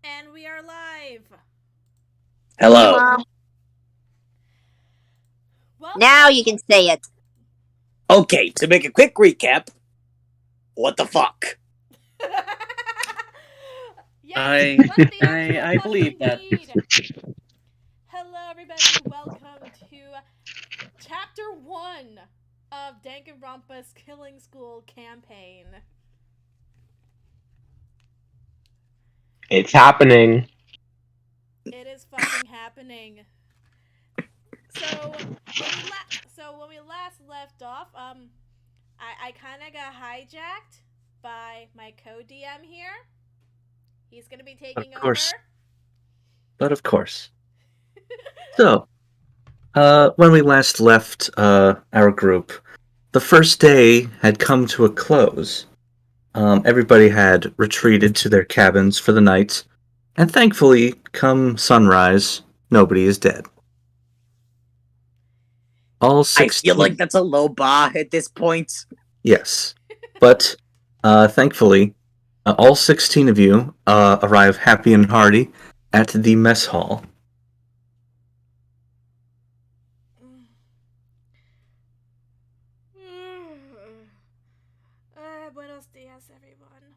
And we are live. Hello. Well, Now you can say it. Okay, to make a quick recap, what the fuck? Yes, what the actual I fuck believe that. indeed. Hello, everybody. Welcome to Chapter 1 of Danganronpa's Killing School campaign. It's happening. It is fucking happening. So when we last left off, I kind of got hijacked by my co-DM here. He's gonna be taking Of course. over. But of course. So, when we last left our group, the first day had come to a close. Everybody had retreated to their cabins for the night, and thankfully, come sunrise, nobody is dead. All 16... I feel like that's a low bar at this point. Yes, but thankfully, all 16 of you arrive happy and hearty at the mess hall. Buenos dias, everyone.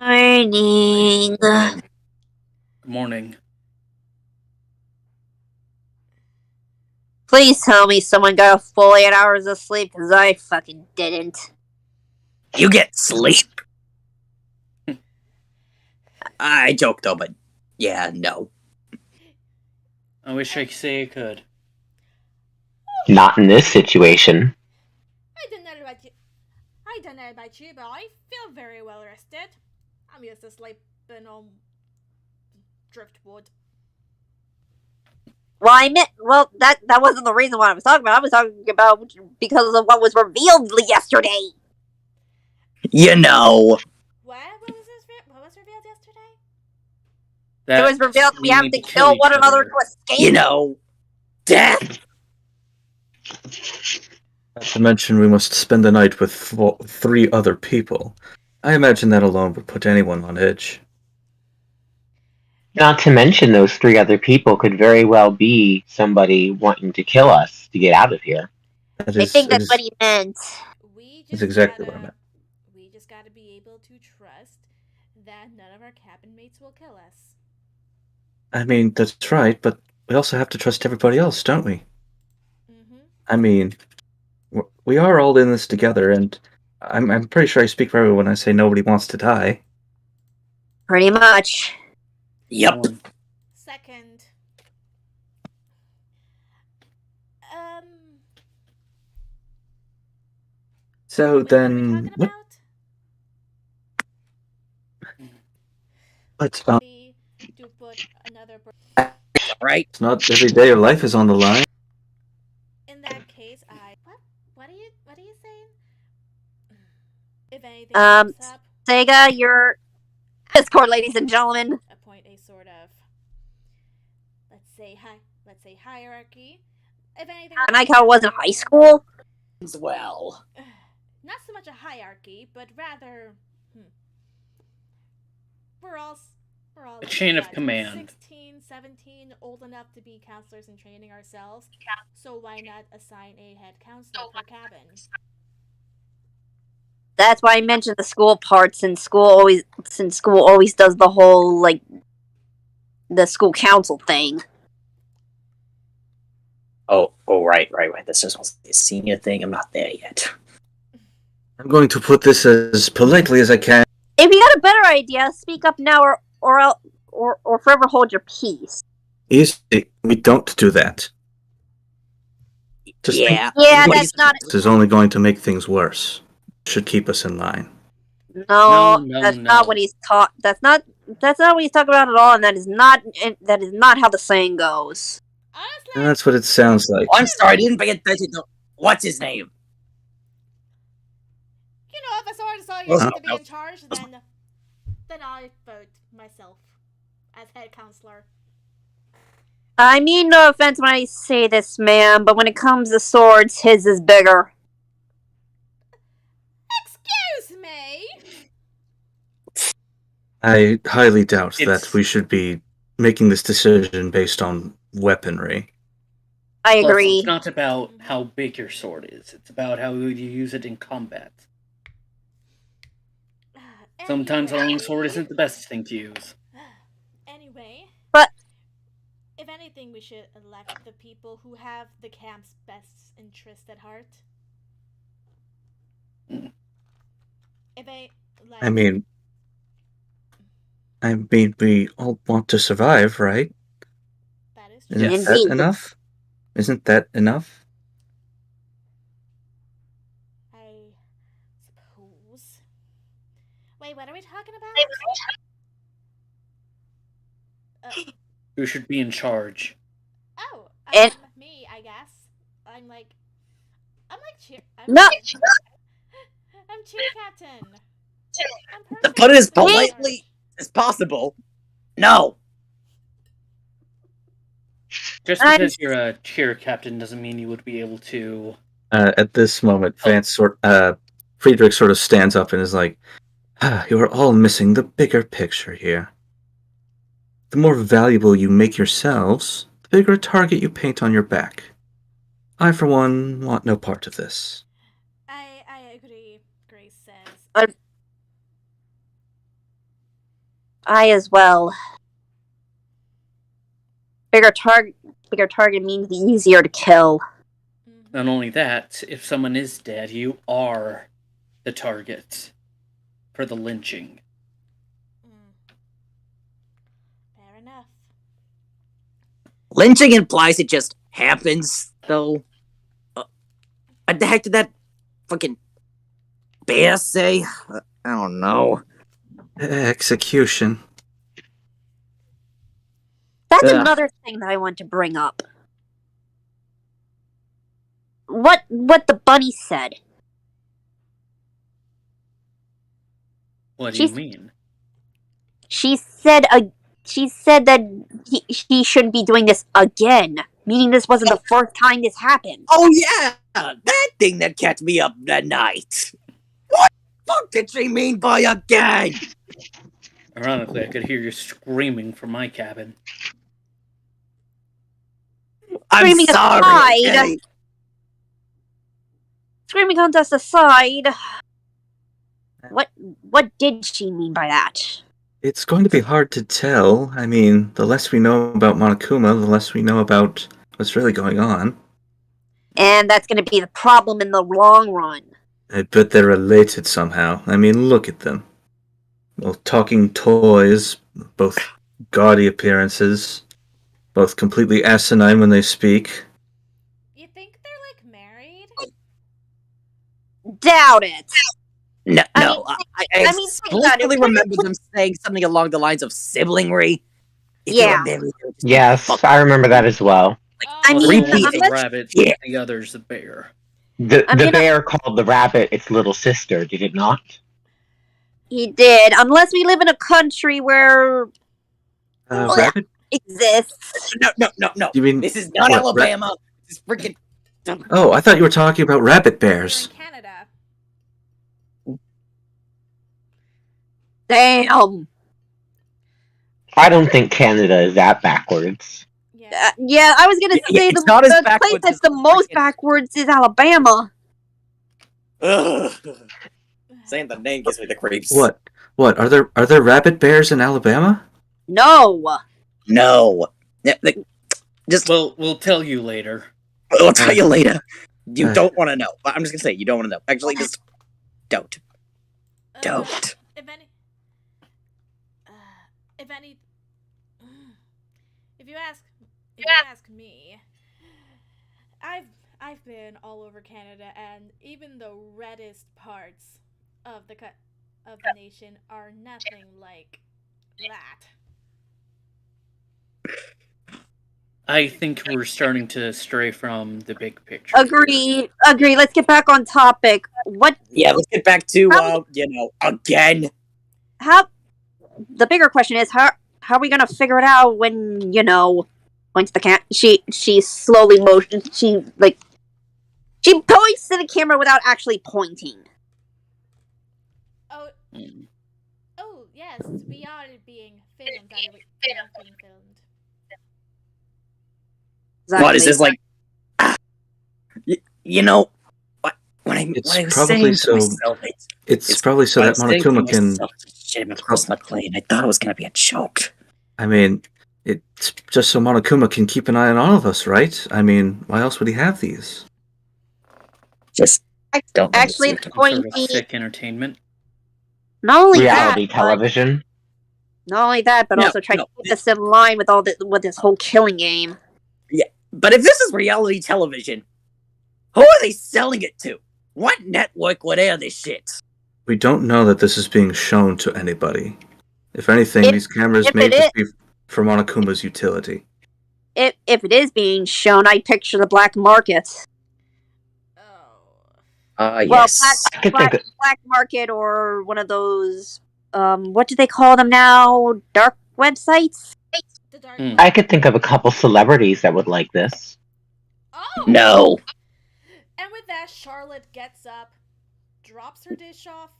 Morning. Good morning. Please tell me someone got a full 8 hours of sleep, because I fucking didn't. You get sleep? I joke though, but yeah, no. I wish I could say I could. Not in this situation. I don't know about you, but I feel very well rested. I'm used to sleeping on driftwood. Well, that wasn't the reason why I was talking about. I was talking about because of what was revealed yesterday. You know. What was revealed yesterday? It was revealed that we have to kill one another to escape. You know. Death! Not to mention we must spend the night with 3 other people. I imagine that alone would put anyone on edge. Not to mention those 3 other people could very well be somebody wanting to kill us to get out of here. I think that's what he meant. That's exactly what I meant. We just gotta be able to trust that none of our cabin mates will kill us. I mean, that's right, but we also have to trust everybody else, don't we? Mm-hmm. I mean, we are all in this together, and I'm pretty sure I speak for everyone when I say nobody wants to die. Pretty much. Yep. Second. So then, what? Let's to put another. Right. It's not every day your life is on the line. In that case, what are you saying? If anything comes up, Sega, your Discord, ladies and gentlemen. Appoint a sort of, let's say hierarchy. If anything, and like how it was in high school. Well, not so much a hierarchy, but rather, we're all a chain of command. 16, 17, old enough to be counselors in training ourselves. So why not assign a head counselor per cabin? That's why I mentioned the school part, since school always does the whole the school council thing. Oh, right. This is a senior thing. I'm not there yet. I'm going to put this as politely as I can. If you got a better idea, speak up now, or forever hold your peace. Easy. We don't do that. Yeah, that's not. This is only going to make things worse. Should keep us in line. No, that's not what he's taught. That's not what he's talking about at all, and that is not how the saying goes. Honestly, And that's what it sounds like. Oh, I'm sorry, I didn't pay attention to what's his name. You know, if I saw you to be in charge, then I vote myself as head counselor. I mean no offense when I say this, ma'am, but when it comes to swords, his is bigger. Excuse me? I highly doubt that It's- we should be making this decision based on weaponry. I Plus, agree. it's not about how big your sword is. It's about how you use it in combat. Sometimes a long sword isn't the best thing to use. Anyway. But- if anything, we should elect the people who have the camp's best interest at heart. Mm. If I, like, I mean, we all want to survive, right? that is Isn't true. Yes. that Indeed. enough? Isn't that enough? I suppose. Wait, what are we talking about? Who should be in charge? Oh, And- me, I guess. I'm like cheer. No. I'm cheer captain. I'm To perfect put it as for being in politely charge. as possible, no. Just I'm- because you're a cheer captain doesn't mean you would be able to. At this moment, Friedrich sort of stands up and is like, "You are all missing the bigger picture here. The more valuable you make yourselves, the bigger a target you paint on your back. I, for one, want no part of this." I agree. Grace says. I as well. Bigger target means the easier to kill. Mhm. Not only that, if someone is dead, you are the target for the lynching. Fair enough. Lynching implies it just happens, though. What the heck did that fucking bear say? I don't know. Execution. That's Ugh. another thing that I want to bring up. What the bunny said. What do you She's- mean? She said that she shouldn't be doing this again, meaning this wasn't the first time this happened. Oh yeah, that thing that kept me up that night. What the fuck did she mean by again? Ironically, I could hear you screaming from my cabin. I'm Screaming sorry. aside. Okay? Screaming contest aside, what did she mean by that? It's going to be hard to tell. I mean, the less we know about Monokuma, the less we know about what's really going on. And that's going to be the problem in the long run. I bet they're related somehow. I mean, look at them. Well, talking toys, both gaudy appearances, both completely asinine when they speak. You think they're like married? Doubt it. No, I no. mean, I think about it. explicitly remember them saying something along the lines of siblingry. If they were Yeah. married, they would just be Yes, fucking- I remember that as well. I Well, mean, one was repeat the it. rabbit, Yeah. the other's the bear. The I mean, bear called the rabbit its little sister, did it not? he did. Unless we live in a country where Well, Rabbit? exists. No. You mean This is not what, Alabama. This is freaking. Oh, I thought you were talking about rabbit We're bears. in Canada. Damn. I don't think Canada is that backwards. Yeah. Yeah, I was gonna Yeah, say it's the not as place backwards that's as the most freaking- backwards is Alabama. Ugh. Saying the name gives me the creeps. What? Are there rabbit bears in Alabama? No. No. Just Well, we'll tell you later. I'll tell you later. You Uh. don't want to know. I'm just gonna say you don't want to know. Actually, just don't. Uh, Don't. If any. If any. If you ask me, I've been all over Canada, and even the reddest parts of the nation are nothing like that. I think we're starting to stray from the big picture. Agree. Let's get back on topic. What? Yeah, let's get back to How- again. How? The bigger question is how are we gonna figure it out when points the camp? She slowly motions. She points to the camera without actually pointing. Oh, Mm. oh yeah. yes, we are being filmed. We are being filmed. What is Exactly. this like? You know, what I was saying to myself, It's probably so I that was saying to Monokuma can. myself, shit, I'm across my plane. I thought it was gonna be a joke. I mean, it's just so Monokuma can keep an eye on all of us, right? I mean, why else would he have these? Just don't let me Actually, see the it. point Sort of being, sick entertainment. not only Reality that, television. but No, also try no. to keep this in line with with this whole killing game. But if this is reality television, who are they selling it to? What network would air this shit? We don't know that this is being shown to anybody. If anything, If- these cameras if may it just be for Monokuma's utility. If it is being shown, I picture the black market. Oh. Yes. I could think. Black market or one of those. What do they call them now? Dark websites. The dark Mm. web. I could think of a couple celebrities that would like this. Oh. No. And with that, Charlotte gets up, drops her dish off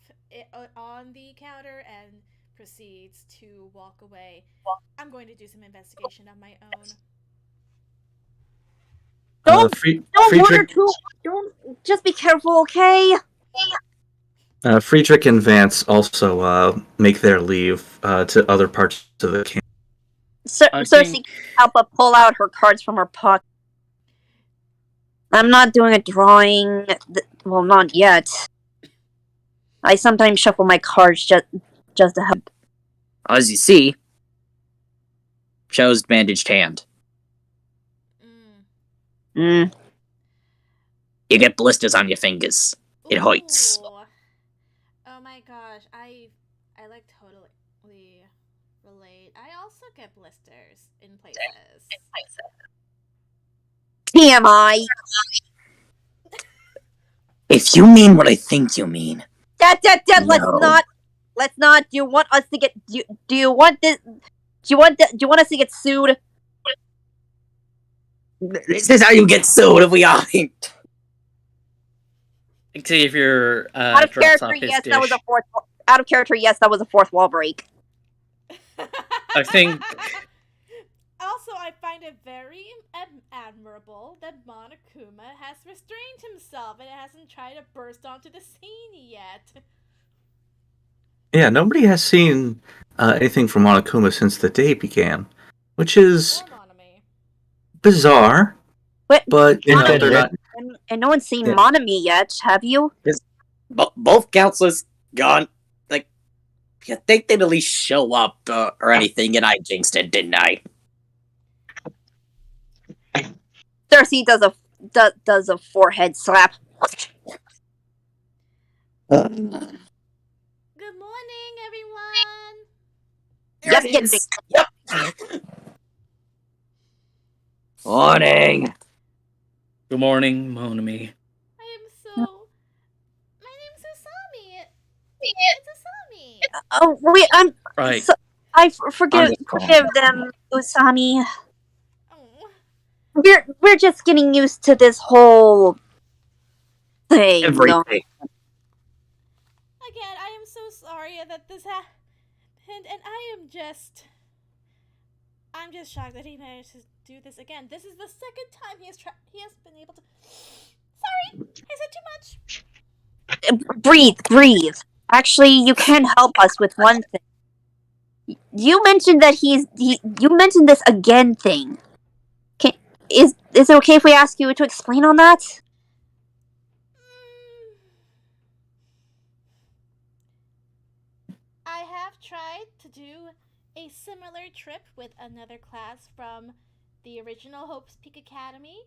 on the counter, and proceeds to walk away. I'm going to do some investigation of my own. Don't order Friedrich, too. Don't just be careful, okay? Friedrich and Vance also make their leave to other parts of the camp. I Circe think- can help her pull out her cards from her pocket. I'm not doing a drawing. Well, not yet. I sometimes shuffle my cards just to help. As you see, shows bandaged hand. Mm. You get blisters on your fingers. It hurts. Ooh. Oh my gosh, I like totally relate. I also get blisters in places. TMI. If you mean what I think you mean. Let's No. not. Do you want us to get? Do you want this? Do you want us to get sued? This is how you get sued if we aren't. Xavier Out of drops character, off his yes, dish. that was a fourth. Out of character, yes, that was a fourth wall break. I think- Also, I find it very admirable that Monokuma has restrained himself and hasn't tried to burst onto the scene yet. Yeah, nobody has seen anything from Monokuma since the day began, which is Or Monomi. bizarre. But you know, Good they're not. And no one's seen Yeah. Monomi yet, have you? Both counselors gone. Like, you think they'd at least show up or anything, and I jinxed it, didn't I? Circe does a forehead slap. Good morning, everyone. Yes, yes. Yep. Morning. Good morning, Monomi. I am so. My name's Usami. It's Usami. Oh wait, Right. forgive just calling them, Usami. Oh. We're just getting used to this whole thing. Everything. Again, I am so sorry that this happened, and I'm just shocked that he managed to do this again. This is the second time he has been able to. Sorry, I said too much. Breathe. Actually, you can help us with one thing. You mentioned that you mentioned this again thing. Is it okay if we ask you to explain on that? I have tried to do a similar trip with another class from the original Hope's Peak Academy,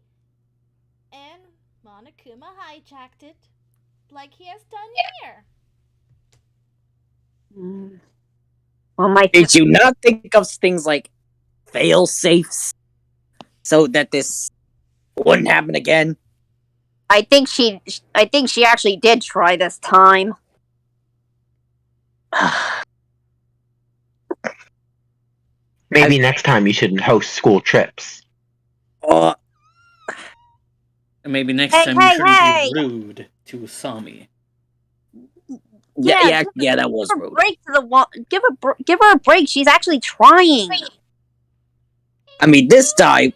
and Monokuma hijacked it, like he has done here. Well, Did you not think of things like fail safes so that this wouldn't happen again? I think she actually did try this time. Maybe next time you shouldn't host school trips. And maybe next Hey, time hey, you shouldn't hey! be rude to Usami. Yeah, that was Give her a rude. break to the give her a break. She's actually trying. I mean, this time,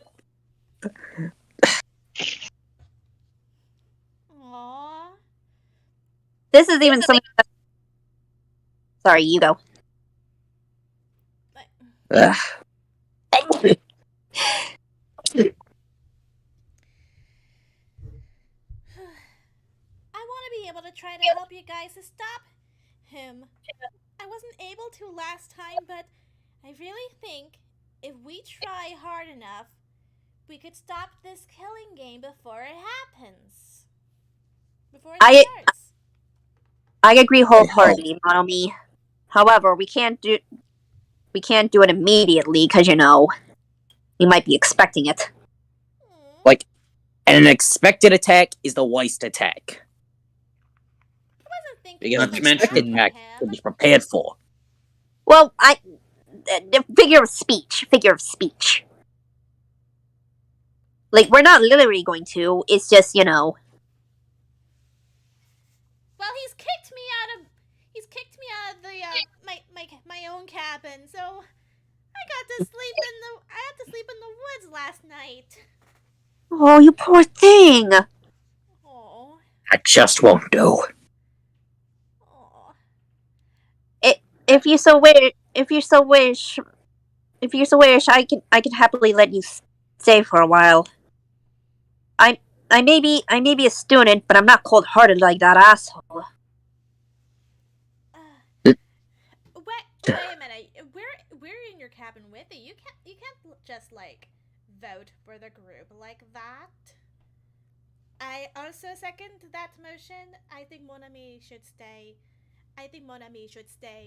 Aww. This is even something. Sorry, you go. ugh, I want to be able to try to help you guys to stop him. I wasn't able to last time, but I really think if we try hard enough, we could stop this killing game before it happens. Before it starts. I agree wholeheartedly, Monomi. However, we can't do it immediately because we might be expecting it. like, and an expected attack is the worst attack. I wasn't thinking Because of an Not to expected mention- attack to be prepared for. Well, figure of speech. Like, we're not literally going to. It's just, Well, he's kicked me out of the my own cabin, so I had to sleep in the woods last night. Oh, you poor thing. Oh. That just won't do. Oh. If you so wish, I can happily let you stay for a while. I may be a student, but I'm not cold-hearted like that asshole. Wait a minute. We're in your cabin with you. You can't just vote for the group like that. I also second that motion. I think Monomi should stay.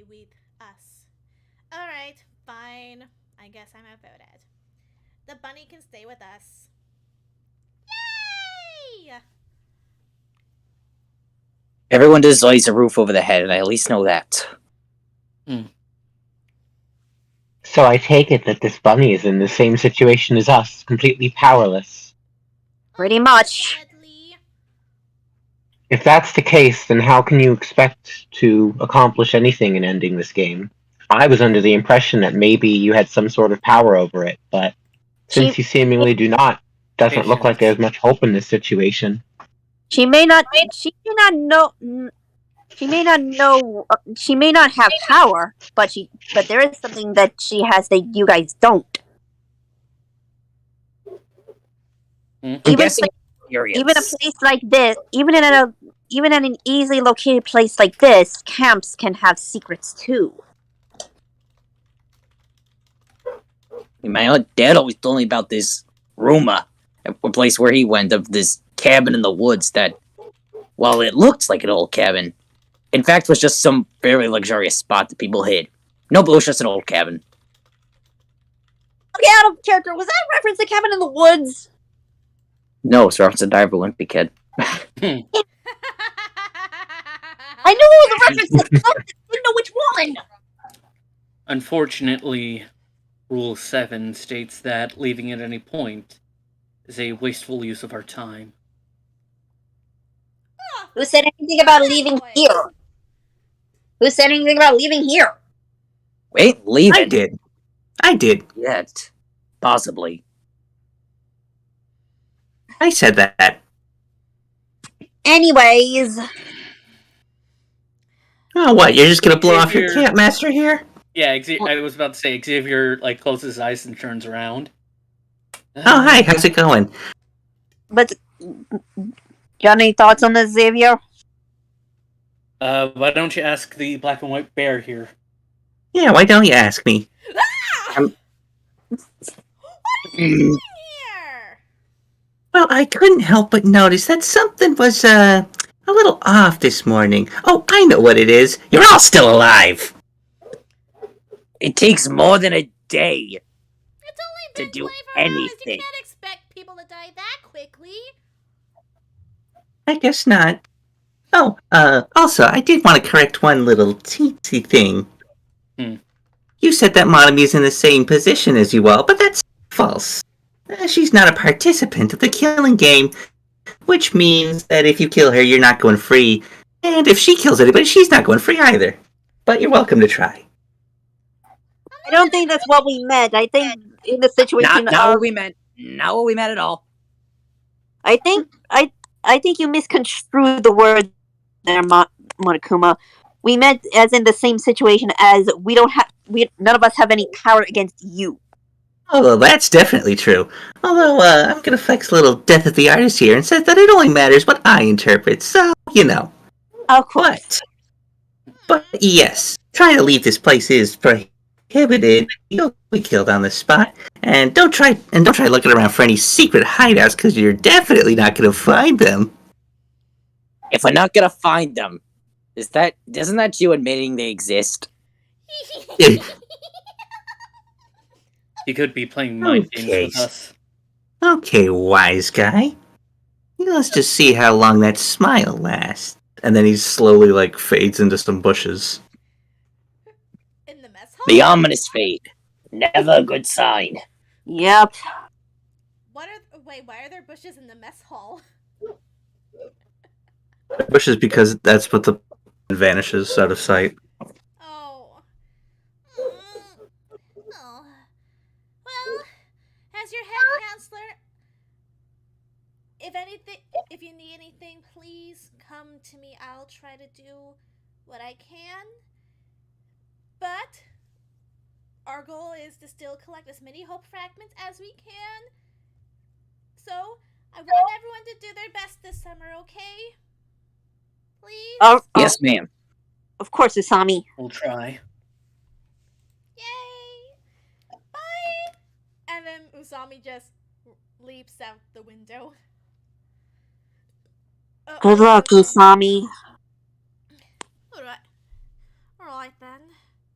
With us. All right, fine. I guess I'm outvoted. The bunny can stay with us. Yay! Everyone deserves a roof over their head, and I at least know that. So I take it that this bunny is in the same situation as us, completely powerless. Pretty much. Unfortunately. If that's the case, then how can you expect to accomplish anything in ending this game? I was under the impression that maybe you had some sort of power over it, but since you seemingly do not, doesn't look like there's much hope in this situation. She may not know. She may not know. She may not have power, but there is something that she has that you guys don't. I'm Even guessing even a place like this, even in an easily located place like this, camps can have secrets too. My dad always told me about this rumor, a place where he went, of this cabin in the woods that, well, it looked like an old cabin. In fact, was just some very luxurious spot that people hid. No, but it was just an old cabin. Okay, out of character. Was that a reference to Cabin in the Woods? No, it's reference to Diver Wimpy Kid. I knew it was a reference to something. I didn't know which one. Unfortunately, Rule 7 states that leaving at any point is a wasteful use of our time. Who said anything about leaving here? Who said anything about leaving here? Wait, leave I it. did. I did. Yet. Possibly. I said that. Anyways, Oh, what? You're just gonna blow off your Xavier- camp master here? Yeah, I was about to say, Xavier closes his eyes and turns around. Oh, hi. How's it going? but got any thoughts on this, Xavier? Why don't you ask the black and white bear here? Yeah, why don't you ask me? Mm, Here. Well, I couldn't help but notice that something was, a little off this morning. Oh, I know what it is. You're all still alive. It takes more than a day. It's only To been do 24 hours. You anything. can't expect people to die that quickly. I guess not. Oh, also, I did want to correct one little teensy thing. You said that Monomi is in the same position as you all, but that's false. She's not a participant of the killing game, which means that if you kill her, you're not going free. And if she kills anybody, she's not going free either. But you're welcome to try. I don't think that's what we meant. I think in the situation Not what we meant. Not what we meant at all. I think you misconstrued the word there, Monokuma. We meant as in the same situation as none of us have any power against you. Oh, well, that's definitely true. Although, I'm gonna flex a little death of the artist here and says that it only matters what I interpret, so, you know. Of course. But yes, trying to leave this place is prohibited. You'll be killed on the spot. And don't try looking around for any secret hideouts, because you're definitely not gonna find them. If we're not gonna find them, isn't that you admitting they exist? He could be playing mind games Okay. with us. Okay, wise guy. Let's just see how long that smile lasts. And then he slowly, fades into some bushes. In the mess hall? The ominous fade. Never a good sign. Yep. Why are there bushes in the mess hall? Bushes because that's what the vanishes out of sight. Oh. Oh. Well, as your head counselor, if you need anything, please come to me. I'll try to do what I can. But our goal is to still collect as many hope fragments as we can. So, I want everyone to do their best this summer, okay? Please? Yes, ma'am. Of course, Usami. We'll try. Yay! Bye! And then Usami just leaps out the window. Good luck, Usami. Alright then.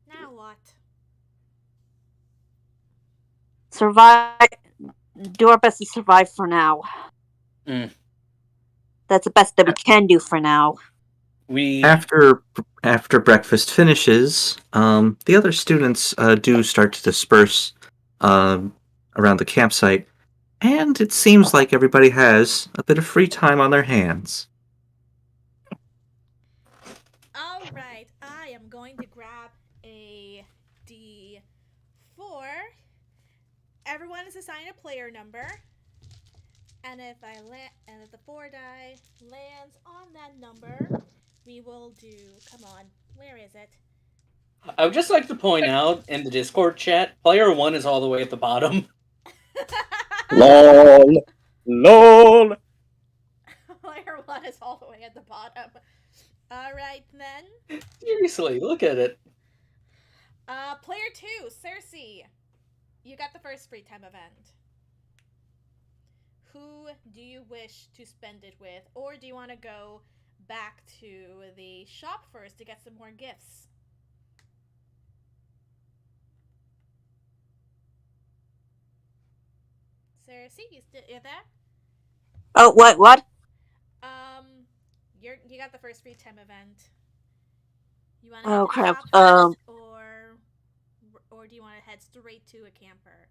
Now what? Survive. Do our best to survive for now. That's the best that we can do for now. After breakfast finishes, the other students do start to disperse around the campsite, and it seems like everybody has a bit of free time on their hands. Alright, I am going to grab a D4. Everyone is assigned a player number. And if the 4 die lands on that number, we will do. Come on, where is it? I would just like to point out in the Discord chat, player 1 is all the way at the bottom. LOL. LOL. Player 1 is all the way at the bottom. Alright then. Seriously, look at it. Player 2, Circe. You got the first free time event. Who do you wish to spend it with? Or do you want to go back to the shop first to get some more gifts? Circe, you there? Oh, what? You got the first free time event. You want to Oh, head to the crap. shop first, or do you want to head straight to a camper?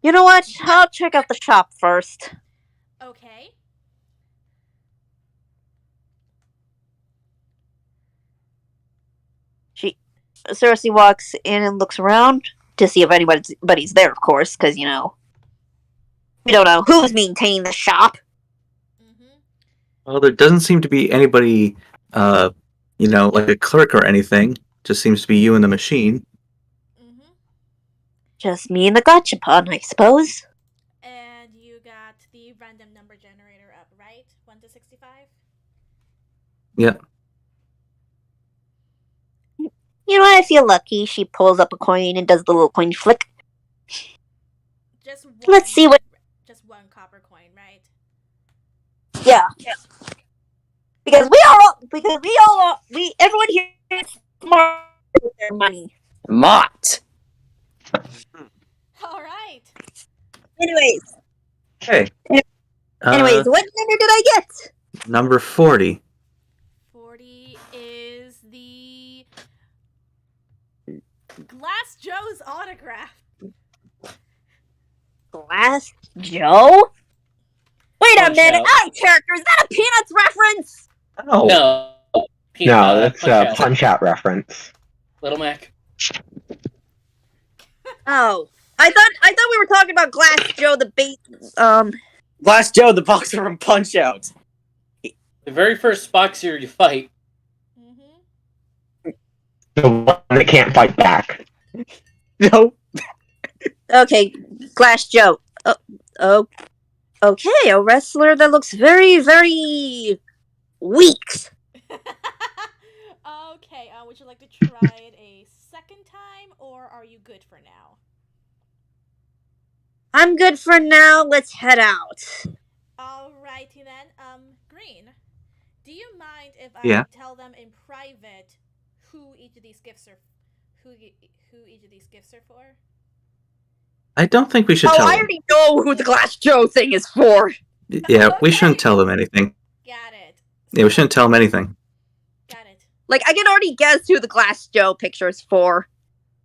You know what? I'll check out the shop first. Okay. Circe walks in and looks around to see if anybody's there, of course, because, we don't know who's maintaining the shop. Mm-hmm. Well, there doesn't seem to be anybody, like a clerk or anything. Just seems to be you and the machine. Mm-hmm. Just me and the gachapon, I suppose. And you got the random number generator up, right? 1 to 65? Yep. You know what? I feel lucky. She pulls up a coin and does the little coin flick. Just one. Let's see what. Just one copper coin, right? Yeah. Because everyone here is smart with their money. Mott. All right. Anyways. Hey. What number did I get? Number 40. 40 is the Glass Joe's autograph. Glass Joe? Wait a Punch minute! Out. Out of character! Is that a Peanuts reference? Oh, No. No, that's Punch a Out. Punch-Out reference. Little Mac. Oh. I thought we were talking about Glass Joe the bait Glass Joe, the boxer from Punch Out. The very first boxer you fight. Mm-hmm. The one that can't fight back. No. Okay, Glass Joe. Oh, okay, a wrestler that looks very, very weak. Okay, would you like to try it a second time, or are you good for now? I'm good for now. Let's head out. Alrighty then. Green, do you mind if I Yeah. tell them in private who each of these gifts are, who each of these gifts are for? I don't think we should Oh, tell I them. already know who the Glass Joe thing is for. Yeah, we shouldn't tell them anything. Got it. Yeah, we shouldn't tell them anything. Got it. Like, I can already guess who the Glass Joe picture is for.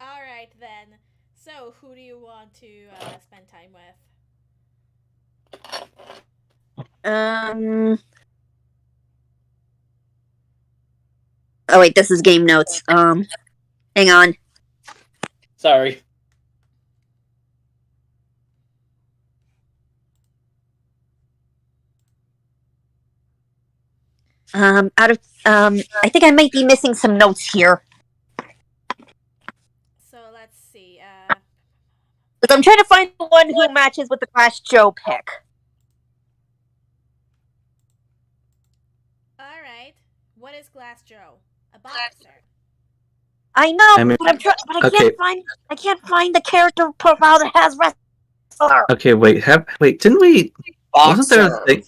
Alright then. So, who do you want to spend time with? Oh wait, this is game notes. Hang on. Sorry. I think I might be missing some notes here. So, let's see. But I'm trying to find the one who matches with the Glass Joe pick. Alright. What is Glass Joe? A boxer. I know, I mean- but I okay. can't find the character profile that has wrestler. Okay, wait, didn't we... Wasn't there a Boxer. thing...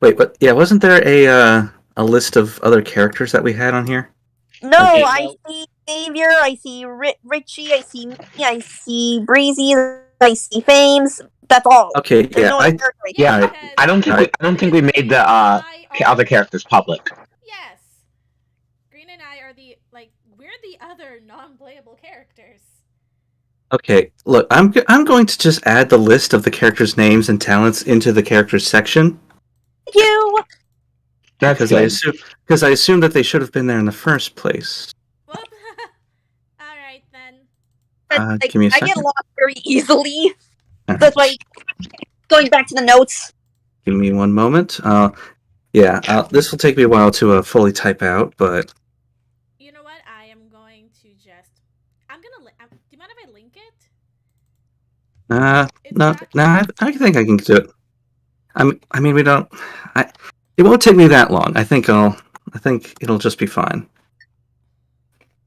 Wait, what? Yeah, wasn't there a list of other characters that we had on here? No, Okay, I well- see Xavier, I see Richie, I see me, I see Breezy, I see Fames. That's all. Okay, There's yeah, no I... other character right Yeah, because I don't think we made the other characters public. Yes. Green and I are we're the other non-playable characters. Okay, look, I'm going to just add the list of the characters' names and talents into the characters section You. That's because I assume that they should have been there in the first place. Whoop. Alright then. Like, Give me a I get second. lost very easily. That's why going back to the notes. Give me one moment. This will take me a while to fully type out, but You know what? I am going to just. I'm gonna. Do you mind if I link it? It's no, not- I think I can do it. I mean, we don't. It won't take me that long. I think it'll just be fine.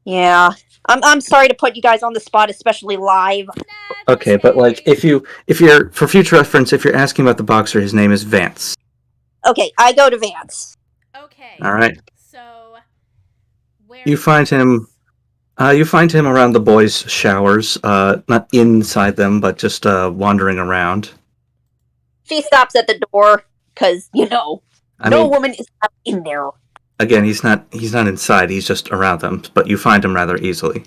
Yeah. I'm sorry to put you guys on the spot, especially live. Nah, it's Okay, but like okay. if you're for future reference, if you're asking about the boxer, his name is Vance. Okay, I go to Vance. Okay. All right. So. Where You find him. You find him around the boys' showers, not inside them, but just wandering around. She stops at the door because no I mean, woman is up in there. again, he's not inside. He's just around them, but you find him rather easily.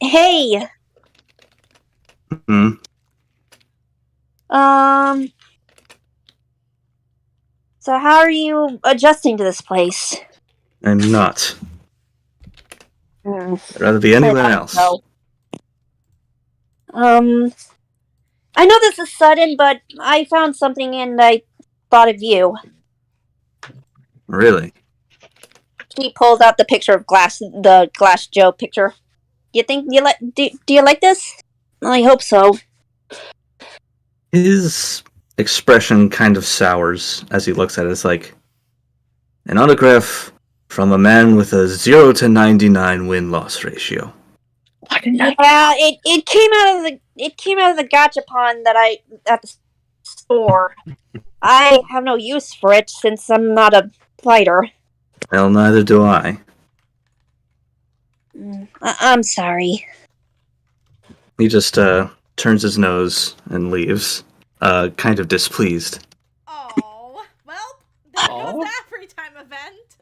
Hey. Hmm. So how are you adjusting to this place? I'm not. Hmm. I'd rather be anyone else. No. I know this is sudden, but I found something and I thought of you. Really? She pulls out the picture of the Glass Joe picture. You think you like? Do you like this? I hope so. His expression kind of sours as he looks at it. It's like an autograph from a man with a 0 to 99 win-loss ratio. Yeah, it came out of the gachapon that I at the store. I have no use for it since I'm not a fighter. Well, neither do I. I'm sorry. He just turns his nose and leaves, kind of displeased. Oh, well, there goes Aw. that free time event.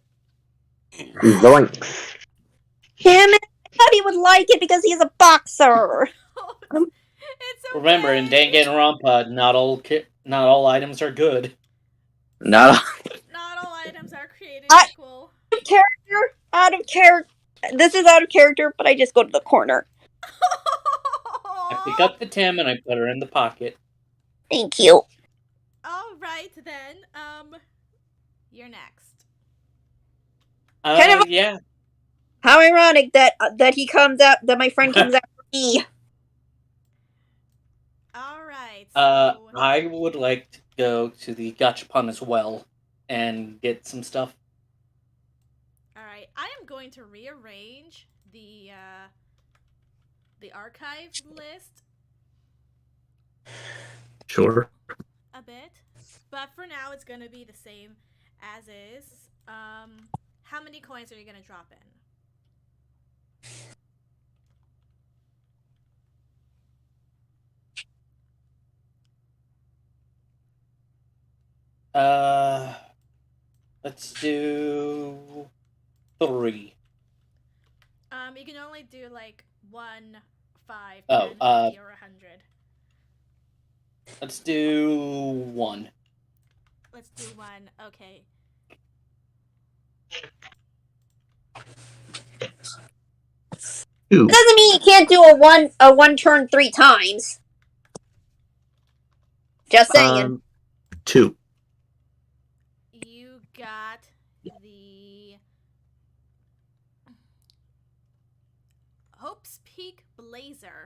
Zoinks. Damn it! I thought he would like it because he's a boxer. It's It's okay. Remember, in Danganronpa, not all items are good. No. Not all items are created equal. Out of character. This is out of character, but I just go to the corner. I pick up the Tim and I put her in the pocket. Thank you. All right then. You're next. Yeah. How ironic that he comes out. That my friend comes out for me. All right. So... I would like to go to the Gachapon as well and get some stuff. All right. I am going to rearrange the archive list Sure. a bit, but for now it's gonna be the same as is. How many coins are you gonna drop in? Let's do 3. You can only do like 1, 5, Oh, 10, 50, or 100. Let's do 1. Let's do 1. Okay. Two. Doesn't mean you can't do a one turn 3 times. Just saying. 2. You got the Hope's Peak Blazer.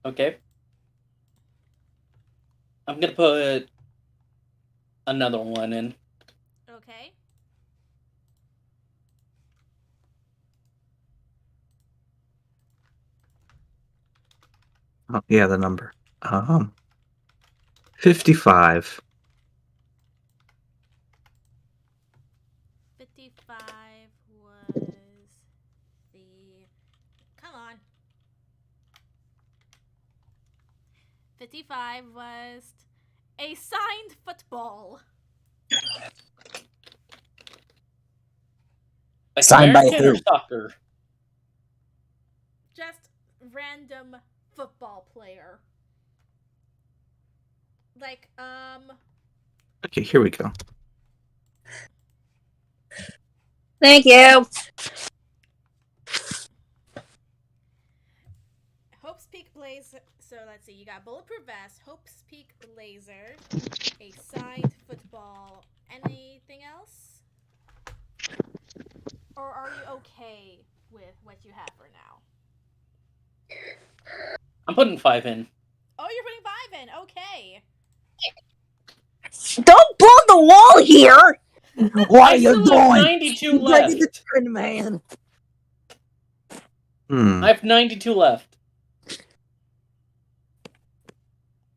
Okay. I'm gonna put another one in. Okay. Oh, yeah, the number. 55. 55 was the... Come on. 55 was a signed football. Like Signed by American who? or soccer? Just random football player. Like, Okay, here we go. Thank you. Hope's Peak Blazer. So let's see, you got Bulletproof Vest, Hope's Peak Blazer, a signed football. Anything else? Or are you okay with what you have for now? I'm putting 5 in. Oh, you're putting 5 in. Okay. Don't blow the wall here. What I are you still have doing? 92 He's ready to left. turn, man. I have 92 left.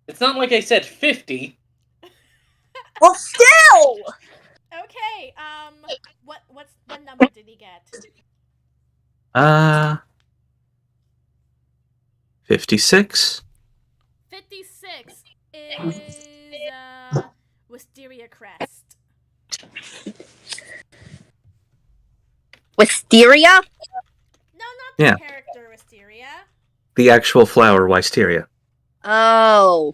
It's not like I said 50. Well, still. Okay. What number did he get? 56. 56 is Wisteria Crest. Wisteria? No, not the Yeah. character Wisteria. The actual flower, Wisteria. Oh.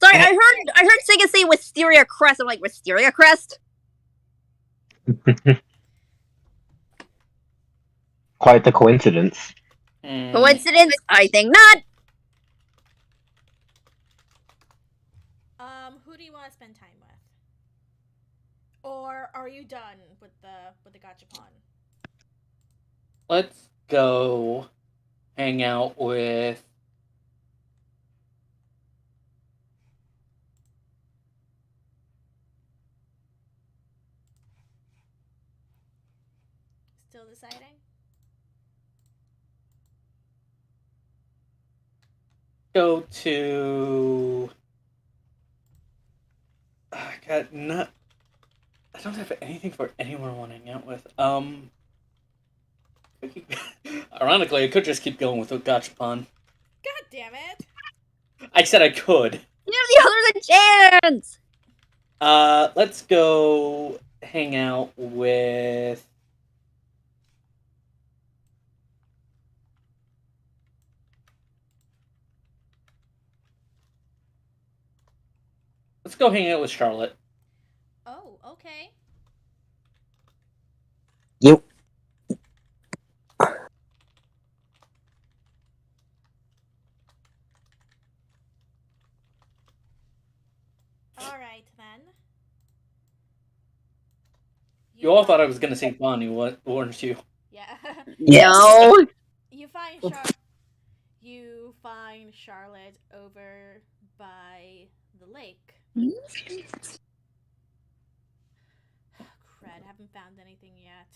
Sorry, I heard Sega say Wisteria Crest. I'm like, Wisteria Crest? Quite the coincidence. Coincidence? I think not. Who do you want to spend time with? Or are you done with the gachapon? Let's go hang out with... Still deciding? Go to... I don't have anything for anyone I want to hang out with. Ironically, I could just keep going with Gachapon. God damn it! I said I could. Give the others a chance. Let's go hang out with... Let's go hang out with Charlotte. Oh, okay. You. Alright then. You all thought I was gonna say Bonnie, weren't you? Yeah. Yes. No. You find Charlotte over by the lake. Crud, haven't found anything yet.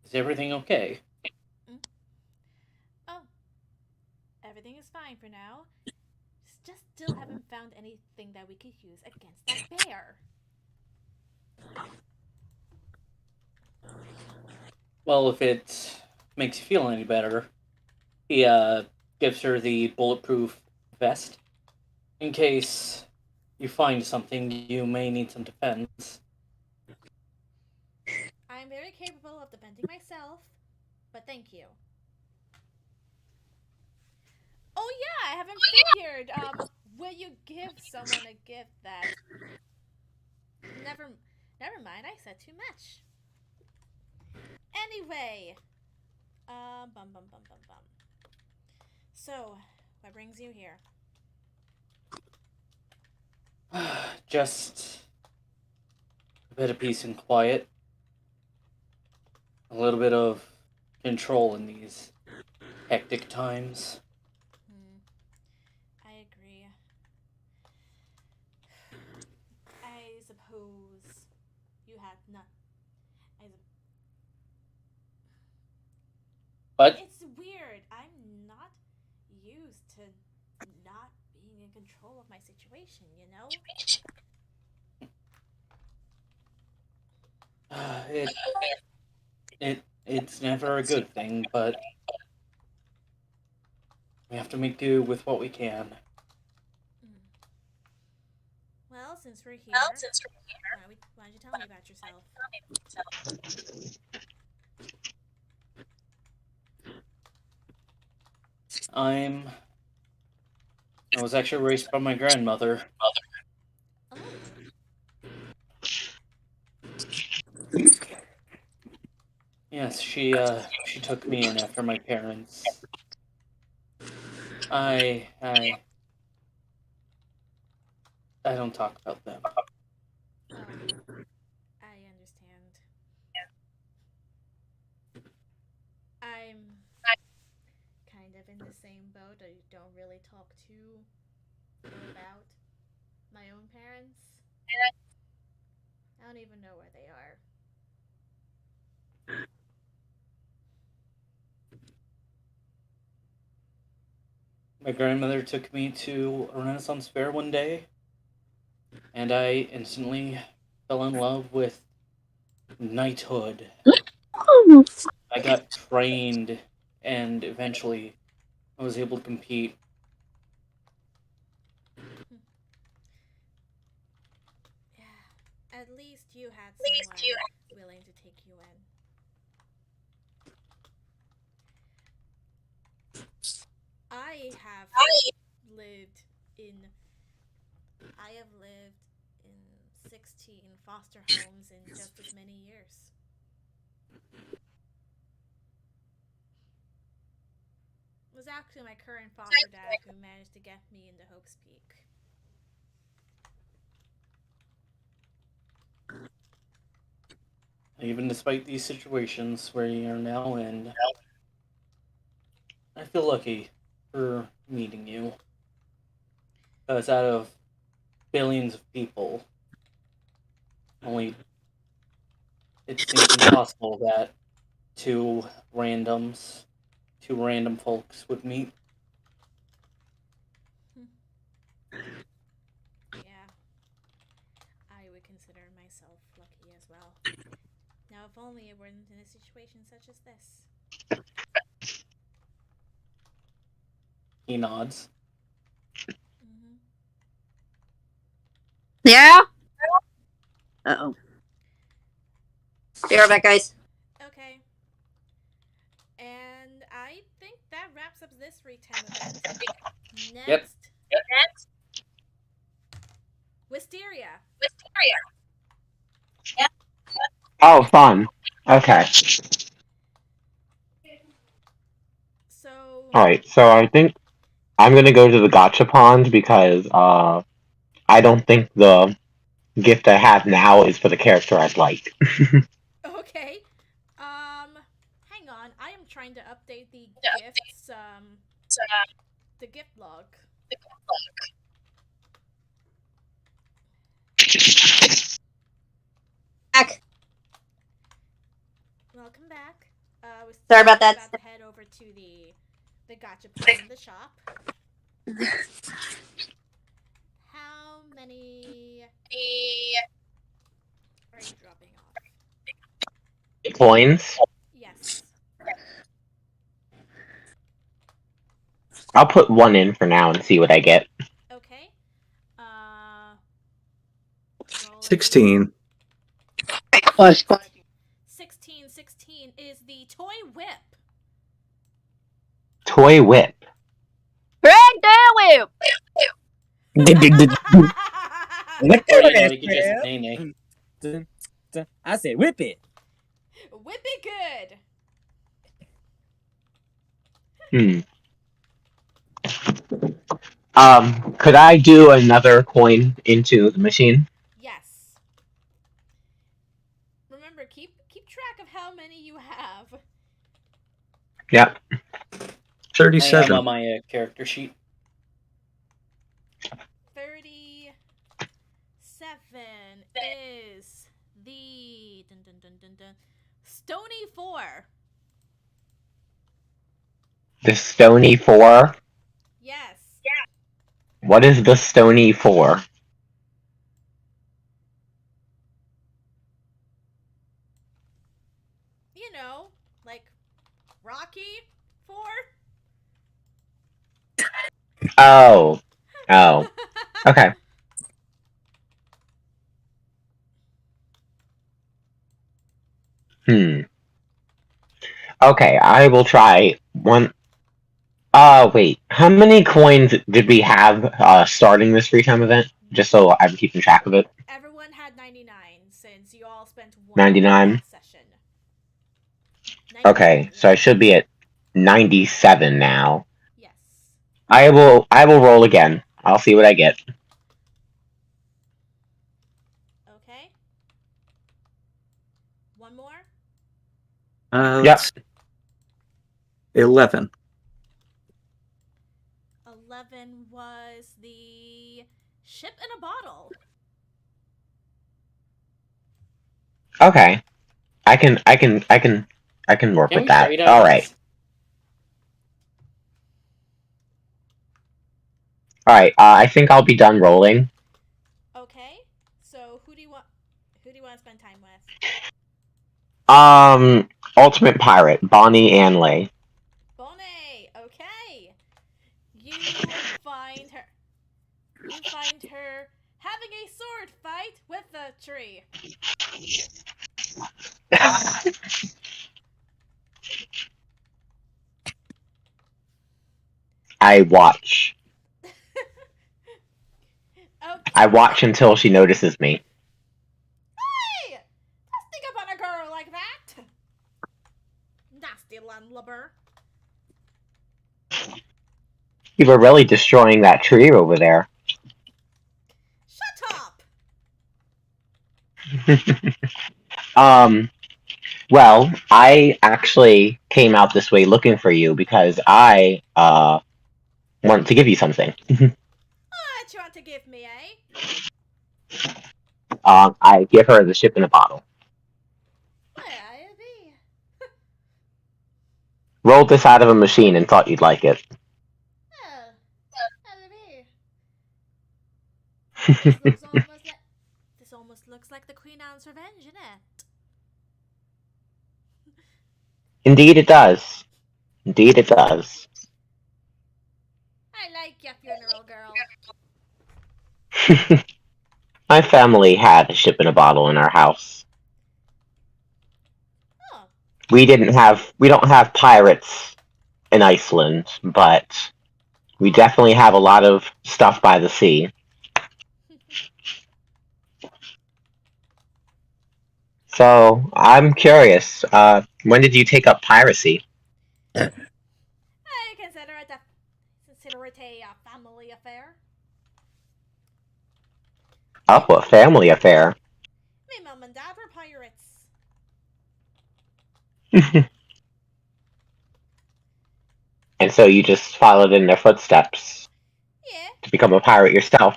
Is everything okay? Oh, everything is fine for now. Just still haven't found anything that we could use against that bear. Well, if it makes you feel any better, he gives her the bulletproof vest. In case you find something, you may need some defense. I'm very capable of defending myself, but thank you. Oh yeah, I haven't figured. Will you give someone a gift that? Never mind. I said too much. Anyway, bum. So, what brings you here? Just a bit of peace and quiet. A little bit of control in these hectic times. I agree. I suppose you had not. But It's weird. I'm not used to not being in control of my situation, you know? it's never a good thing, but we have to make do with what we can. Well, since we're here, why don't you tell me about yourself? I was actually raised by my grandmother. Oh. Yes, she took me in after my parents. I don't talk about them. Oh. I understand. I'm kind of in the same boat. I don't really talk to about my own parents. I don't even know where they are. My grandmother took me to a Renaissance fair one day, and I instantly fell in love with knighthood. I got trained, and eventually I was able to compete. Yeah. At least you had someone willing to take you in. I have lived in 16 foster homes in just as many years. It was actually my current foster dad who managed to get me into Hope's Peak. Even despite these situations where you are now in, I feel lucky for meeting you. Because out of billions of people, only it seems impossible that two random folks would meet. Yeah, I would consider myself lucky as well. Now, if only it weren't in a situation such as this. He nods. Yeah? Uh-oh. Be right back, guys. Okay. And I think that wraps up this Re 10 event. Next. Yep. Wisteria. Oh, fun. Okay. So. Alright, so I think I'm gonna go to the gotcha pond because I don't think the gift I have now is for the character I'd like. Okay. Hang on. I am trying to update the gifts. The gift log. Back. Welcome back. We Sorry about that. About to head over to the gotcha pond in the shop. How many are you dropping off? Coins? Yes. I'll put one in for now and see what I get. Okay. Roll 16. 16 is the toy whip. Toy whip. Break the whip! Whip Or, you know, it, you could just nay. I said whip it. Whip it good. Could I do another coin into the machine? Yes. Remember, keep track of how many you have. Yep. I am 37. on my character sheet. 37 is the Stony 4. The Stony 4? Yes. What is the Stony 4? You know, like Rocky 4. Oh. Okay. Okay, I will try one. Wait. How many coins did we have starting this free time event? Just so I'm keeping track of it. Everyone had 99 since you all spent one 99? last session. 99. Okay, so I should be at 97 now. Yes. I will roll again. I'll see what I get. Okay. One more. Yep. 11. 11 was the ship in a bottle. Okay. I can work Can with we that. trade on Alright. this? Alright, I think I'll be done rolling. Okay. So who do you want to spend time with? Ultimate Pirate, Bonnie Anley. Bonnie. Okay. You find her having a sword fight with a tree. I watch. Okay. I watch until she notices me. Hey! Don't think about a girl like that. Nasty landlubber. You were really destroying that tree over there. Shut up. Well, I actually came out this way looking for you because I, want to give you something. What you want to give me, eh? I give her the ship in a bottle. Where I be? Rolled this out of a machine and thought you'd like it. Oh, I be. This almost looks like the Queen Anne's Revenge, isn't it? Indeed it does. Indeed it does. I like your funeral girl. My family had a ship in a bottle in our house. Oh. We don't have pirates in Iceland, but we definitely have a lot of stuff by the sea. So I'm curious. When did you take up piracy? I consider it a family affair. Oh, a family affair. My mom and dad were pirates. And so you just followed in their footsteps Yeah. to become a pirate yourself.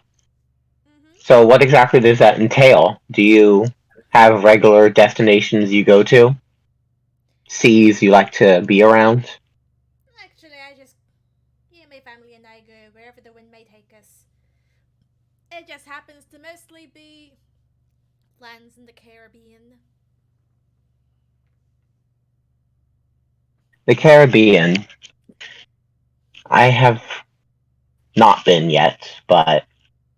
Mm-hmm. So what exactly does that entail? Do you have regular destinations you go to? Seas you like to be around? Actually, my family and I go wherever the wind may take us. It just happens to mostly be lands in the Caribbean. The Caribbean. I have not been yet, but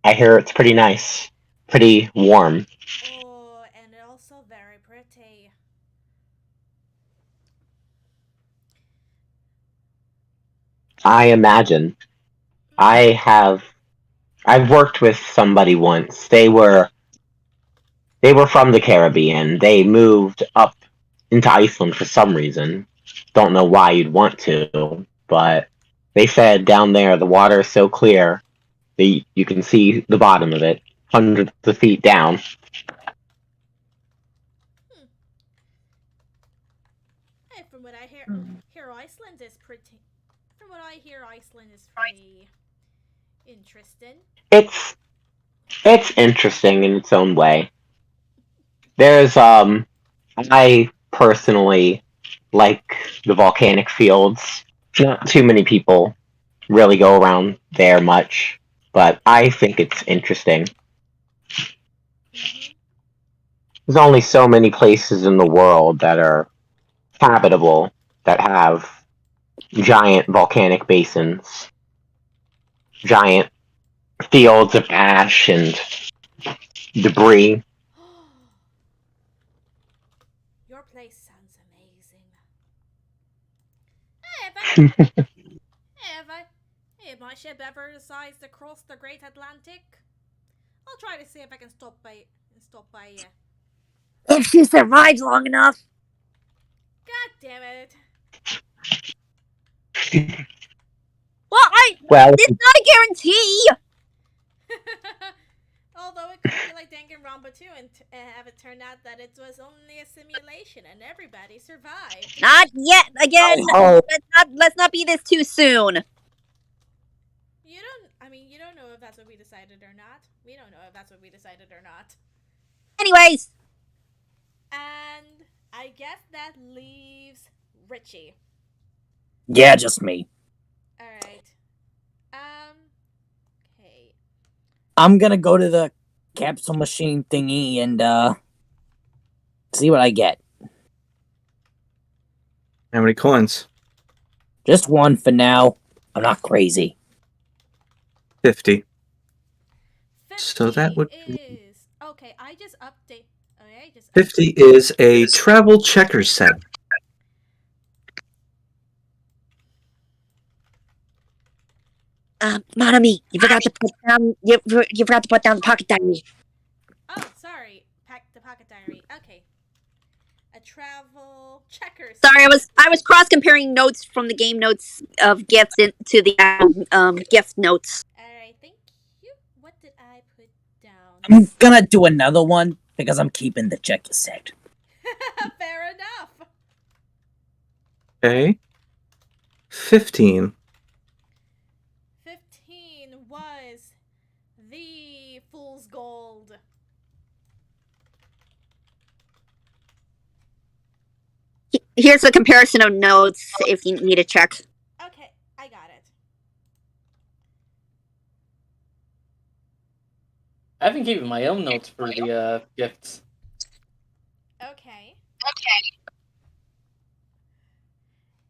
I hear it's pretty nice. Pretty warm. Oh, and also very pretty. I imagine. I've worked with somebody once. They were from the Caribbean. They moved up into Iceland for some reason. Don't know why you'd want to, but they said down there the water is so clear that you can see the bottom of it, hundreds of feet down. Hey, from what I hear Iceland is pretty. From what I hear, Iceland is pretty interesting. It's interesting in its own way. There's I personally like the volcanic fields. Not too many people really go around there much, but I think it's interesting. Mm-hmm. There's only so many places in the world that are habitable that have giant volcanic basins, giant fields of ash and debris. Your place sounds amazing. If my ship ever decides to cross the Great Atlantic, I'll try to see if I can stop by you. If she survives long enough. God damn it! Well, Well, it's not a guarantee. Although it could be like Danganronpa 2 and have it turn out that it was only a simulation and everybody survived. Not yet. Again, Oh, let's not be this too soon. You don't know if that's what we decided or not. We don't know if that's what we decided or not. Anyways, And I guess that leaves Richie. yeah, just me. Alright. Okay. I'm gonna go to the capsule machine thingy and see what I get. How many coins? Just one for now. I'm not crazy. 50. 50 So that would is... Okay, I just update... Okay, 50 is a travel checker set. Monomi, you forgot to put down. You forgot to put down the pocket diary. Oh, sorry. The pocket diary. Okay. A travel checker. Sorry, I was cross comparing notes from the game notes of gifts to the gift notes. Alright, thank you. What did I put down? I'm gonna do another one because I'm keeping the checker set. Fair enough. Okay. 15. 15 was the fool's gold. Here's a comparison of notes if you need a check. Okay, I got it. I've been keeping my own notes for the gifts. Okay.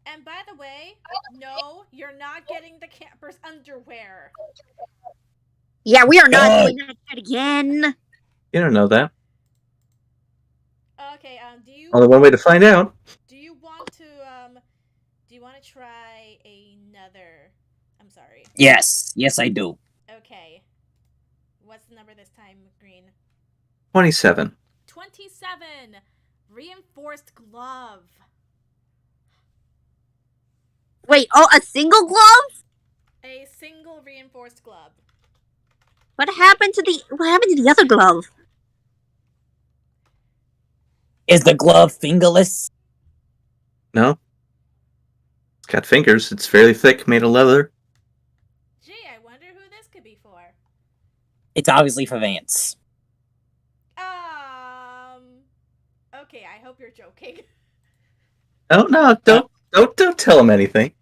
And by the way, no, you're not getting the camper's underwear. Yeah, we are not doing that shit again. You don't know that. Okay, do you Only one way to find out. do you want to try another? I'm sorry. Yes, I do. Okay. What's the number this time, Green? 27. 27. Reinforced glove. Wait, oh, a single glove? A single reinforced glove. What happened to the other glove? Is the glove fingerless? No? It's got fingers. It's fairly thick, made of leather. Gee, I wonder who this could be for. It's obviously for Vance. Okay, I hope you're joking. Oh no, don't tell him anything.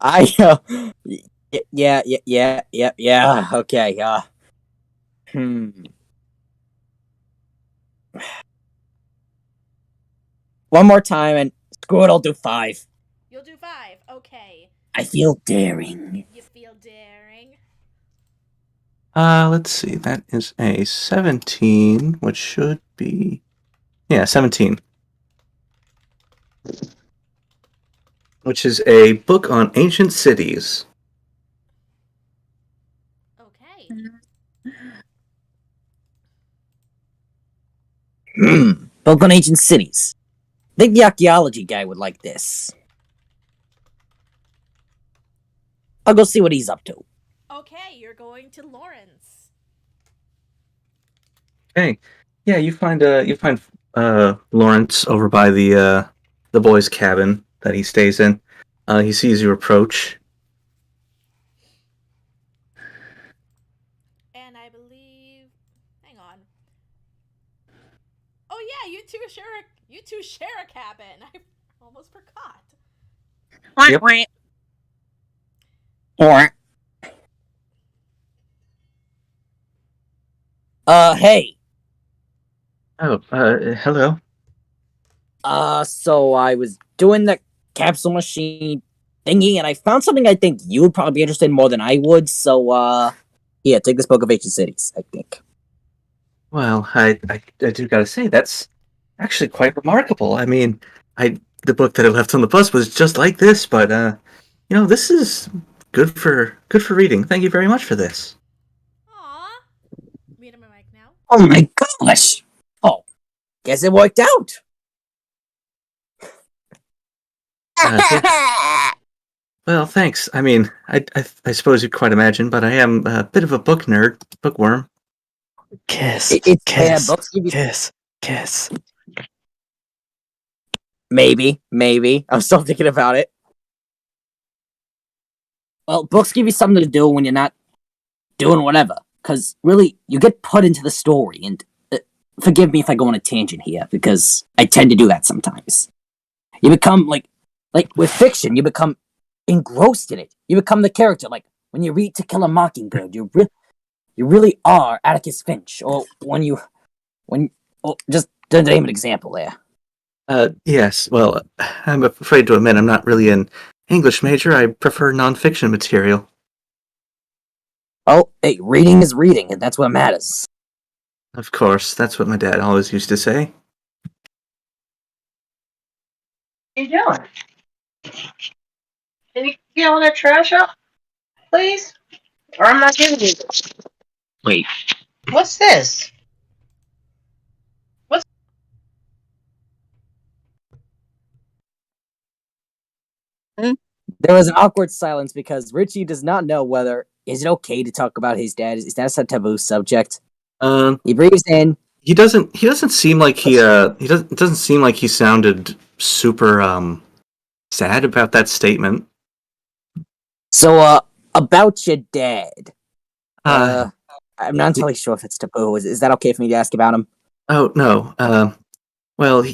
Yeah. Okay. One more time, and screw it. I'll do 5. You'll do 5. Okay. I feel daring. You feel daring. Let's see. That is a 17, which should be 17. Which is a book on ancient cities. Okay. Book on ancient cities. I think the archaeology guy would like this. I'll go see what he's up to. Okay, you're going to Lawrence. Okay. Yeah, you find Lawrence over by the boy's cabin that he stays in. He sees you approach. And I believe, hang on. Oh yeah, you two share a cabin. I almost forgot. Yep. Or hey. Oh, hello. So I was doing the capsule machine thingy, and I found something I think you would probably be interested in more than I would, so, yeah, take this book of ancient cities, I think. Well, I do gotta say, that's actually quite remarkable. I mean, the book that I left on the bus was just like this, but, this is good for reading. Thank you very much for this. Aw. Meet him mic now. Oh my gosh! Oh, guess it worked out! Well, thanks. I mean, I suppose you quite imagine, but I am a bit of a book nerd, bookworm. Kiss, kiss. Maybe. I'm still thinking about it. Well, books give you something to do when you're not doing whatever. Because, really, you get put into the story, and forgive me if I go on a tangent here, because I tend to do that sometimes. You become, like with fiction, you become engrossed in it. You become the character. Like, when you read To Kill a Mockingbird, you really are Atticus Finch. Or just to name an example there. Yes, well, I'm afraid to admit I'm not really an English major. I prefer nonfiction material. Oh, hey, reading is reading, and that's what matters. Of course, that's what my dad always used to say. What are you doing? Can you get all that trash out, please? Or I'm not giving you this. Wait, What's this? There was an awkward silence because Richie does not know whether is it okay to talk about his dad. Is that a taboo subject? He breathes in. He doesn't seem like he doesn't seem like he sounded super sad about that statement. So, about your dad. I'm not entirely sure if it's taboo. Is that okay for me to ask about him? Oh no. Well,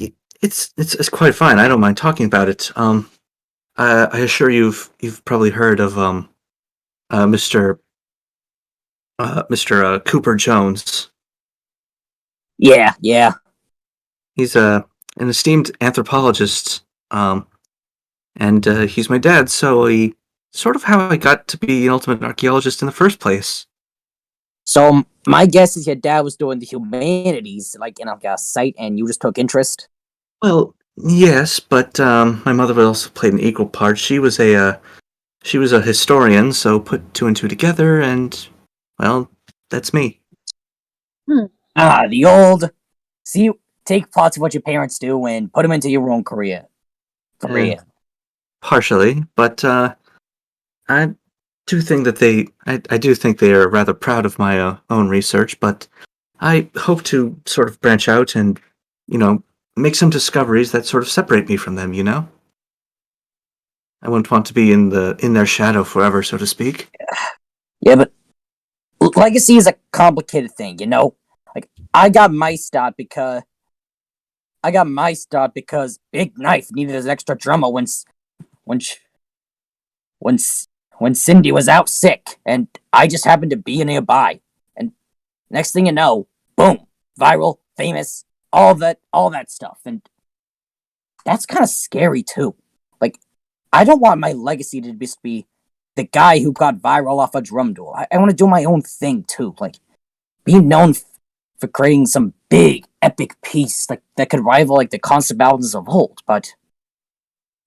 it's quite fine. I don't mind talking about it. I assure you've probably heard of Mr. Cooper Jones. Yeah. He's an esteemed anthropologist, and he's my dad. So he sort of how I got to be an ultimate archaeologist in the first place. So my guess is your dad was doing the humanities, like in a site, and you just took interest. Well, yes, but my mother also played an equal part. She was a historian, so put 2 and 2 together, and well, that's me. The old take parts of what your parents do and put them into your own career. Partially, but I do think that I do think they are rather proud of my own research, but I hope to sort of branch out and, make some discoveries that sort of separate me from them, I wouldn't want to be in their shadow forever, so to speak. Yeah, but legacy is a complicated thing, Like, I got my start because Big Knife needed an extra drummer when Cindy was out sick, and I just happened to be nearby. And next thing you know, boom, viral, famous, all that stuff. And that's kind of scary too. Like, I don't want my legacy to just be the guy who got viral off a drum duel. I want to do my own thing too. Like, be known for creating some big, epic piece that could rival the concert albums of old. But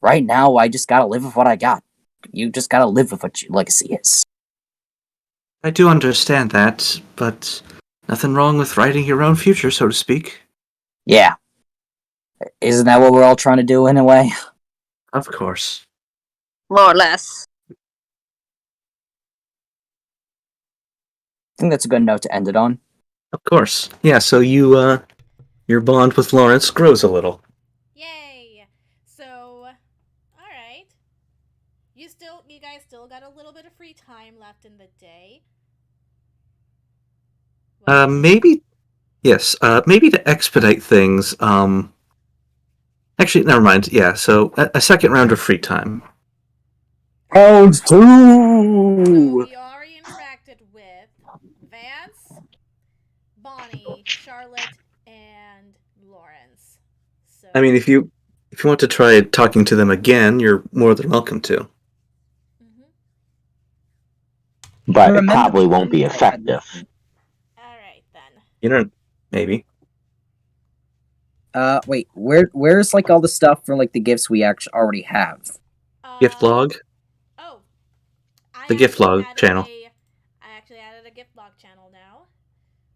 right now, I just gotta live with what I got. You just gotta live with what your legacy is. I do understand that, but nothing wrong with writing your own future, so to speak. Yeah. Isn't that what we're all trying to do anyway? Of course. More or less. I think that's a good note to end it on. Of course. Yeah, so your bond with Lawrence grows a little. Yay! So, alright. You guys still got a little bit of free time left in the day. Maybe, yes, maybe to expedite things, actually, never mind, yeah, so a second round of free time. Round 2! So we already interacted with Vance, Bonnie, Charlotte, and Lawrence. So I mean, if you want to try talking to them again, you're more than welcome to. But it probably won't be effective. Alright then. Maybe. Wait, where's all the stuff for the gifts we actually already have? Gift log? Oh. The gift log channel. I actually added a gift log channel now.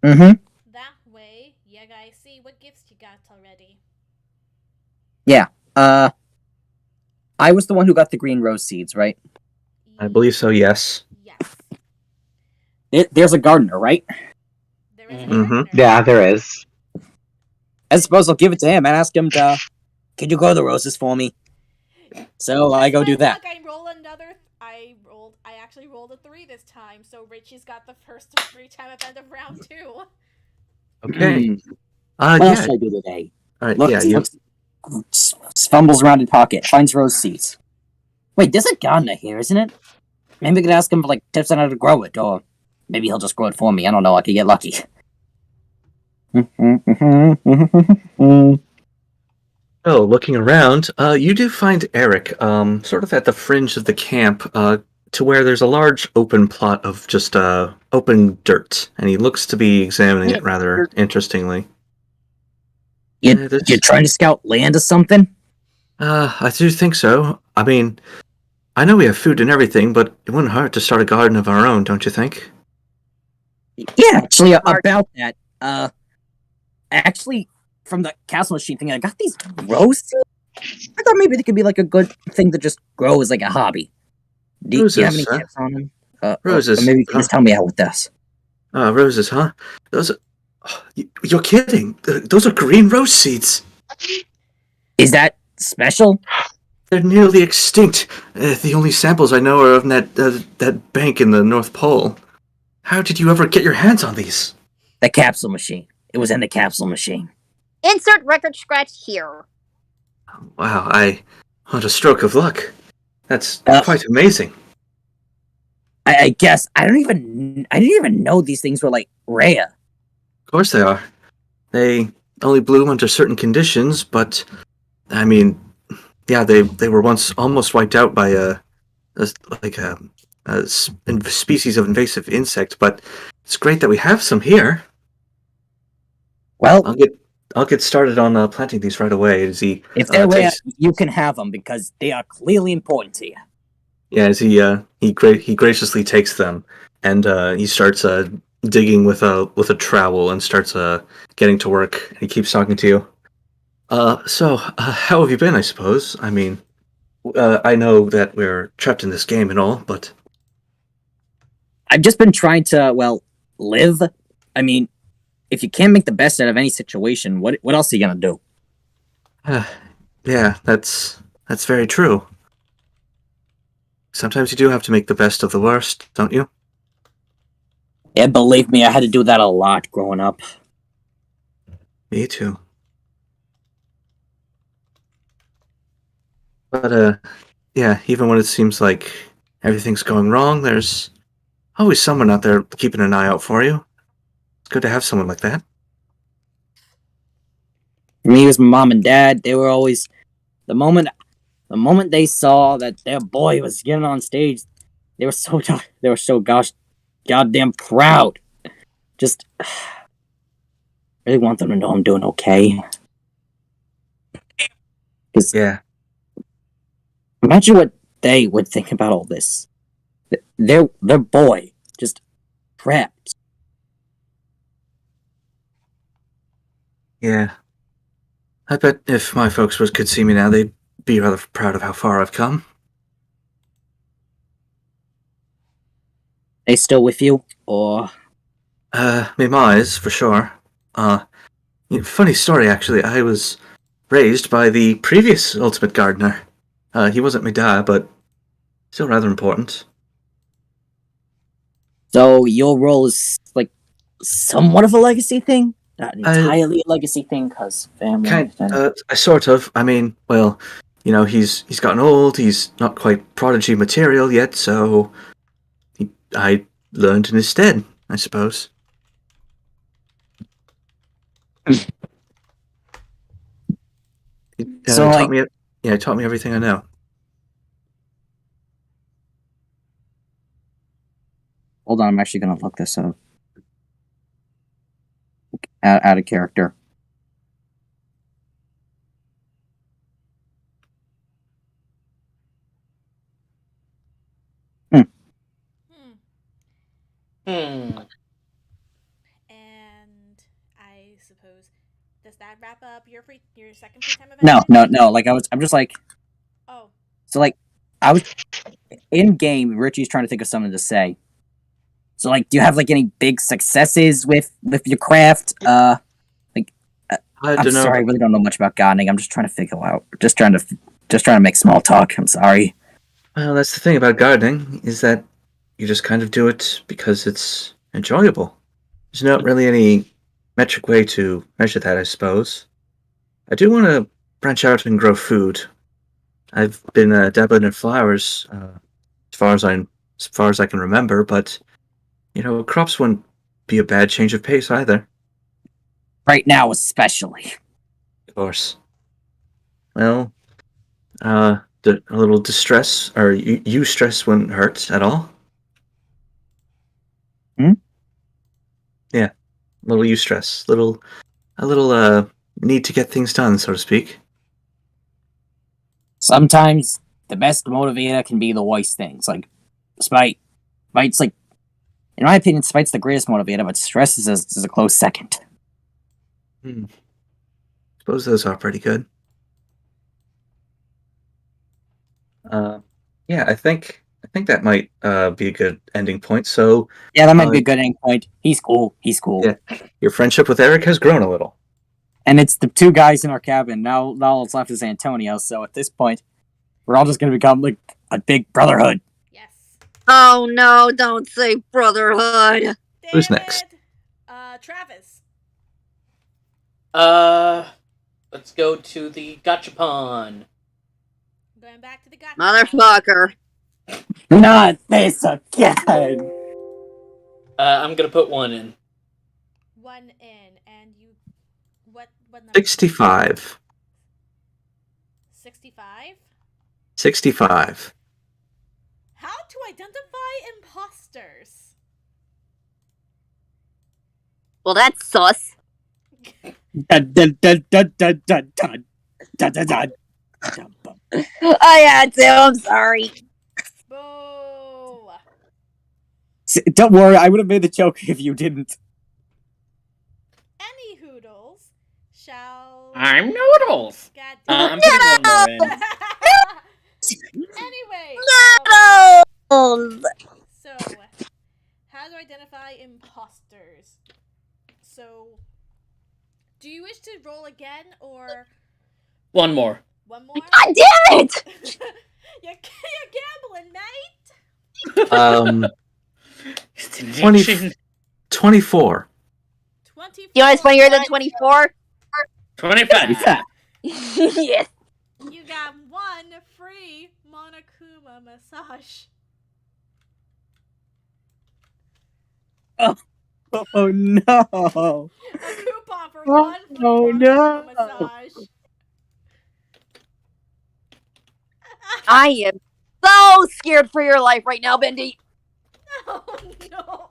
Mm-hmm. That way, you guys see what gifts you got already. Yeah, I was the one who got the green rose seeds, right? I believe so, yes. Yes. There's a gardener, right? There is a Mhm. gardener. Yeah, there is. I suppose I'll give it to him and ask him to, could you grow the roses for me? So I go do that. Look, I actually rolled a 3 this time, so Richie's got the first free time at the end of round 2. Okay. What Yeah. else should I do today? Alright, Look, yeah, fumbles around in pocket, finds rose seeds. Wait, there's a gardener here, isn't it? Maybe I could ask him for tips on how to grow it, or maybe he'll just grow it for me. I don't know. I could get lucky. Oh, looking around, you do find Eric, sort of at the fringe of the camp, to where there's a large open plot of just open dirt, and he looks to be examining it rather interestingly. You're trying to scout land or something? I do think so. I mean, I know we have food and everything, but it wouldn't hurt to start a garden of our own, don't you think? Yeah, actually, about that, actually, from the castle machine thing, I got these rose seeds. I thought maybe they could be a good thing to just grow as a hobby. Do you have any tips on them? Roses. Or maybe you can just tell me out with this. Roses, huh? Those are... You're kidding. Those are green rose seeds. Is that special? They're nearly extinct. The only samples I know are of that bank in the North Pole. How did you ever get your hands on these? The capsule machine. It was in the capsule machine. Insert record scratch here. Wow, what a stroke of luck. That's quite amazing. I guess I didn't even know these things were rare. Of course they are. They only bloom under certain conditions, but I mean, yeah, they were once almost wiped out by a species of invasive insect. But it's great that we have some here. Well, I'll get started on planting these right away. If they're rare, you can have them because they are clearly important to you. Yeah, as he graciously takes them and he starts digging with a trowel and starts getting to work. And he keeps talking to you. So how have you been? I suppose. I mean, I know that we're trapped in this game and all, but I've just been trying to, well, live. I mean, if you can't make the best out of any situation, what else are you gonna do? yeah, that's very true. Sometimes you do have to make the best of the worst, don't you? Yeah, believe me, I had to do that a lot growing up. Me too. But yeah, even when it seems like everything's going wrong, there's always someone out there keeping an eye out for you. It's good to have someone like that. For me, it was my mom and dad. They were always the moment they saw that their boy was getting on stage, they were so goddamn proud. Just really want them to know I'm doing okay. Because Yeah. imagine what they would think about all this. Their boy just trapped. Yeah. I bet if my folks could see me now, they'd be rather proud of how far I've come. They still with you, or Me ma is, for sure. Funny story, actually. I was raised by the previous Ultimate Gardener. He wasn't my dad, but still rather important. so your role is like somewhat of a legacy thing, not entirely a legacy thing, because family. Sort of. I mean, well, he's gotten old. He's not quite prodigy material yet, so I learned in his stead, I suppose. So, taught me. Yeah, it taught me everything I know. Hold on, I'm actually gonna look this up. Out of character. Hmm. And I suppose, does that wrap up your second free time event? No. Like I'm just like. Oh. So like, I was in game. Richie's trying to think of something to say. So like, do you have like any big successes with your craft? I I'm don't know. sorry, I really don't know much about gardening. I'm just trying to figure out. Just trying to make small talk. I'm sorry. Well, that's the thing about gardening, is that you just kind of do it because it's enjoyable. There's not really any metric way to measure that, I suppose. I do want to branch out and grow food. I've been dabbling in flowers as far as I can remember, but crops wouldn't be a bad change of pace either. Right now, especially. Of course. Well, a little distress or stress wouldn't hurt at all. Yeah, a little eustress, a little need to get things done, so to speak. Sometimes the best motivator can be the worst things. Like spite. Spite's like, in my opinion, spite's the greatest motivator, but stress is a close second. Suppose those are pretty good. Yeah, I think that might be a good ending point. So yeah, that might be a good ending point. He's cool. Yeah, your friendship with Eric has grown a little. And it's the two guys in our cabin. Now all that's left is Antonio. So at this point, we're all just gonna become like a big brotherhood. Yes. Oh no! Don't say brotherhood. Who's next? Travis. Let's go to the gachapon. Going back to the gotcha. Motherfucker. Not this again. I'm gonna put 1 in. 1 in, and you. What number? 65. 65? 65. How to identify imposters? Well, that's sus. I had to. I'm sorry. Boo. Don't worry, I would have made the joke if you didn't. Any hoodles shall. I'm Noodles. God I'm putting one more in. Anyway, No! so how to identify imposters? So, do you wish to roll again or One more. one more? God damn it! You're gambling, mate. It's an addiction. 24. 24. You know what's funnier than 24? 25. Yes. You got one free Monokuma massage. Oh no! A coupon for one free Oh, Monokuma no. massage. I am so scared for your life right now, Bendy. Oh no.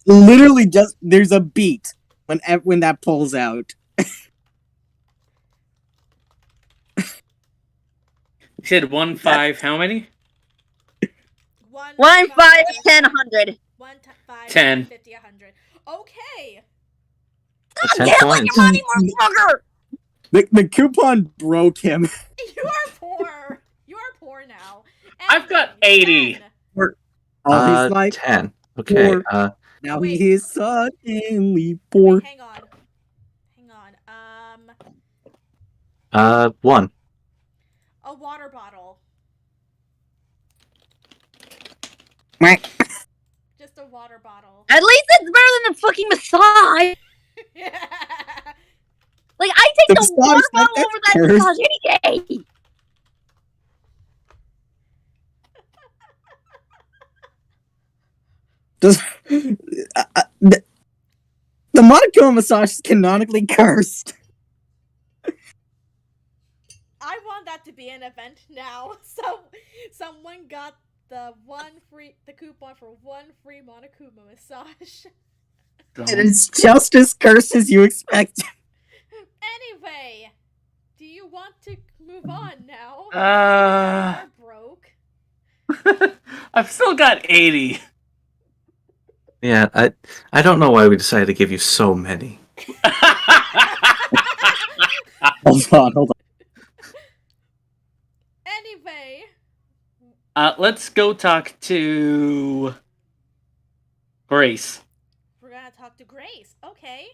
Literally just there's a beat when that pulls out. You said 1, 5, how many? 1, 1, 5, 10, 100. 1, 5, 10. 50, 100. Okay. God 10 damn it, points. your money, motherfucker! The coupon broke him. You are poor. You are poor now. I've got Anyway, 80. 10. Oh, he's like 10. Okay. Four. Now Wait. he is suddenly poor. Wait, hang on. Hang on. 1. A water bottle. Just a water bottle. At least it's better than the fucking massage. Yeah. Like, I take The the water massage, bottle that's over that cursed. massage any day. Does the Monokuma massage is canonically cursed. I want that to be an event now. So someone got the coupon for one free Monokuma massage. And it's just as cursed as you expect. Anyway, do you want to move on now? You're broke. I've still got 80. Yeah, I don't know why we decided to give you so many. Hold on. Anyway, Let's go talk to Grace. we're gonna talk to Grace. Okay.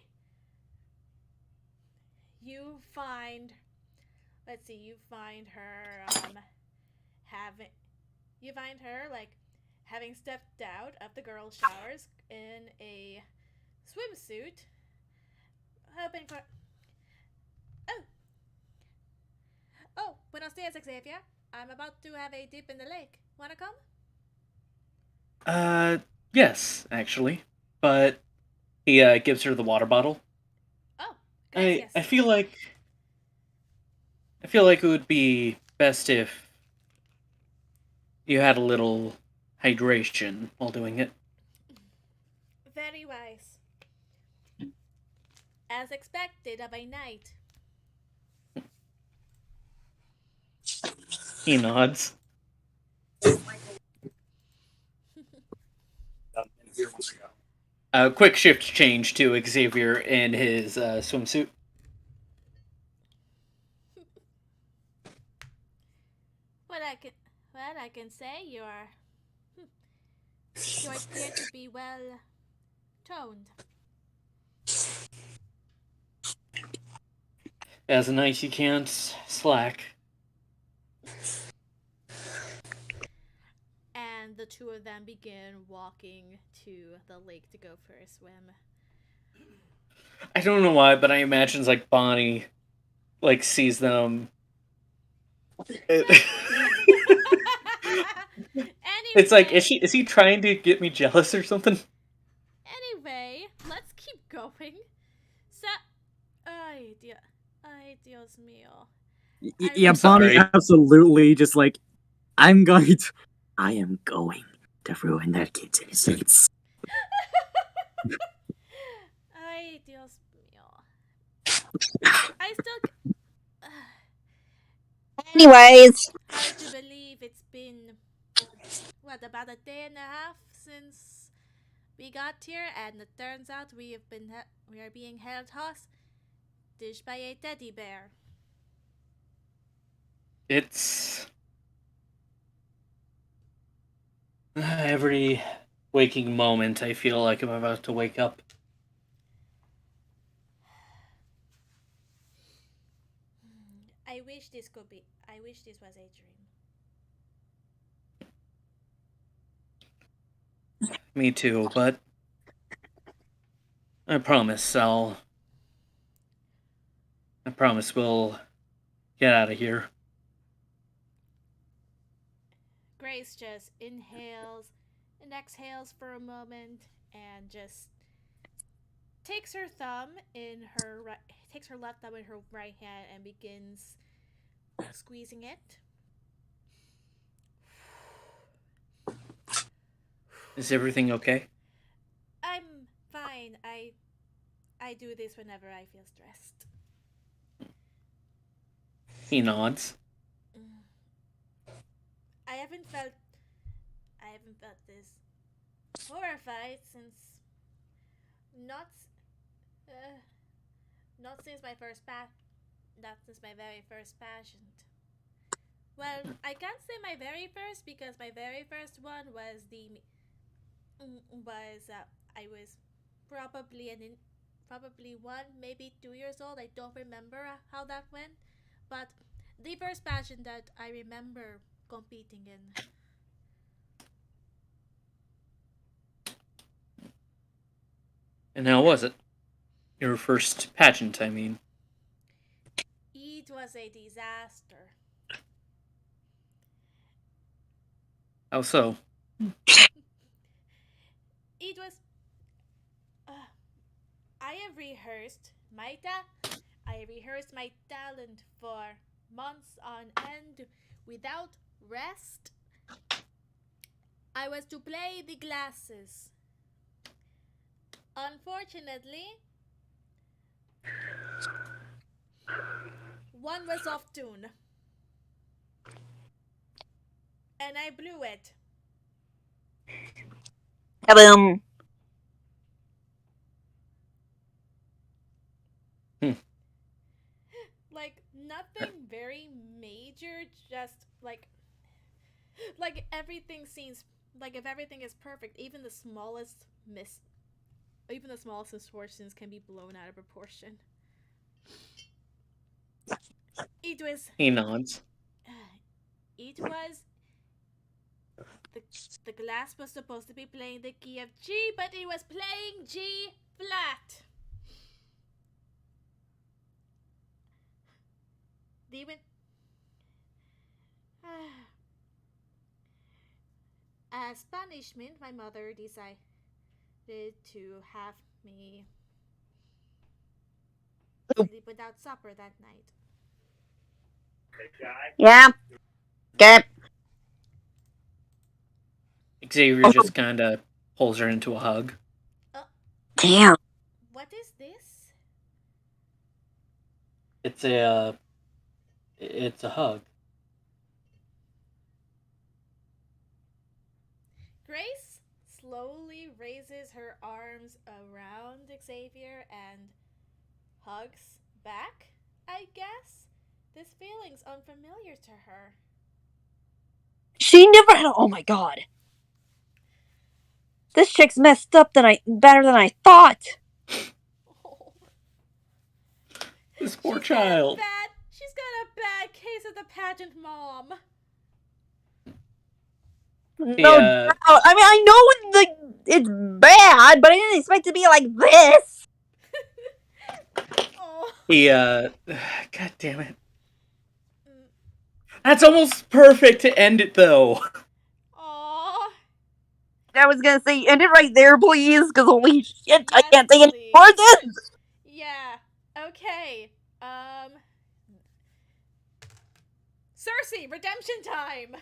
You find her having stepped out of the girls' showers in a swimsuit, hoping for. Oh, buenos dias, Xavier. I'm about to have a dip in the lake. Wanna come? Yes, actually. But he gives her the water bottle. Oh, gracias. I feel like it would be best if you had a little hydration while doing it. Very wise. As expected of a knight. He nods. Quick shift change to Xavier in his swimsuit. What I can say, you appear to be well toned. As a knight, you can't slack. And the two of them begin walking to the lake to go for a swim. I don't know why, but I imagine like Bonnie, like sees them. It's like, is he trying to get me jealous or something? Anyway, let's keep going. So, ay Dios mío. Yeah, I'm Bonnie sorry. absolutely just like, I am going to ruin that kid's innocence. Ay Dios mío. I still. Anyways, Hard to believe it's been what, about a day and a half since we got here, and it turns out we are being held hostage by a teddy bear. It's every waking moment I feel like I'm about to wake up. I wish this was a dream. Me too, but I promise we'll get out of here. Grace just inhales and exhales for a moment and just takes her left thumb in her right hand and begins squeezing it. Is everything okay? I'm fine. I do this whenever I feel stressed. He nods. I haven't felt this horrified since not since my very first pageant. Well, I can't say my very first because my very first one was I was probably 1, maybe 2 years old. I don't remember how that went, but the first pageant that I remember competing in. And how was it? Your first pageant, I mean. It was a disaster. How so? It was. I rehearsed my talent for months on end without rest. I was to play the glasses. Unfortunately, one was off tune. And I blew it. Kaboom. Like, nothing very major, just like everything seems like if everything is perfect, even the smallest distortions can be blown out of proportion. It was. He nods. It was. The glass was supposed to be playing the key of G, but it was playing G flat. As punishment, my mother decided to have me sleep without supper that night. Yeah. Get. Xavier just kind of pulls her into a hug. Damn. What is this? It's a hug. Grace slowly raises her arms around Xavier and hugs back, I guess. This feeling's unfamiliar to her. She never. Oh my god. This chick's messed up better than I thought. Oh. This poor child. She's got a bad case of the pageant mom. No doubt. I mean, I know it's bad, but I didn't expect it to be like this. Oh. God damn it. That's almost perfect to end it, though. Aww. I was gonna say, end it right there, please, because holy shit, yes, I can't take please. any more of this. Yeah. Okay. Circe, redemption time.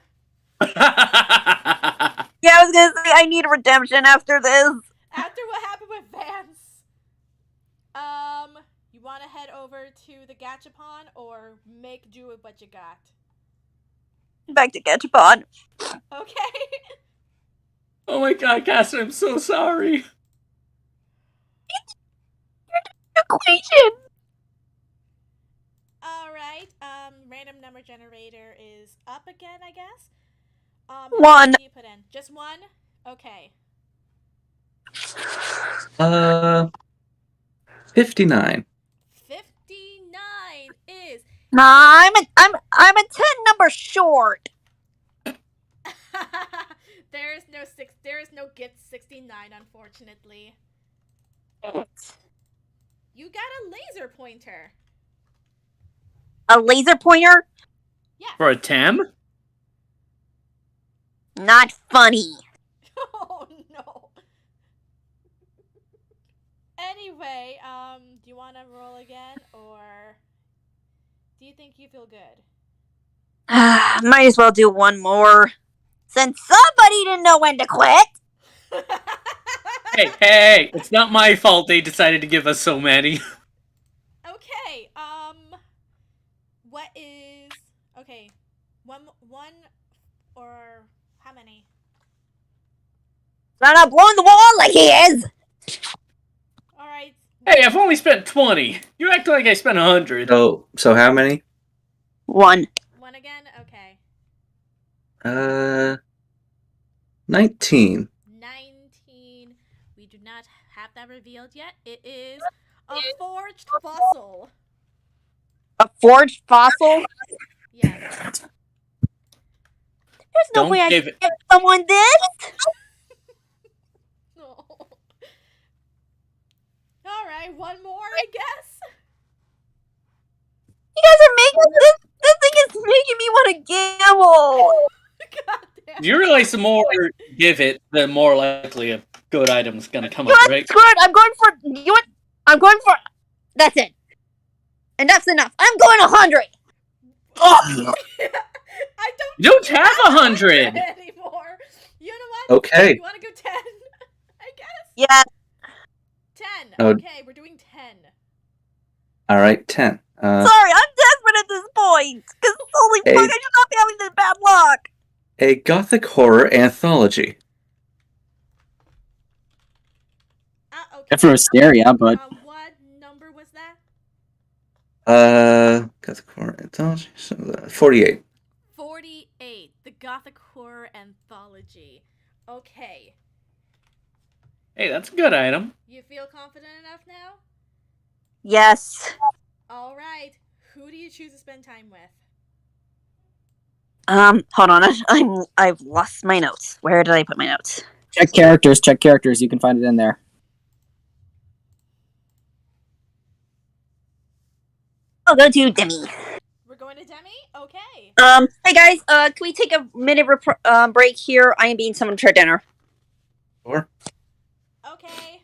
Yeah, I was gonna say, I need a redemption after this. After what happened with Vance. You want to head over to the Gachapon or make do with what you got? Back to catch up on. Okay. Oh my god, Casta, I'm so sorry. Equation. Alright, random number generator is up again, I guess. How One. many do you put in? Just one? Okay. 59. 59 is Nah, I'm a 10 number short. there is no gift 69, unfortunately. You got a laser pointer. A laser pointer? Yes. For a TAM? Not funny. Oh no. Anyway, do you want to roll again, or do you think you feel good? Might as well do one more. Since somebody didn't know when to quit. Hey, it's not my fault they decided to give us so many. Okay, what is... Okay, one, or how many? Not blowing the wall like he is. Alright. Hey, I've only spent 20. You act like I spent 100. So how many? One. One again? Okay. 19. 19. We do not have that revealed yet. It is a forged fossil. A forged fossil? Yes. There's no Don't way I give can it- give someone this. No. Alright, one more, I guess. You guys are making this thing is making me want to gamble. God damn. You realize the more you give it, the more likely a good item's gonna come You up, know what? right? Screw it. I'm going for. That's it. Enough's enough. I'm going 100. I You don't have 100! anymore. You know what? Okay. You want to go 10? I guess. Yeah. 10. Oh. Okay, we're doing 10. All right, 10. Sorry, I'm desperate at this point. Because holy Hey. fuck, I should not be having this bad luck. A gothic horror anthology. Okay. For hysteria, but What number was that? Gothic horror anthology. 48. 48. The Gothic Horror Anthology. Okay. Hey, that's a good item. You feel confident enough now? Yes. Alright. Who do you choose to spend time with? Hold on. I've lost my notes. Where did I put my notes? check characters. Check characters. You can find it in there. I'll go to Demi. We're going to Demi? Okay. Hey guys, can we take a minute break here? I am being summoned for dinner. Or Okay.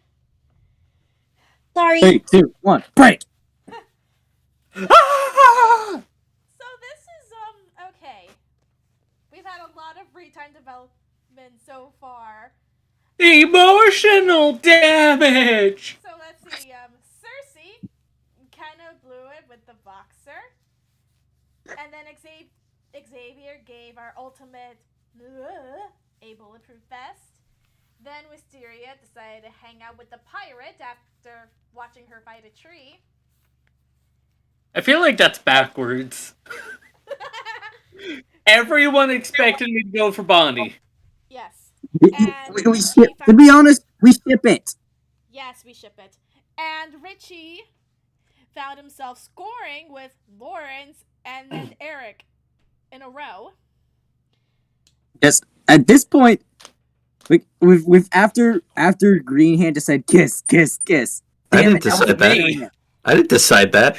Sorry. 3, 2, 1, break. So this is, okay. We've had a lot of free-time development so far. Emotional damage! So let's see, Circe kind of blew it with the Voxer. And then Xavier gave our ultimate a bulletproof vest. Then Wisteria decided to hang out with the pirate after watching her fight a tree. I feel like that's backwards. Everyone expected me to go for Bondi. Yes. We ship. To be honest, we ship it. Yes, we ship it. And Richie found himself scoring with Lawrence and then Eric in a row. Just at this point, we've after Green Hand just said kiss, kiss, kiss. I Damn didn't it, decide was that. me. I didn't decide that.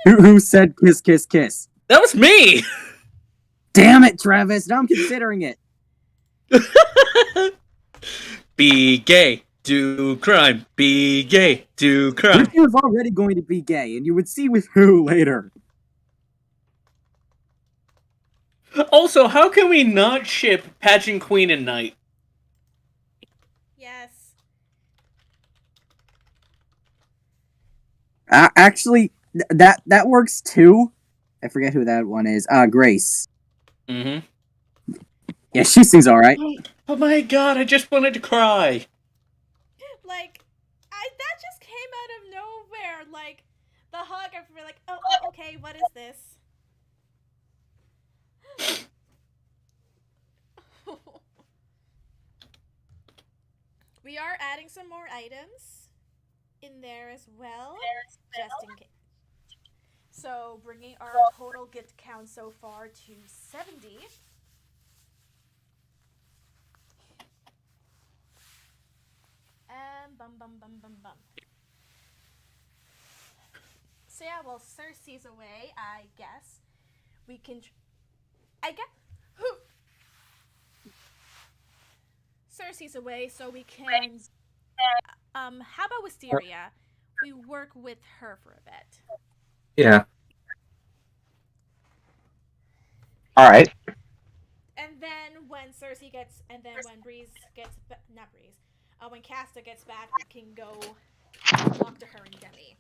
Who said kiss, kiss, kiss? That was me! Damn it, Travis. Now I'm considering it. Be gay, do crime. Be gay, do crime. Richie was already going to be gay, and you would see with who later. Also, how can we not ship Pageant Queen and Knight? Yes. Actually, that works too. I forget who that one is. Grace. Mm-hmm. Yeah, she sings all right. Oh my god, I just wanted to cry. Like, that just came out of nowhere. Like, the hug, I feel like, oh, okay, what is this? We are adding some more items in there as well, just in case. So, bringing our total gift count so far to 70. And bum bum bum bum bum. So yeah, well, Circe's away, I guess. We can... I guess... Circe's away, so we can... how about Wisteria? We work with her for a bit. Yeah. Alright. And then when Circe gets... And then when Breeze gets... Not Breeze. When Casta gets back, we can go talk to her and Demi.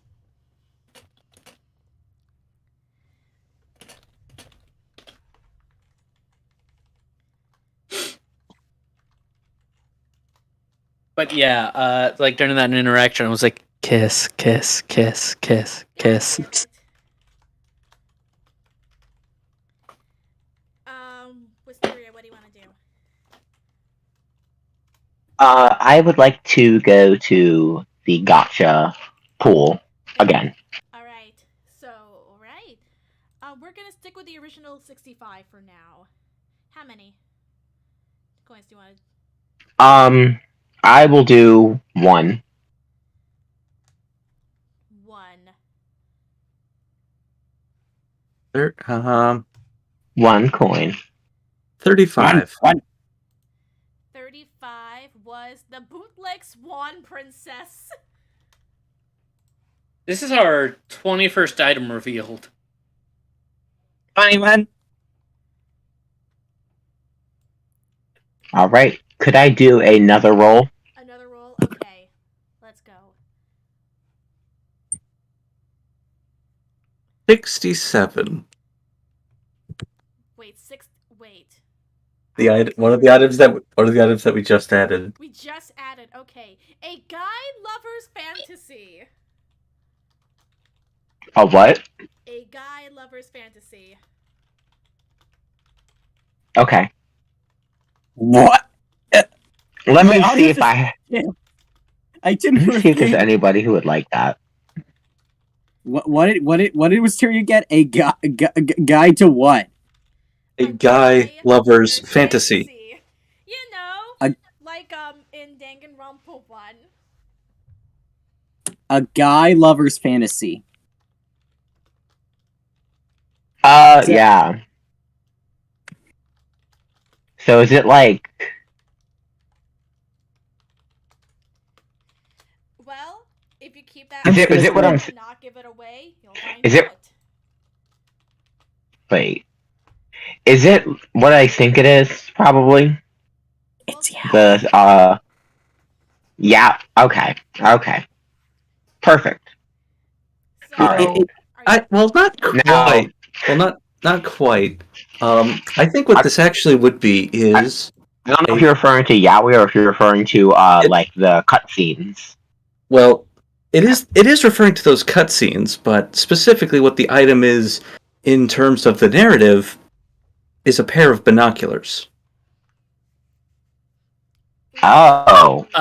But yeah, like during that interaction, I was like, kiss, kiss, kiss, kiss, kiss. Wisteria, what do you want to do? I would like to go to the gotcha pool again. Alright, so, alright. We're gonna stick with the original 65 for now. How many coins do you want to... I will do 1. 1. 1 coin. 35. 35 was the bootleg Swan Princess. This is our 21st item revealed. 21. Alright. Could I do another roll? Another roll? Okay. Let's go. 67. Wait, wait. One of the items that we just added. We just added, okay. A guy lover's fantasy. A what? A guy lover's fantasy. Okay. What? Let me see if I didn't see if there's anybody who would like that. What did Wisteria get? A guide to what? A guy lover's fantasy. You know, like in Danganronpa 1. A guy lover's fantasy. Yeah. So is it like... Well, if you keep that... Is it what I'm... Not give it away, you'll find Is it... out. Wait. Is it what I think it is, probably? It's Yeah, okay. Okay. Perfect. So, Alright. Well, not quite. Well, not quite. I think what this actually would be is... I don't know if you're referring to Yaoi or if you're referring to, like, the cutscenes. Well, it is referring to those cutscenes, but specifically what the item is, in terms of the narrative, is a pair of binoculars. Oh. Oh.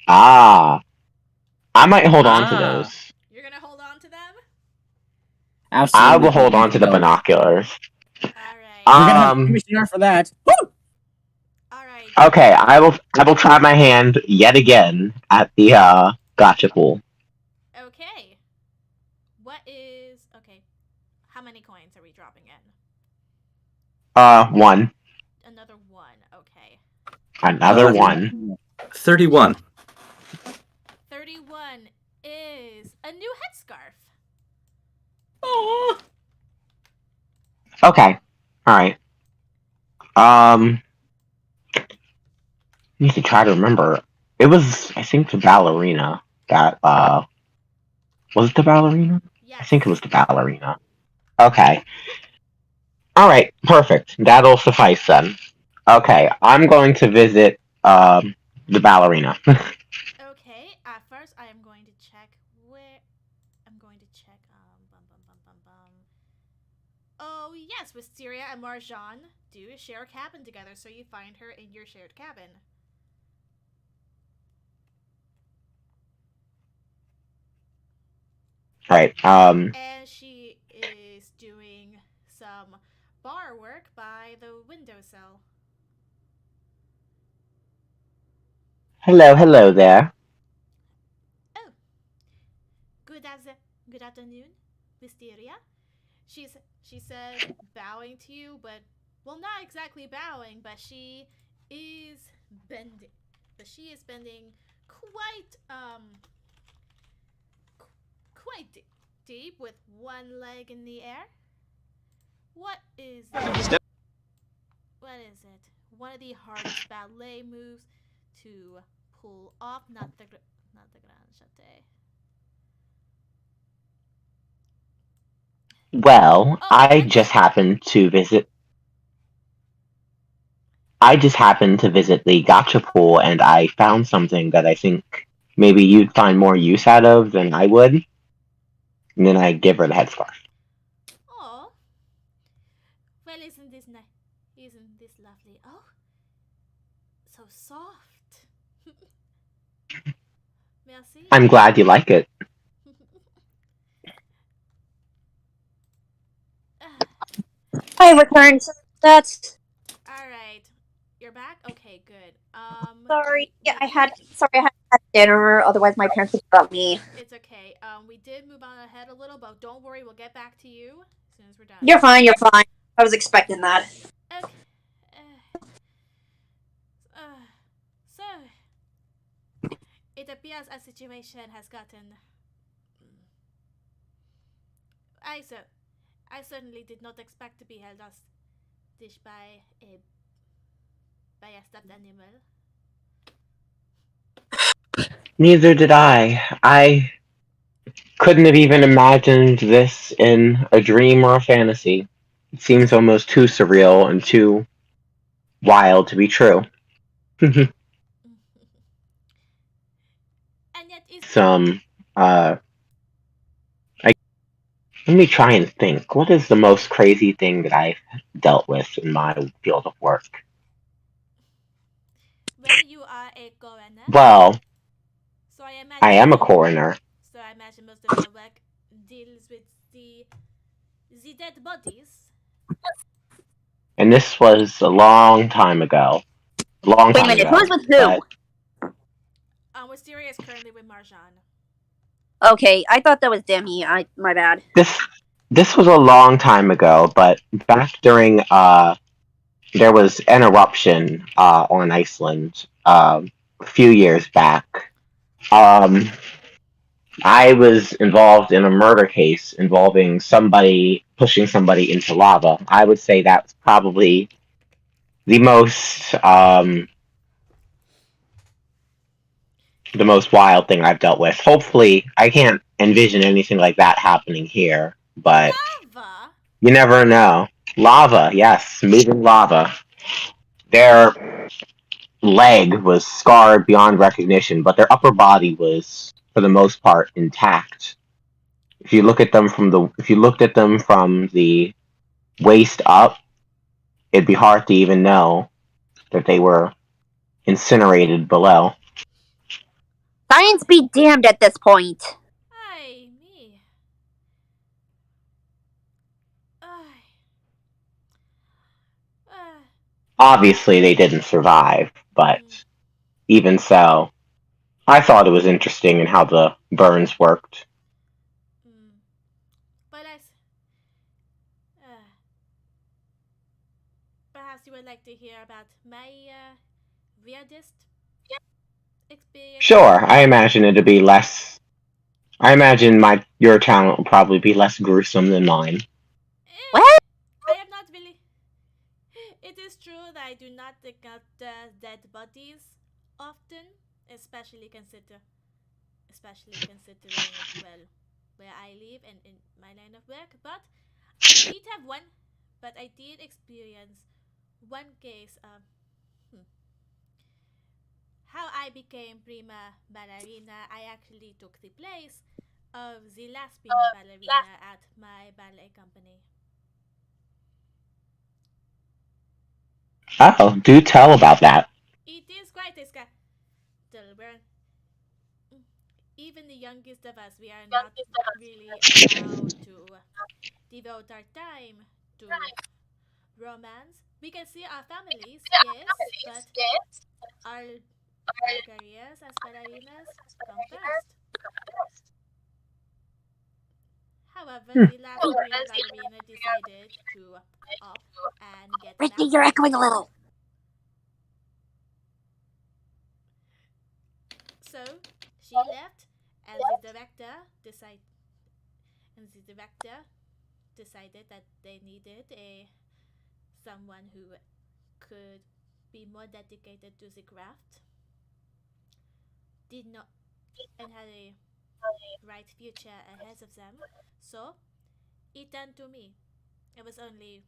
Ah. I might hold on to those. You're gonna hold on to them? Absolutely. I will hold on to the binoculars. Alright. We're gonna have a commissioner for that. Woo! Alright. Okay, I will try my hand yet again at the gotcha pool. Okay. What is... Okay. How many coins are we dropping in? 1. Another 1. Okay. Another 1. 31. 31 is a new headscarf. Aww. Okay. Alright. Need to try to remember. It was, I think, the ballerina that, was it the ballerina? Yes. I think it was the ballerina. Okay. Alright, perfect. That'll suffice then. Okay, I'm going to visit the ballerina. Okay, first I am going to check where. I'm going to check. Bum, bum, bum, bum, bum. Oh, yes, Wisteria and Marjan do share a cabin together, so you find her in your shared cabin. Right, And she is doing some bar work by the windowsill. hello there. Oh, good as good afternoon, Wisteria. She says bowing to you, but well, not exactly bowing, but she is bending. But she is bending quite quite deep with one leg in the air. What is it? What is it? One of the hardest ballet moves to pull off. Not the grand chate. Well, Oh, I what's just happened to visit. I just happened to visit the gotcha pool, and I found something that I think maybe you'd find more use out of than I would. And then I give her the headscarf. Oh, well, isn't this nice? Isn't this lovely? Oh, so soft. Merci. I'm glad you like it. I returned. That's Alright. You're back? Okay, good. sorry. Yeah, we- I had dinner. Otherwise, my parents would about me. It's okay. We did move on ahead a little, but don't worry, we'll get back to you as soon as we're done. You're fine. You're fine. I was expecting that. Okay. So, it appears a situation has gotten. I certainly did not expect to be held hostage by a stuffed animal. Neither did I. I couldn't have even imagined this in a dream or a fantasy. It seems almost too surreal and too wild to be true. And yet, is Some, let me try and think. What is the most crazy thing that I've dealt with in my field of work? well, you are a coroner, Well, so I imagine. I am a coroner. So I imagine most of your work deals with the dead bodies. And this was a long time ago. Long Wait a time minute. ago. Who's with who? But Wisteria is currently with Marjan. Okay, I thought that was Demi. My bad. This was a long time ago, but back during there was an eruption on Iceland a few years back. I was involved in a murder case involving somebody pushing somebody into lava. I would say that's probably the most wild thing I've dealt with. Hopefully, I can't envision anything like that happening here, but Lava? you never know. Lava, yes, moving lava. Their leg was scarred beyond recognition, but their upper body was, for the most part, intact. If you looked at them from the waist up, it'd be hard to even know that they were incinerated below. Science be damned at this point. Ay, me. Ay. Obviously, they didn't survive, but even so, I thought it was interesting in how the burns worked. But perhaps you would like to hear about my weirdest experience. Sure, I imagine it'd be less. I imagine your talent will probably be less gruesome than mine. What? I have not really. It is true that I do not dig up the dead bodies often, especially considering well where I live and in my line of work. But I did have one, but I did experience one case of how I became prima ballerina. I actually took the place of the last prima ballerina at my ballet company. Oh, do tell about that. It is quite a scandal. Even the youngest of us, we are not really allowed to devote our time to romance. We can see our families, yes, but our careers as ballerinas come first. However, the last prima ballerina decided to up and get Ricky, married. you're echoing a little. So she left, and the director decided that they needed someone who could be more dedicated to the craft, did not and had a bright future ahead of them. So it turned to me. I was only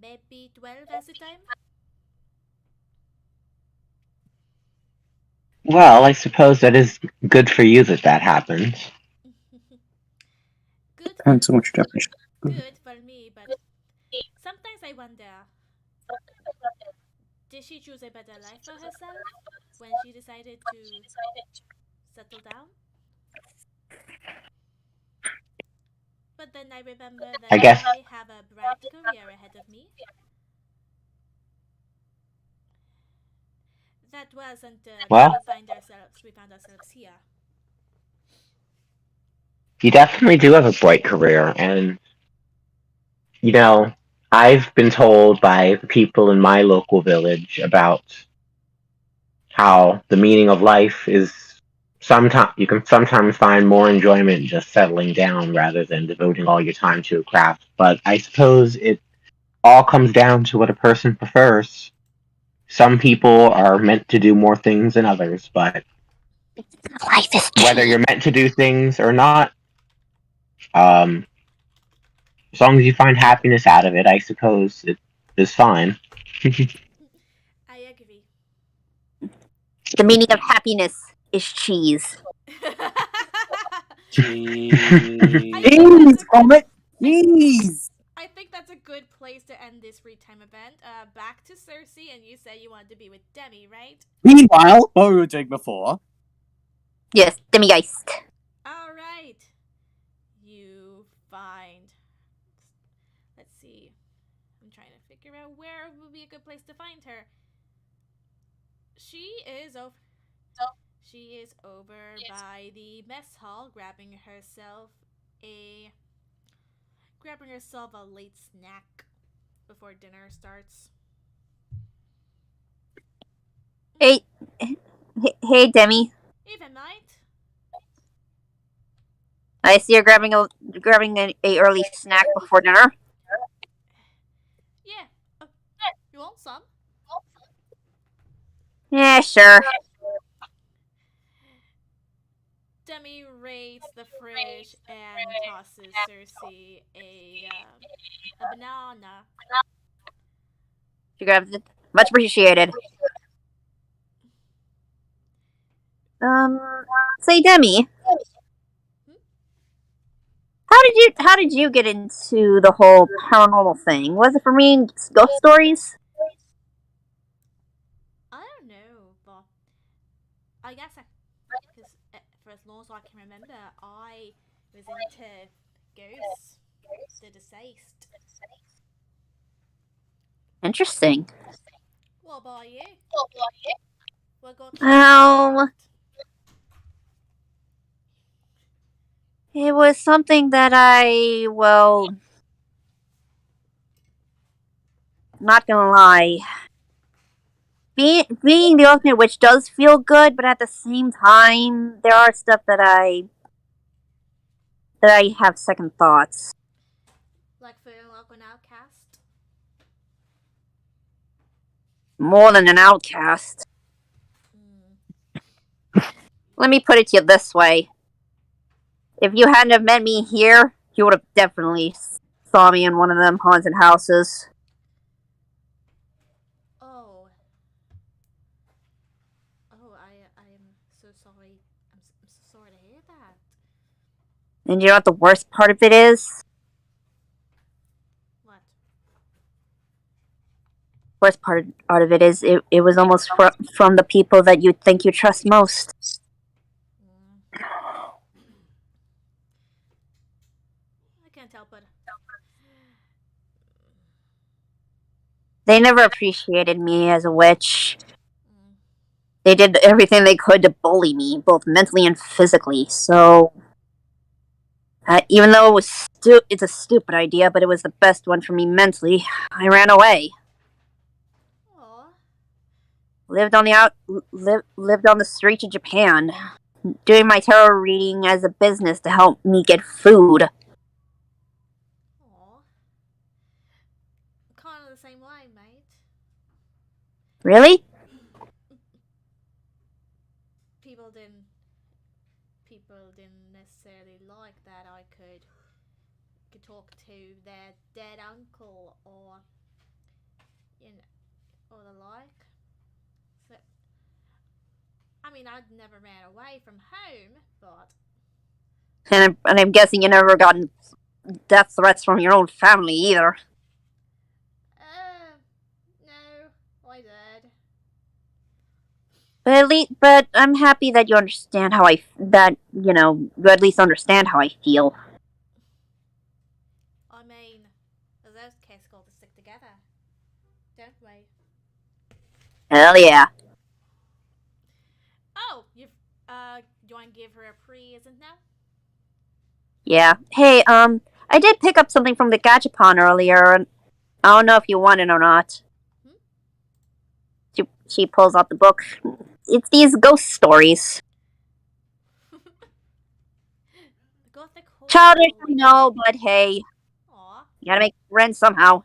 maybe 12 at the time. Well, I suppose that is good for you that happened. Good for, Depends on what your definition. good for me, but sometimes I wonder, did she choose a better life for herself when she decided to settle down? But then I remember that I guess. I have a bright career ahead of me. That wasn't Well, we found ourselves here. you definitely do have a bright career, and I've been told by the people in my local village about how the meaning of life is sometimes you can sometimes find more enjoyment just settling down rather than devoting all your time to a craft. But I suppose it all comes down to what a person prefers. Some people are meant to do more things than others, but Life is whether you're meant to do things or not, um, as long as you find happiness out of it, I suppose it is fine. I agree. The meaning of happiness is cheese. Jeez, Comet! Jeez! I think that's a good place to end this free time event. Back to Circe, and you said you wanted to be with Demi, right? Meanwhile, what we were doing before. Yes, Demigeist. All right. You find. Let's see. I'm trying to figure out where would be a good place to find her. She is over. She is over by the mess hall, grabbing herself a late snack before dinner starts. Hey, hey, Demi. Even night. I see you're grabbing a early snack before dinner. Yeah. You want some? Yeah, sure. Demi raids the fridge and tosses Circe a banana. She grabs it. Much appreciated. Say, Demi. How did you get into the whole paranormal thing? Was it for reading ghost stories? I don't know, but I guess because for as long as I can remember, I was into ghosts, the deceased. Interesting. What about you? What got you Well, involved? it was something that not gonna lie. Being the ultimate witch does feel good, but at the same time, there are stuff that I have second thoughts. Like feeling like an outcast? More than an outcast. Let me put it to you this way. If you hadn't have met me here, he would have definitely saw me in one of them haunted houses. Oh. Oh, I'm so sorry. I'm so sorry to hear that. And you know what the worst part of it is? What? Worst part of it is it was almost from the people that you think you trust most. I can't help but. They never appreciated me as a witch. They did everything they could to bully me, both mentally and physically. So, even though it was it's a stupid idea, but it was the best one for me mentally, I ran away. Aw. Lived on the streets of Japan, doing my tarot reading as a business to help me get food. Aw. Kind of the same way, mate. Really? People didn't necessarily like that I could talk to their dead uncle or or the like. So I mean, I'd never ran away from home, but And I'm guessing you never gotten death threats from your own family either. no, I did. But I'm happy that you understand how you at least understand how I feel. I mean, those kids got to stick together, don't we? Hell yeah. Oh, you want to give her a present now? Yeah. Hey, I did pick up something from the gachapon earlier, and I don't know if you want it or not. She pulls out the book. It's these ghost stories. Gothic horror. Childish, I know, but hey, Aw. you gotta make friends somehow.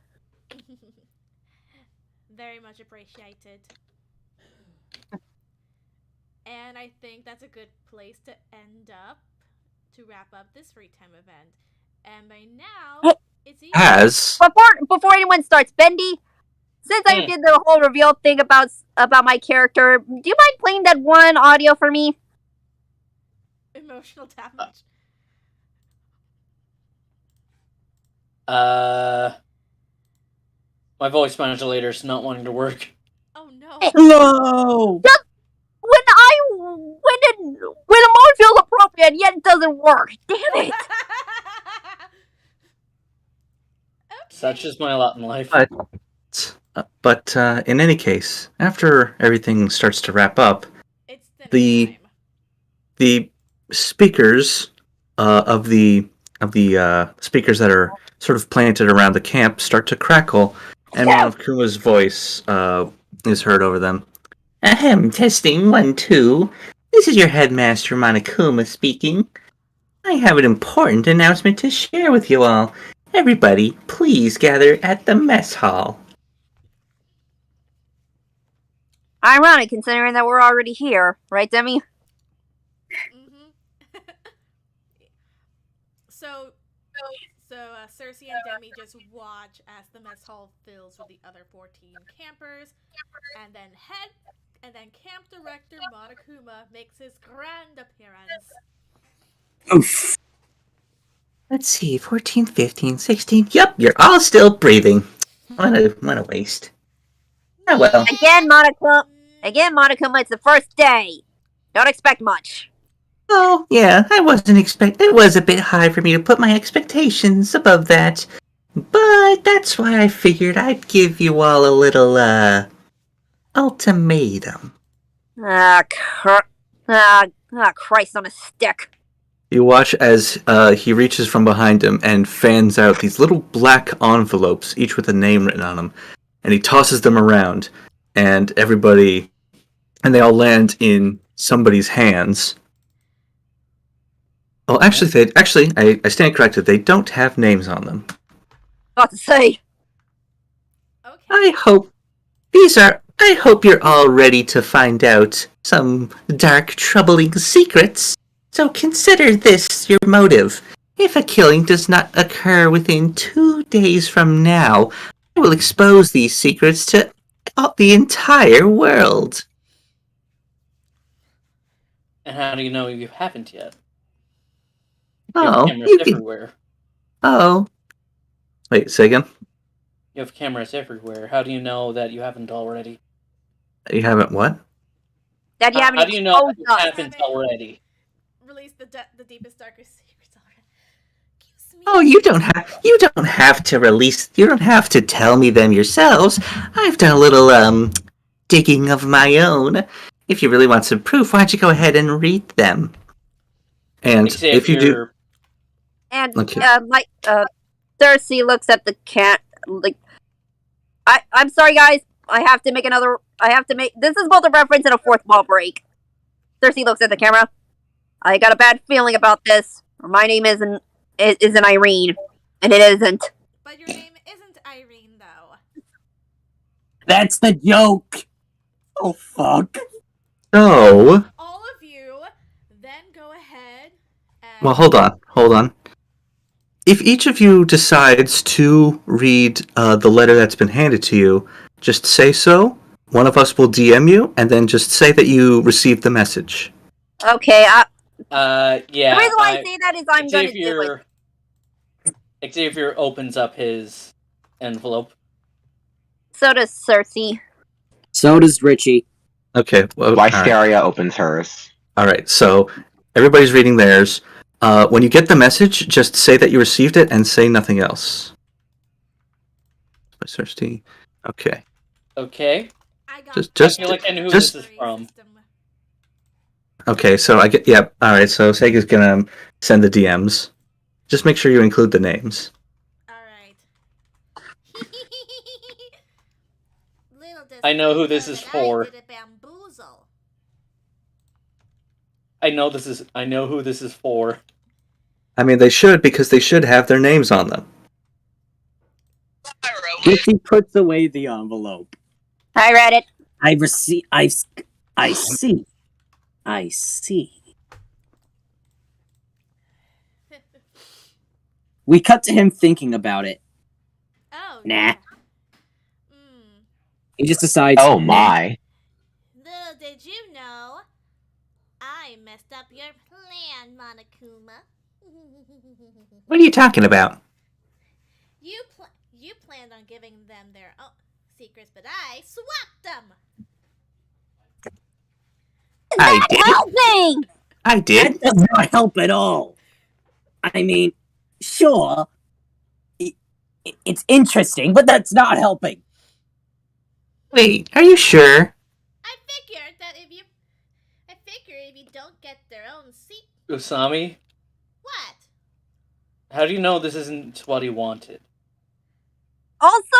Very much appreciated. And I think that's a good place to end up, to wrap up this free time event. And by now, Hey, it's evening. As Before anyone starts, Bendy, since I did the whole reveal thing about my character, do you mind playing that one audio for me? Emotional damage. My voice modulator's not wanting to work. Oh no. No! When a mode feels appropriate, yet it doesn't work. Damn it! Such is my lot in life. but in any case, after everything starts to wrap up, It's the time. the speakers of the speakers that are sort of planted around the camp start to crackle, and one of Kuma's voice is heard over them. Ahem, testing 1, 2. This is your headmaster Monokuma speaking. I have an important announcement to share with you all. Everybody, please gather at the mess hall. Ironic, considering that we're already here, right, Demi? So Circe and Demi just watch as the mess hall fills with the other 14 campers, and then camp director Monokuma makes his grand appearance. Oof. Let's see, 14, 15, 16. Yep, you're all still breathing. What a waste. Oh well. Again, Monokuma, it's the first day. Don't expect much. Oh, yeah, it was a bit high for me to put my expectations above that. But that's why I figured I'd give you all a little, ultimatum. Christ on a stick. You watch as he reaches from behind him and fans out these little black envelopes, each with a name written on them. And he tosses them around, and they all land in somebody's hands. Well, I stand corrected. They don't have names on them. About to say. Okay. I hope you're all ready to find out some dark, troubling secrets. So consider this your motive. If a killing does not occur within 2 days from now, I will expose these secrets to the entire world. And how do you know you haven't yet? You have Oh, cameras you can. everywhere. Oh. Wait, say again? You have cameras everywhere. How do you know that you haven't already? You haven't what? That you haven't How do you know exposed you us. haven't already? Release the deepest, darkest secrets already. Excuse me. Oh, you don't have to release. You don't have to tell me them yourselves. I've done a little digging of my own. If you really want some proof, why don't you go ahead and read them? And if you do, And okay. Circe looks at the cat like, I'm sorry, guys. I have to make. This is both a reference and a fourth wall break. Circe looks at the camera. I got a bad feeling about this. My name isn't Irene, and it isn't. But your name isn't Irene, though. That's the joke. Oh fuck. So, All of you then go ahead and... well, hold on. If each of you decides to read the letter that's been handed to you, just say so. One of us will DM you, and then just say that you received the message. Okay. Yeah. The reason why I say that is I'm going to do it. Xavier opens up his envelope. So does Circe. So does Richie. Okay. Well, Wysteria opens hers. All right. So everybody's reading theirs. When you get the message, just say that you received it and say nothing else. Circe. Okay. Okay. I got Just I feel like I know who just- this is from. Okay. So I get. Yep. All right. So Sega's gonna send the DMs. Just make sure you include the names. Alright. I know who this is for. I did a bamboozle. I know who this is for. I mean, they should, because they should have their names on them. Richie puts away the envelope. I read it. I see. We cut to him thinking about it. Oh, Nah. yeah. He just decides. Oh nah. my. Little did you know, I messed up your plan, Monokuma. What are you talking about? You planned on giving them their own secrets, but I swapped them. I did. Helping! I did. That does not help at all. I mean, sure, it's interesting, but that's not helping. Wait, are you sure? I figured if you don't get their own secret. Usami, What? how do you know this isn't what he wanted? Also,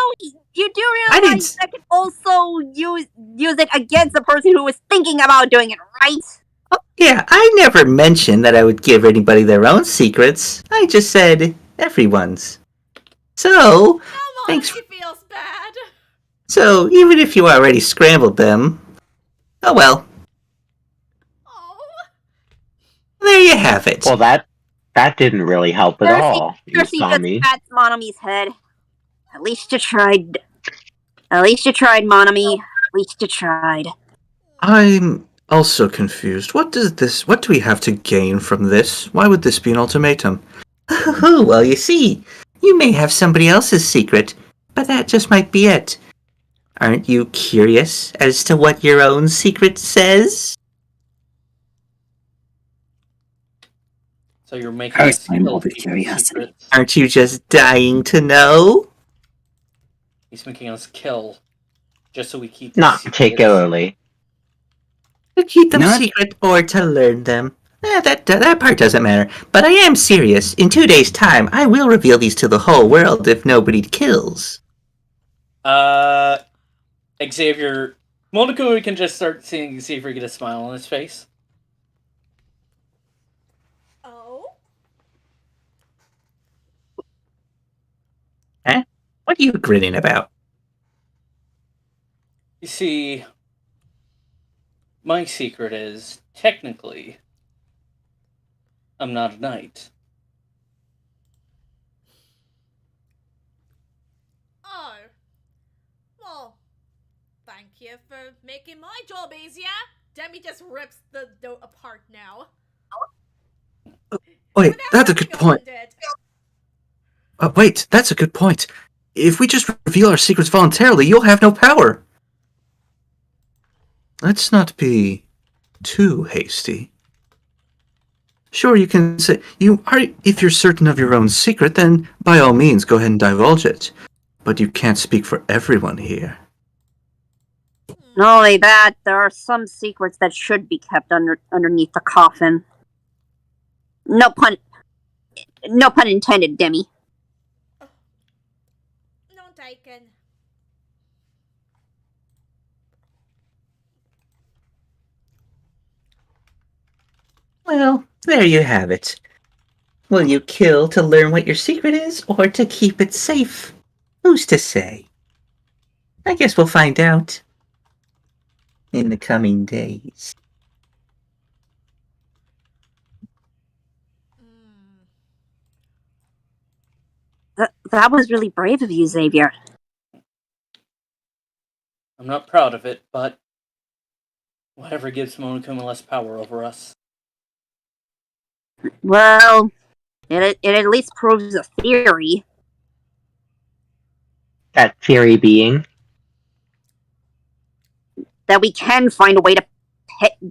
you do realize that can also use it against the person who was thinking about doing it, right? Oh, yeah, I never mentioned that I would give anybody their own secrets. I just said everyone's. So, thanks. Feels bad. So, even if you already scrambled them, oh well. Oh. There you have it. Well, that didn't really help at all. Circe just pats Monomi's head. At least you tried. Monomi. At least you tried. I'm also confused. What do we have to gain from this? Why would this be an ultimatum? Well, you see, you may have somebody else's secret, but that just might be it. Aren't you curious as to what your own secret says? So you're making us I'm kill over people's curiosity. secrets. Aren't you just dying to know? He's making us kill, just so we keep. Not secrets. particularly. To keep them Not- secret or to learn them. That part doesn't matter. But I am serious. In 2 days' time, I will reveal these to the whole world if nobody kills. Xavier, Monoku can just start seeing Xavier get a smile on his face. Oh. Huh? What are you grinning about? You see, my secret is, technically, I'm not a knight. here for making my job easier. Demi just rips the note apart now. Wait, Without that's a good having point. opened it. Wait, that's a good point. If we just reveal our secrets voluntarily, you'll have no power. Let's not be too hasty. Sure, you can say you are. If you're certain of your own secret, then by all means, go ahead and divulge it. But you can't speak for everyone here. Not only that, there are some secrets that should be kept underneath the coffin. No pun intended, Demi. No taken. Well, there you have it. Will you kill to learn what your secret is, or to keep it safe? Who's to say? I guess we'll find out in the coming days. That was really brave of you, Xavier. I'm not proud of it, but whatever gives Monokuma less power over us. Well, it at least proves a theory. That theory being? That we can find a way to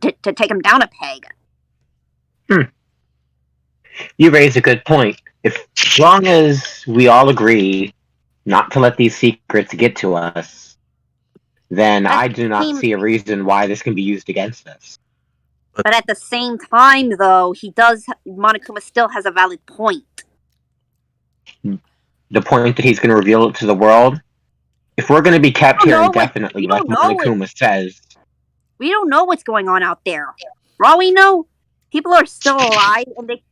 take him down a peg. You raise a good point. As long as we all agree not to let these secrets get to us, then I do not see a reason why this can be used against us. But at the same time, though, Monokuma still has a valid point. The point that he's going to reveal it to the world? If we're going to be kept here indefinitely, like Monokuma says... We don't know what's going on out there. For all we know, people are still alive,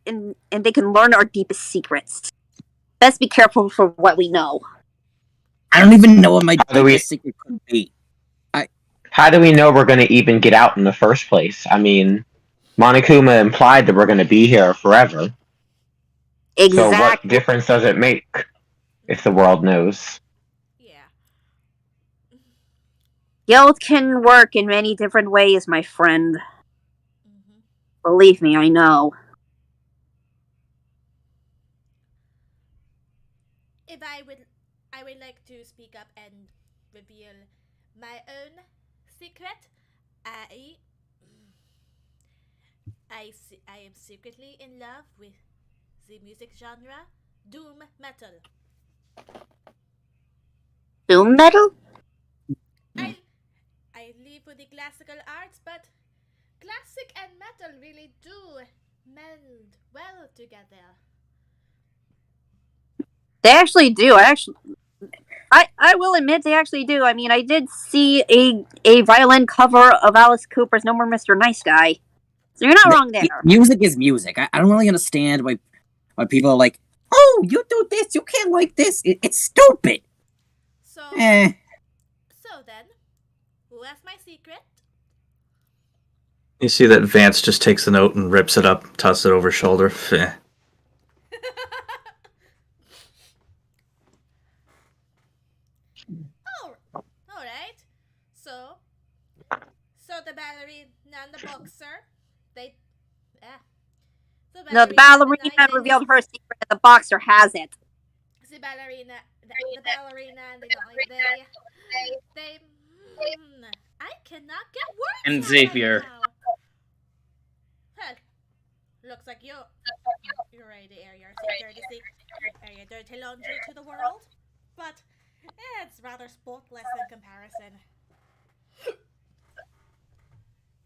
and they can learn our deepest secrets. Best be careful for what we know. I don't even know what my deepest secret could be. How do we know we're going to even get out in the first place? I mean, Monokuma implied that we're going to be here forever. Exactly. So what difference does it make if the world knows? Yeah. Guilt can work in many different ways, my friend. Mm-hmm. Believe me, I know. If I would like to speak up and reveal my own secret. I am secretly in love with the music genre doom metal. Doom metal? I live for the classical arts, but classic and metal really do meld well together. They actually do. I will admit they actually do. I mean, I did see a violin cover of Alice Cooper's No More Mr. Nice Guy. So you're not wrong there. Music is music. I don't really understand why people are like, oh, you do this, you can't like this. It's stupid. So then, who has my secret? You see that Vance just takes the note and rips it up, tosses it over his shoulder. Alright. So the ballerina and the boxer, No, the ballerina revealed her secret, and the boxer has it. The ballerina and they I cannot get words. And Xavier. Right now. Well, looks like you're ready to air your dirty laundry to the world, but it's rather sportless in comparison.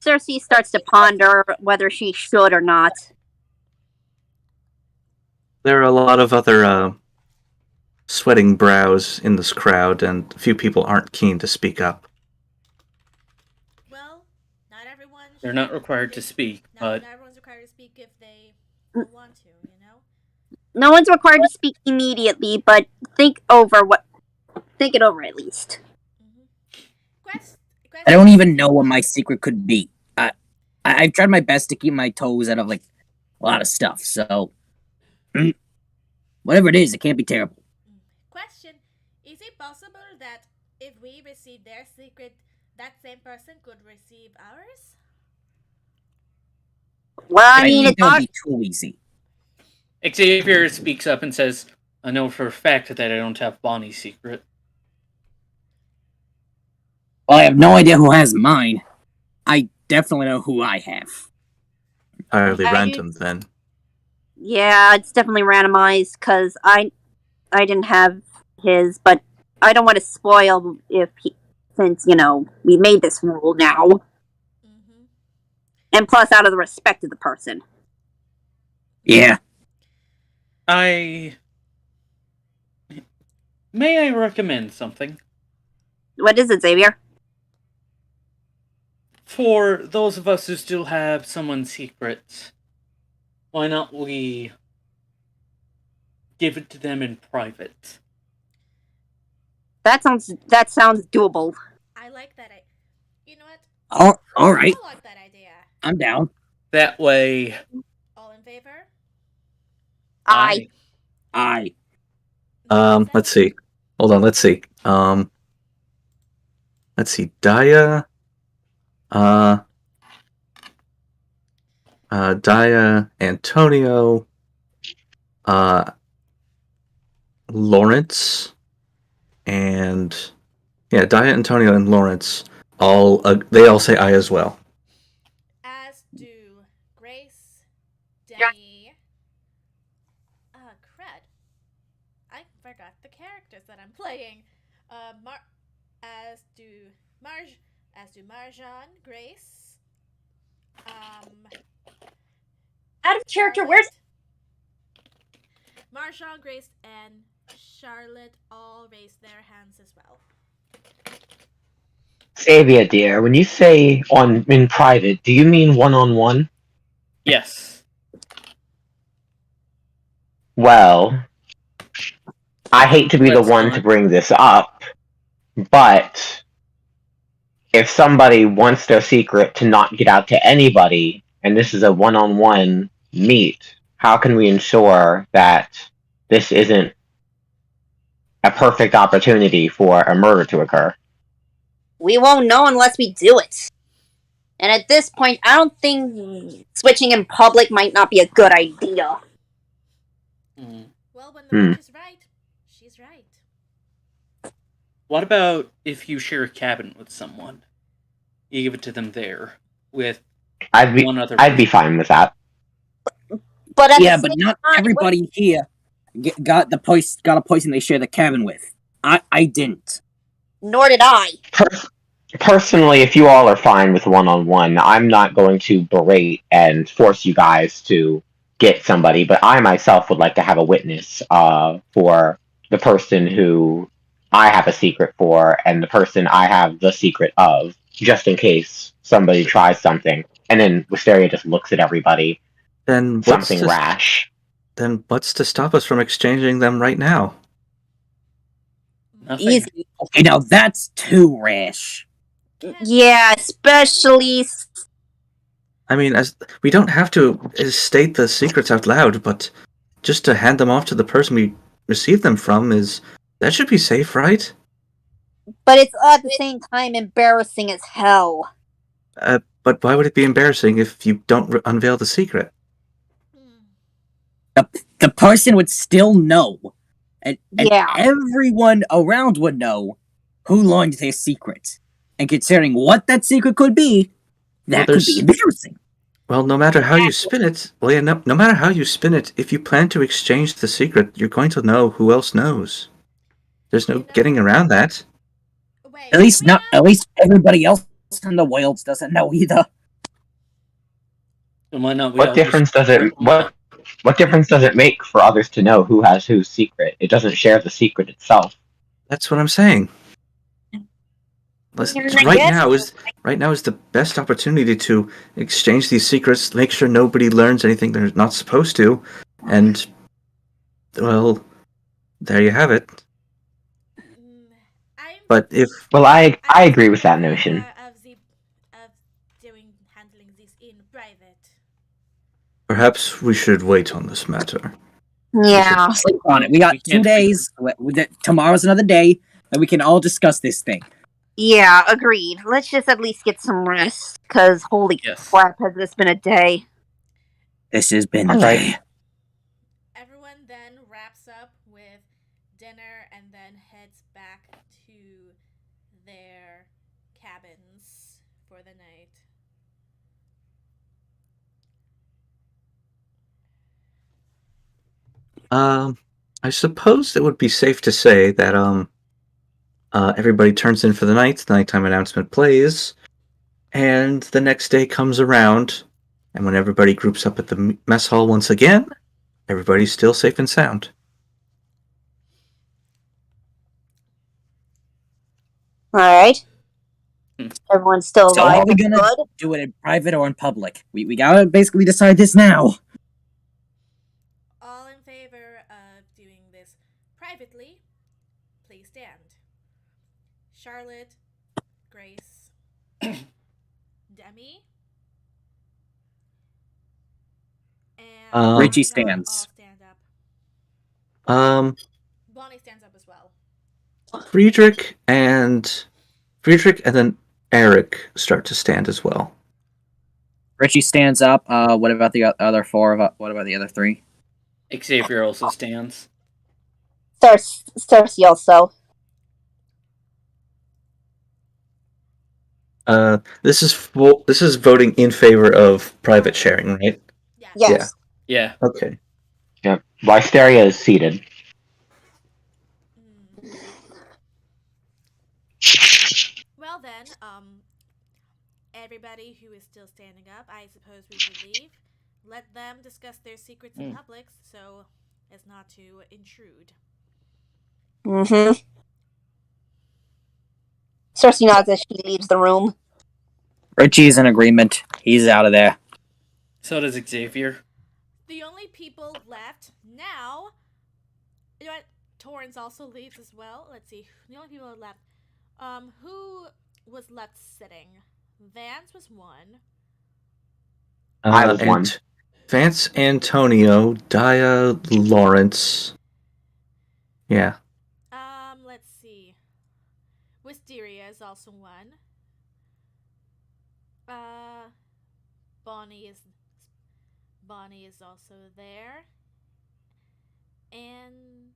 Circe starts to ponder whether she should or not. There are a lot of other sweating brows in this crowd, and a few people aren't keen to speak up. Well, not everyone. They're not required to speak, but... Not everyone's required to speak if they want to, you know? No one's required to speak immediately, but think it over at least. I don't even know what my secret could be. I've tried my best to keep my toes out of, like, a lot of stuff, so... whatever it is, it can't be terrible. Question, is it possible that if we receive their secret, that same person could receive ours? Well, I I mean, think it's that would not. be too easy. Xavier speaks up and says, I know for a fact that I don't have Bonnie's secret. Well, I have no idea who has mine. I definitely know who I have. Entirely I- random then. Yeah, it's definitely randomized because I didn't have his, but I don't want to spoil if he, since we made this rule now, Mm-hmm. and plus out of the respect of the person. Yeah. May I recommend something? What is it, Xavier? For those of us who still have someone's secrets, why not we give it to them in private? That sounds doable. I like that. You know what? Oh, all right. I like that idea. I'm down. That way, All in favor? I Let's see. Hold on, let's see. Let's see. Daya, Daya, Antonio, Lawrence, and Daya, Antonio, and Lawrence they all say I as well. As do Grace, Denny. Crud. I forgot the characters that I'm playing. As do Marjan, Grace. Out of character, where's Marjan, Grace, and Charlotte all raised their hands as well. Xavier, dear, when you say in private, do you mean one-on-one? yes. Well, I hate to be the Let's one not. to bring this up, but if somebody wants their secret to not get out to anybody, and this is a one-on-one meet, how can we ensure that this isn't a perfect opportunity for a murder to occur? We won't know unless we do it. And at this point, I don't think switching in public might not be a good idea. Well, when the witch is right, she's right. What about if you share a cabin with someone? You give it to them there with one other I'd be fine with that. But at Yeah, the but same not time, everybody here got a person they share the cabin with. I didn't. Nor did I. Personally, if you all are fine with one-on-one, I'm not going to berate and force you guys to get somebody, but I myself would like to have a witness for the person who I have a secret for and the person I have the secret of, just in case somebody tries something. And then Wisteria just looks at everybody. Then Something rash. Then what's to stop us from exchanging them right now? Nothing. Easy. Okay, now that's too rash. Yeah, especially. I mean, as we don't have to state the secrets out loud, but just to hand them off to the person we received them from that should be safe, right? But it's at the same time embarrassing as hell. But why would it be embarrassing if you don't unveil the secret? The person would still know. And Yeah. everyone around would know who learned their secret. And considering what that secret could be, that could be embarrassing. Well, no matter how you spin it, no matter how you spin it, if you plan to exchange the secret, you're going to know who else knows. There's no getting around that. Wait, At least everybody else in the world doesn't know either. And why not? What difference does it make for others to know who has whose secret? It doesn't share the secret itself. That's what I'm saying. Right now is the best opportunity to exchange these secrets, make sure nobody learns anything they're not supposed to, and well, there you have it. But if I agree with that notion. Of handling this in private. Perhaps we should wait on this matter. Yeah. Sleep on it. We got 2 days. Tomorrow's another day, and we can all discuss this thing. Yeah, agreed. Let's just at least get some rest, because holy Yes. crap, has this been a day. This has been a Alright. day. Everyone then wraps up with dinner and then heads back to their cabins for the night. I suppose it would be safe to say that everybody turns in for the night. The nighttime announcement plays, and the next day comes around, and when everybody groups up at the mess hall once again, everybody's still safe and sound. Alright. Hmm. Everyone's still So alive are we and gonna good? do it in private or in public? We gotta basically decide this now. All in favor of doing this privately, please stand. Charlotte, Grace, Demi, and Richie Marjan stands. all stand up. Bonnie stands up as well. Friedrich and then Eric start to stand as well. Richie stands up. What about the other four? What about the other three? Xavier also stands. Circe also. This is voting in favor of private sharing, right? Yes. Yes. Yeah. Okay. Yep. Wysteria is seated. Mm. Well then, everybody who is still standing up, I suppose we should leave. Let them discuss their secrets in public, so as not to intrude. Mm-hmm. Circe nods as she leaves the room. Richie's in agreement. He's out of there. So does Xavier. The only people left now. You know what? Torrance also leaves as well. Let's see. The only people left. Who was left sitting? Vance was one. I was one. Vance, Antonio, Dia, Lawrence. Yeah. Let's see. Wisteria is also one. Bonnie is also there. And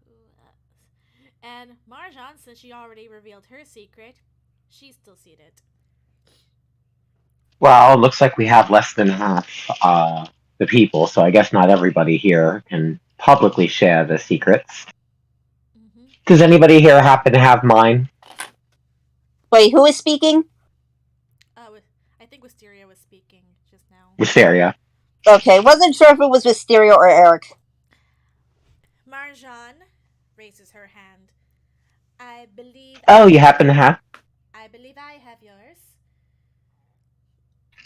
who else? And Marjan, since she already revealed her secret, she's still seated. Well, it looks like we have less than half the people, so I guess not everybody here can publicly share the secrets. Mm-hmm. Does anybody here happen to have mine? Wait, who is speaking? I think Wisteria was speaking just now. Wisteria. Okay, wasn't sure if it was Wisteria or Eric. Marjan raises her hand. I believe. Oh, you happen to have? I believe I have yours.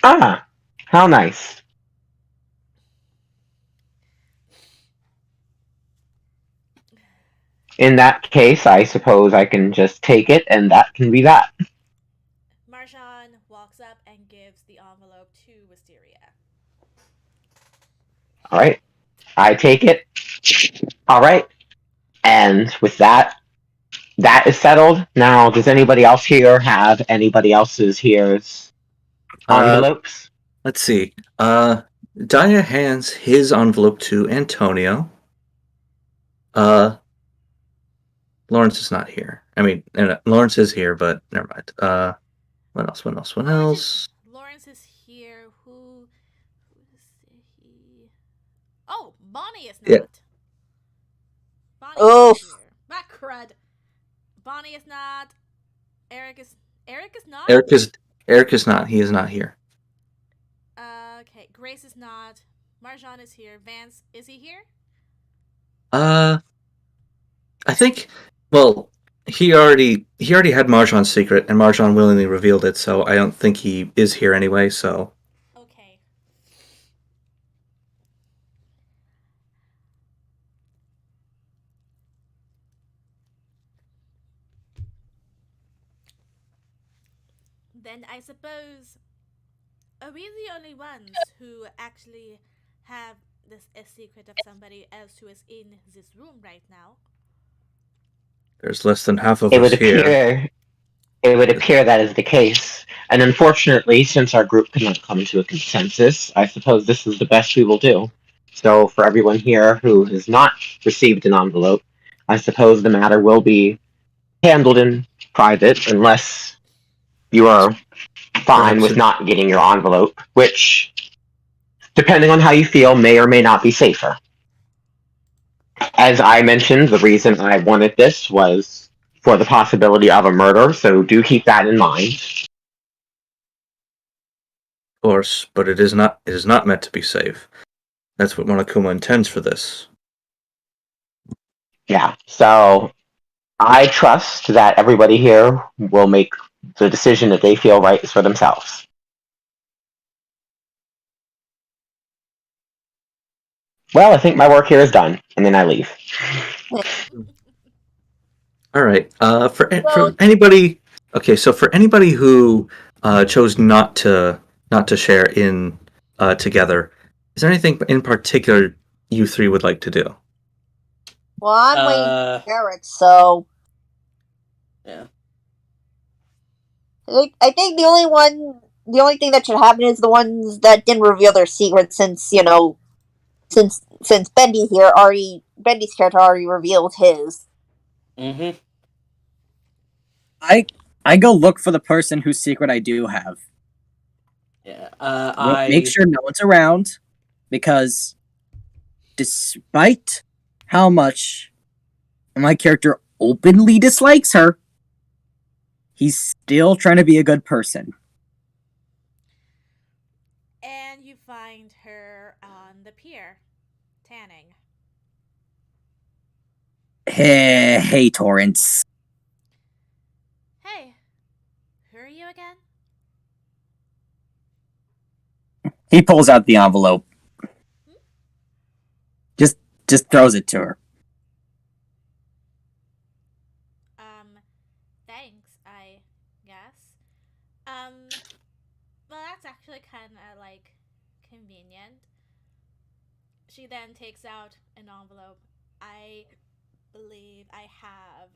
Ah, how nice. In that case, I suppose I can just take it, and that can be that. Marjan walks up and gives the envelope to Wisteria. All right. I take it. All right. And with that, that is settled. Now, does anybody else here have anybody else's here's envelopes? Let's see. Dia hands his envelope to Antonio. Lawrence is not here. I mean, Lawrence is here, but never mind. What else? Lawrence is here. Who is he? Oh, Bonnie is not. Yeah. Bonnie Oof. is here. Back crud. Bonnie is not. Eric is not. Eric is not. He is not here. Okay. Grace is not. Marjan is here. Vance, is he here? I think. Well, he already had Marjan's secret, and Marjan willingly revealed it. So I don't think he is here anyway. So. Okay. Then I suppose, are we the only ones who actually have a secret of somebody else who is in this room right now? There's less than half of It us would here. It would appear that is the case. And unfortunately, since our group could not come to a consensus, I suppose this is the best we will do. So, for everyone here who has not received an envelope, I suppose the matter will be handled in private unless you are fine Perhaps with it- not getting your envelope, which, depending on how you feel, may or may not be safer. As I mentioned, the reason I wanted this was for the possibility of a murder, so do keep that in mind. Of course, but it is not meant to be safe. That's what Monokuma intends for this. Yeah, so I trust that everybody here will make the decision that they feel right is for themselves. Well, I think my work here is done, and then I leave. All right. For So- anybody, okay. So for anybody who chose not to share in together, is there anything in particular you three would like to do? Well, I'm waiting for Uh, Garrett, so yeah. I think the only thing that should happen is the ones that didn't reveal their secrets, since Bendy's character already revealed his. Mm-hmm. I go look for the person whose secret I do have. Yeah. Make sure no one's around, because despite how much my character openly dislikes her, he's still trying to be a good person. And you find her on the pier, tanning. Hey, Torrance. Hey, who are you again? He pulls out the envelope. Just throws it to her. Thanks, I guess. Well, that's actually kind of, like, convenient. She then takes out an envelope. I believe I have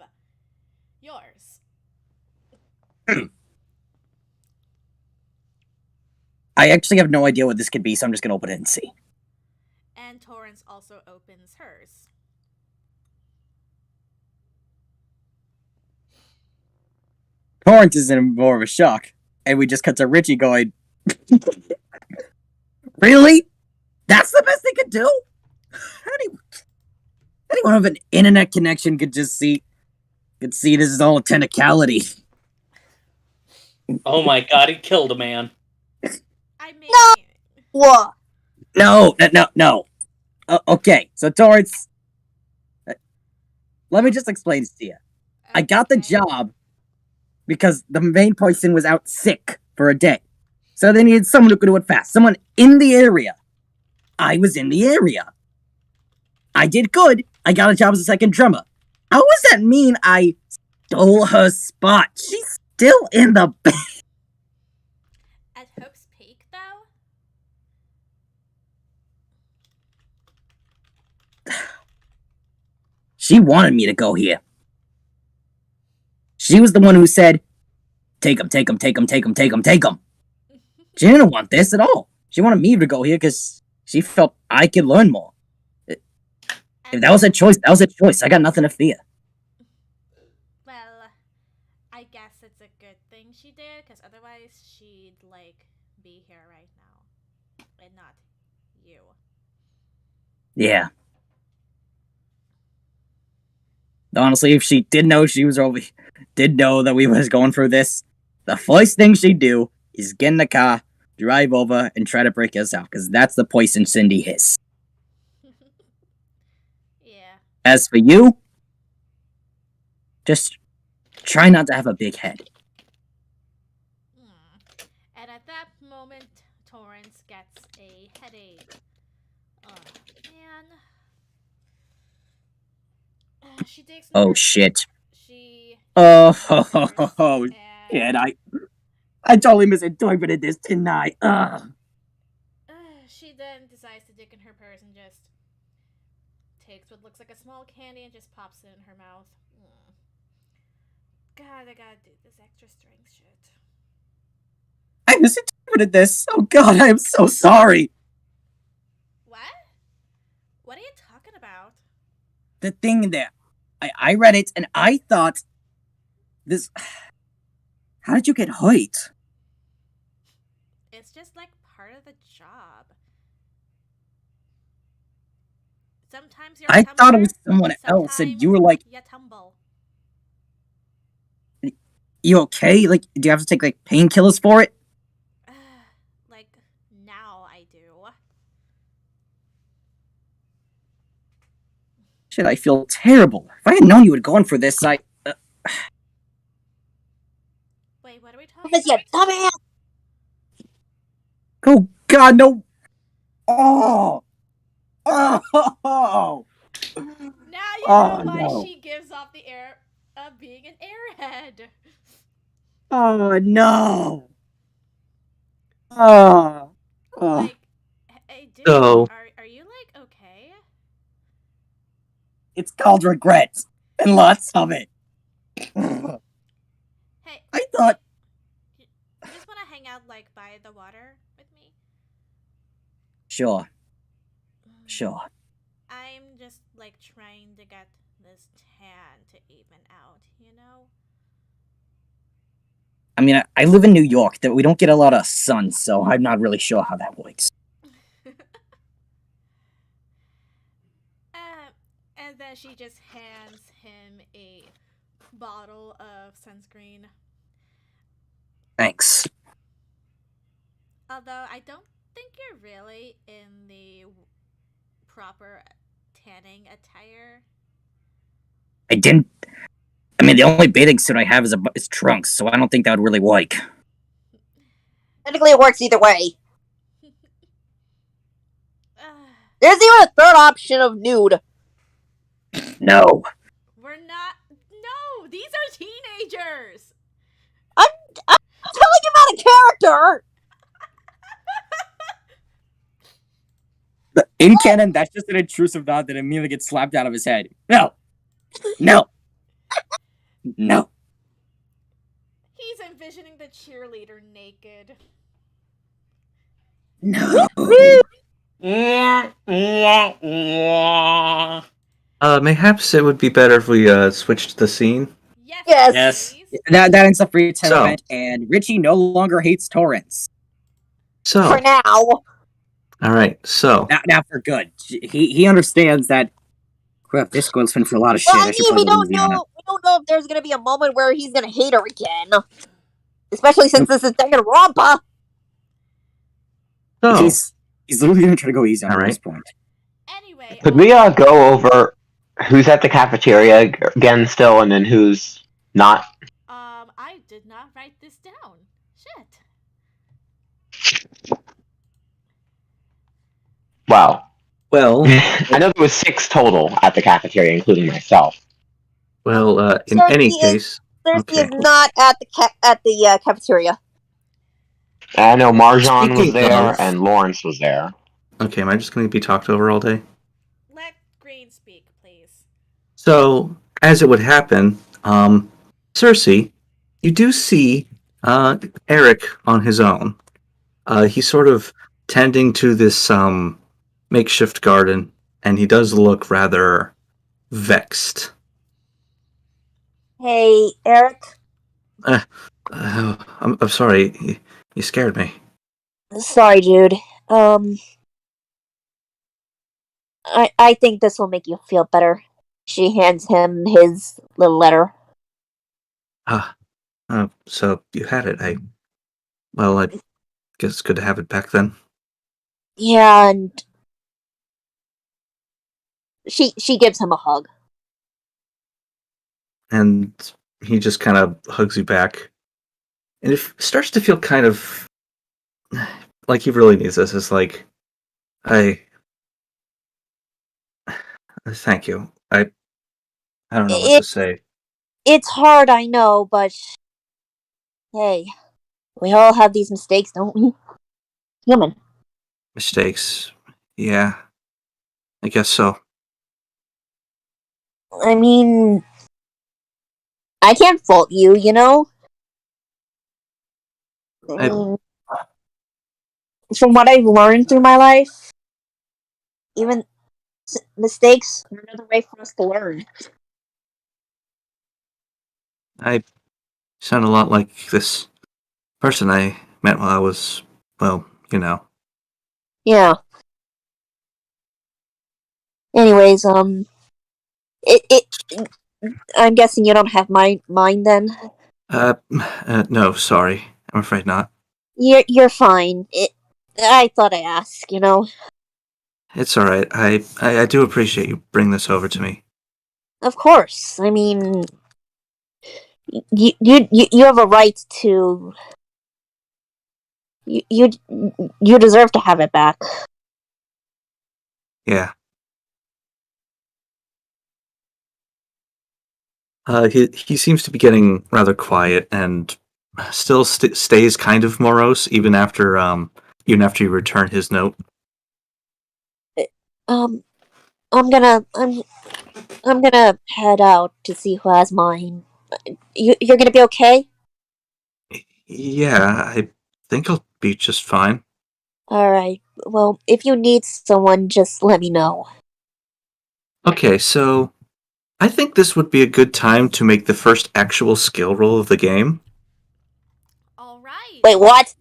yours. I actually have no idea what this could be, so I'm just gonna open it and see. And Torrance also opens hers. Torrance is in more of a shock, and we just cut to Richie going, "Really? That's the best they could do? Anyone with an internet connection could see this is all a technicality." Oh my god, he killed a man. I mean, What? No. Okay, so Torrance, let me just explain this to you. I got the okay. job because the main person was out sick for a day. So they needed someone who could do it fast. Someone in the area. I was in the area. I did good. I got a job as a second drummer. How does that mean I stole her spot? She's still in the band. At Hope's Peak, though? She wanted me to go here. She was the one who said, take him. She didn't want this at all. She wanted me to go here because she felt I could learn more. If that was a choice, that was a choice. I got nothing to fear. Well, I guess it's a good thing she did, because otherwise she'd, like, be here right now. And not you. Yeah. Honestly, if she did know did know that we was going through this, the first thing she'd do is get in the car, drive over, and try to break us out, because that's the poison Cindy is. Yeah. As for you, just try not to have a big head. And at that moment, Torrance gets a headache. Oh, man. She takes Oh her- shit. She Oh, and shit, I totally misinterpreted this, didn't I? she then decides to dig in her purse and just takes what looks like a small candy and just pops it in her mouth. God, I gotta do this extra strength shit. I misinterpreted this. Oh God, I am so sorry. What? What are you talking about? The thing in there. I read it and I thought this. How did you get hurt? It's just like part of the job. Sometimes you're a I thought it was tumbler, someone else, and you were sometimes like, you tumble. "You okay? Like, do you have to take like painkillers for it?" Like, now I do. Shit, I feel terrible. If I had known you had gone for this, Wait, what are we talking Because you about? dumbass! Oh God, no! Oh! Oh! Now you Oh, know why no. she gives off the air of being an airhead. Oh no! Oh! Oh! Like, hey, dude, So- are you like okay? It's called regret, and lots of it. Hey, I thought. you just want to hang out like by the water with me? Sure. Sure. I'm just like trying to get this tan to even out, you know? I mean, I live in New York. That we don't get a lot of sun, so I'm not really sure how that works. And then she just hands him a bottle of sunscreen. Thanks. Although I don't think you're really in the proper tanning attire. I didn't. I mean, the only bathing suit I have is trunks, so I don't think that would really work. Technically, it works either way. Uh, There's even a third option of nude. No. we're not. No, these are teenagers. I'm telling him out of character! In canon, that's just an intrusive thought that immediately gets slapped out of his head. No. No. No. He's envisioning the cheerleader naked. No. Mayhaps it would be better if we switched the scene. Yes. Yes. Please. That ends the free time So- event, and Richie no longer hates torrents. So, For now. all right. So, Now for good. He understands that. Crap, this girl's been for a lot of shit. Well, I should mean, we probably don't easy on her. know. We don't know if there's gonna be a moment where he's gonna hate her again. Especially since this is Danganronpa. so He's literally gonna try to go easy on her at Alright. this point. Anyway. Could we go over who's at the cafeteria again still, and then who's not? I did not write this down. Shit. Wow. well, I know there was 6 total at the cafeteria, including myself. in Circe any is- case, Cersei Okay. is not at the cafeteria. I know Marjan was Speaking there of- and Lawrence was there. okay, am I just going to be talked over all day? Let Green speak, please. So, as it would happen, Circe, you do see Eric on his own. He's sort of tending to this makeshift garden, and he does look rather vexed. Hey, Eric. I'm sorry, you scared me. Sorry, dude. I think this will make you feel better. She hands him his little letter. So you had it. I guess it's good to have it back then. Yeah, and she gives him a hug. And he just kind of hugs you back. And it starts to feel kind of like he really needs this. It's like, thank you. I don't know what to say. It's hard, I know, but hey, we all have these mistakes, don't we? Human. Mistakes. Yeah. I guess so. I mean, I can't fault you, you know? I- From what I've learned through my life, even mistakes are another way for us to learn. I sound a lot like this person I met while I was, well, you know. Yeah. Anyways, it I'm guessing you don't have mine then. No, sorry. I'm afraid not. You're fine. I thought I asked, you know. It's alright. I do appreciate you bringing this over to me. Of course. I mean, you have a right to. You deserve to have it back. Yeah. He seems to be getting rather quiet and still stays kind of morose even after you return his note. Um, I'm gonna head out to see who has mine. You're gonna be okay? Yeah, I think I'll be just fine. Alright. Well, if you need someone, just let me know. Okay, so I think this would be a good time to make the first actual skill roll of the game. All right. Wait, what?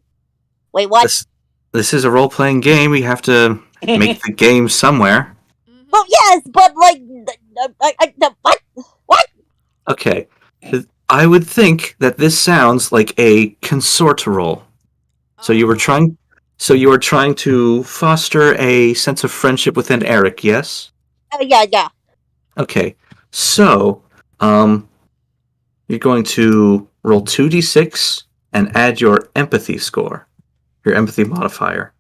Wait, what? This is a role-playing game. We have to make the game somewhere. Mhm. Well, yes, but like, what? What? Okay. I would think that this sounds like a consort roll. So you were Oh. trying to foster a sense of friendship within Eric, yes? Yeah. Okay. So, you're going to roll 2d6 and add your empathy score, your empathy modifier.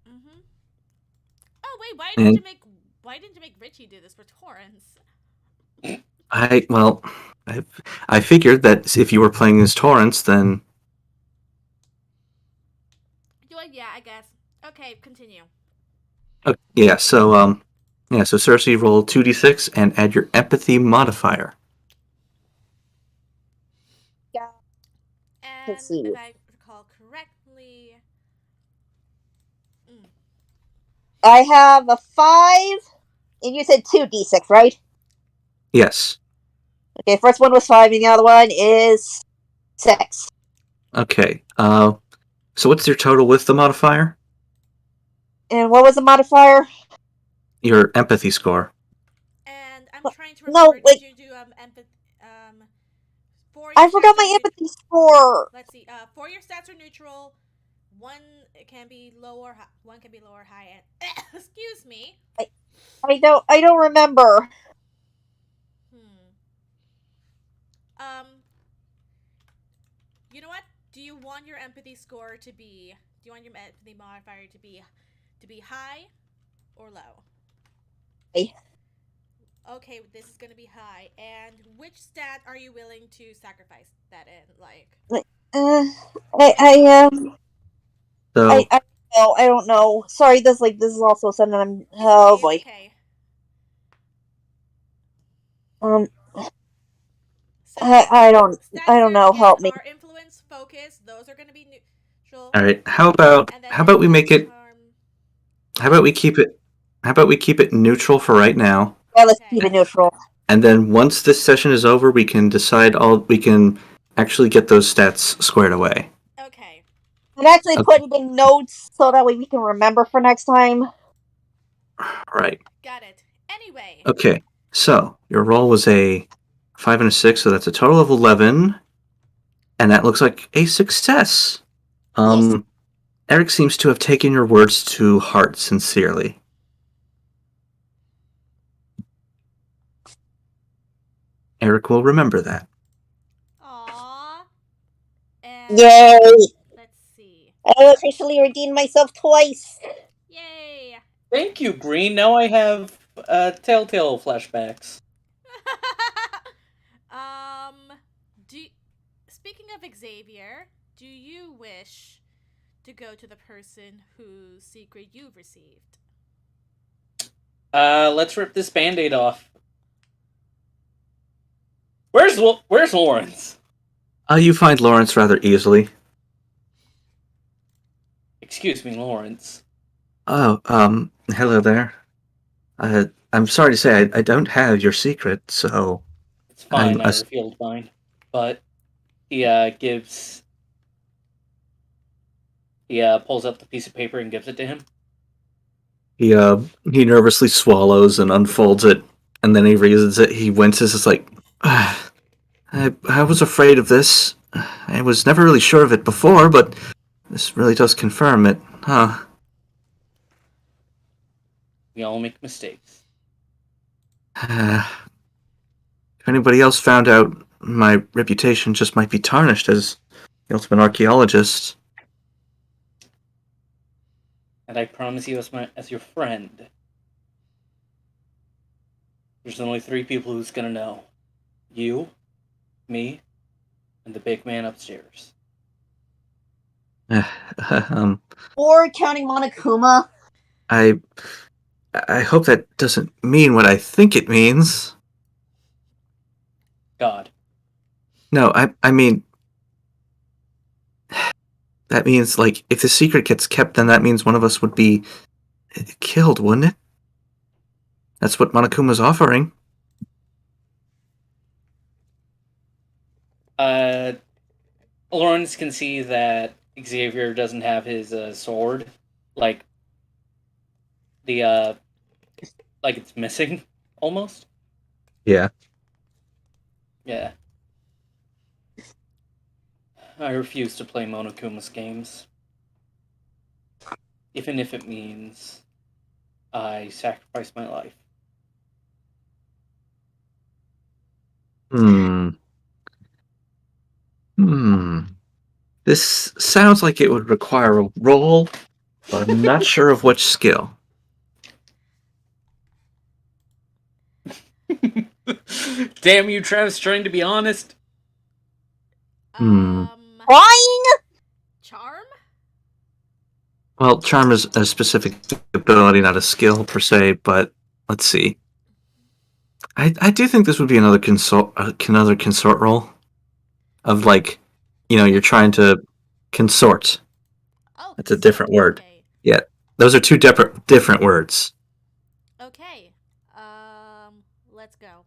Mhm. Oh wait, And why didn't you make Richie do this for Torrance? I figured that if you were playing as Torrance, then Yeah, I guess. Okay, continue. yeah. So so Circe, roll 2d6 and add your empathy modifier. Yeah. And Let's see. if I recall correctly, I have a 5, and you said 2d6, right? Yes. Okay, first one was 5, and the other one is 6. Okay. So what's your total with the modifier? And what was the modifier? Your empathy score. and I'm What? trying to No, remember. wait. Did you do for your I forgot stats my are empathy score. let's see. For your stats are neutral. One can be lower. One can be lower, high, and excuse me. I don't remember. Um. You know what? Do you want your empathy score to be? Do you want your empathy modifier to be high or low? Okay, this is gonna be high. And which stat are you willing to sacrifice that in? Like, Uh, So I don't know. Sorry, this is also something I'm. it's Oh okay. It's boy. okay. Um, So I stats there know. again Help me. are influence, focus. Those are gonna be neutral. all right. And then How about we make influence, it? charm. How about we keep it? How about we keep it neutral for right now? Yeah, let's Okay. keep it neutral. And then once this session is over, we can decide all. We can actually get those stats squared away. Okay. And actually Okay. put it in notes so that way we can remember for next time. Right. Got it. Anyway. Okay. So your roll was a 5 and a 6, so that's a total of 11, and that looks like a success. Yes. Eric seems to have taken your words to heart sincerely. Eric will remember that. Aww. And Yay! let's see. I officially redeemed myself twice. Yay. Thank you, Green. Now I have telltale flashbacks. um. Do. Speaking of Xavier, do you wish to go to the person whose secret you've received? Let's rip this band-aid off. Where's Lawrence? You find Lawrence rather easily. Excuse me, Lawrence. Oh, hello there. I'm sorry to say I don't have your secret, so... It's fine, I revealed mine. But he pulls up the piece of paper and gives it to him. He nervously swallows and unfolds it, and then he reads it. He winces. It's like, I was afraid of this. I was never really sure of it before, but this really does confirm it, huh? We all make mistakes. If anybody else found out, my reputation just might be tarnished as the ultimate archaeologist. And I promise you, as your friend, there's only 3 people who's gonna know: you, me, and the big man upstairs. Or counting Monokuma. I hope that doesn't mean what I think it means. God. No, I mean... That means, like, if the secret gets kept, then that means one of us would be killed, wouldn't it? That's what Monokuma's offering. Lawrence can see that Xavier doesn't have his sword. Like it's missing, almost. Yeah. Yeah. I refuse to play Monokuma's games. Even if it means I sacrifice my life. This sounds like it would require a roll, but I'm not sure of which skill. Damn you, Travis, trying to be honest. Trying? Charm? Well, charm is a specific ability, not a skill per se, but let's see. I do think this would be another consort role of, like, you know, you're trying to consort. Oh, It's a different word. Okay. Yeah, those are 2 different words. Okay. Let's go.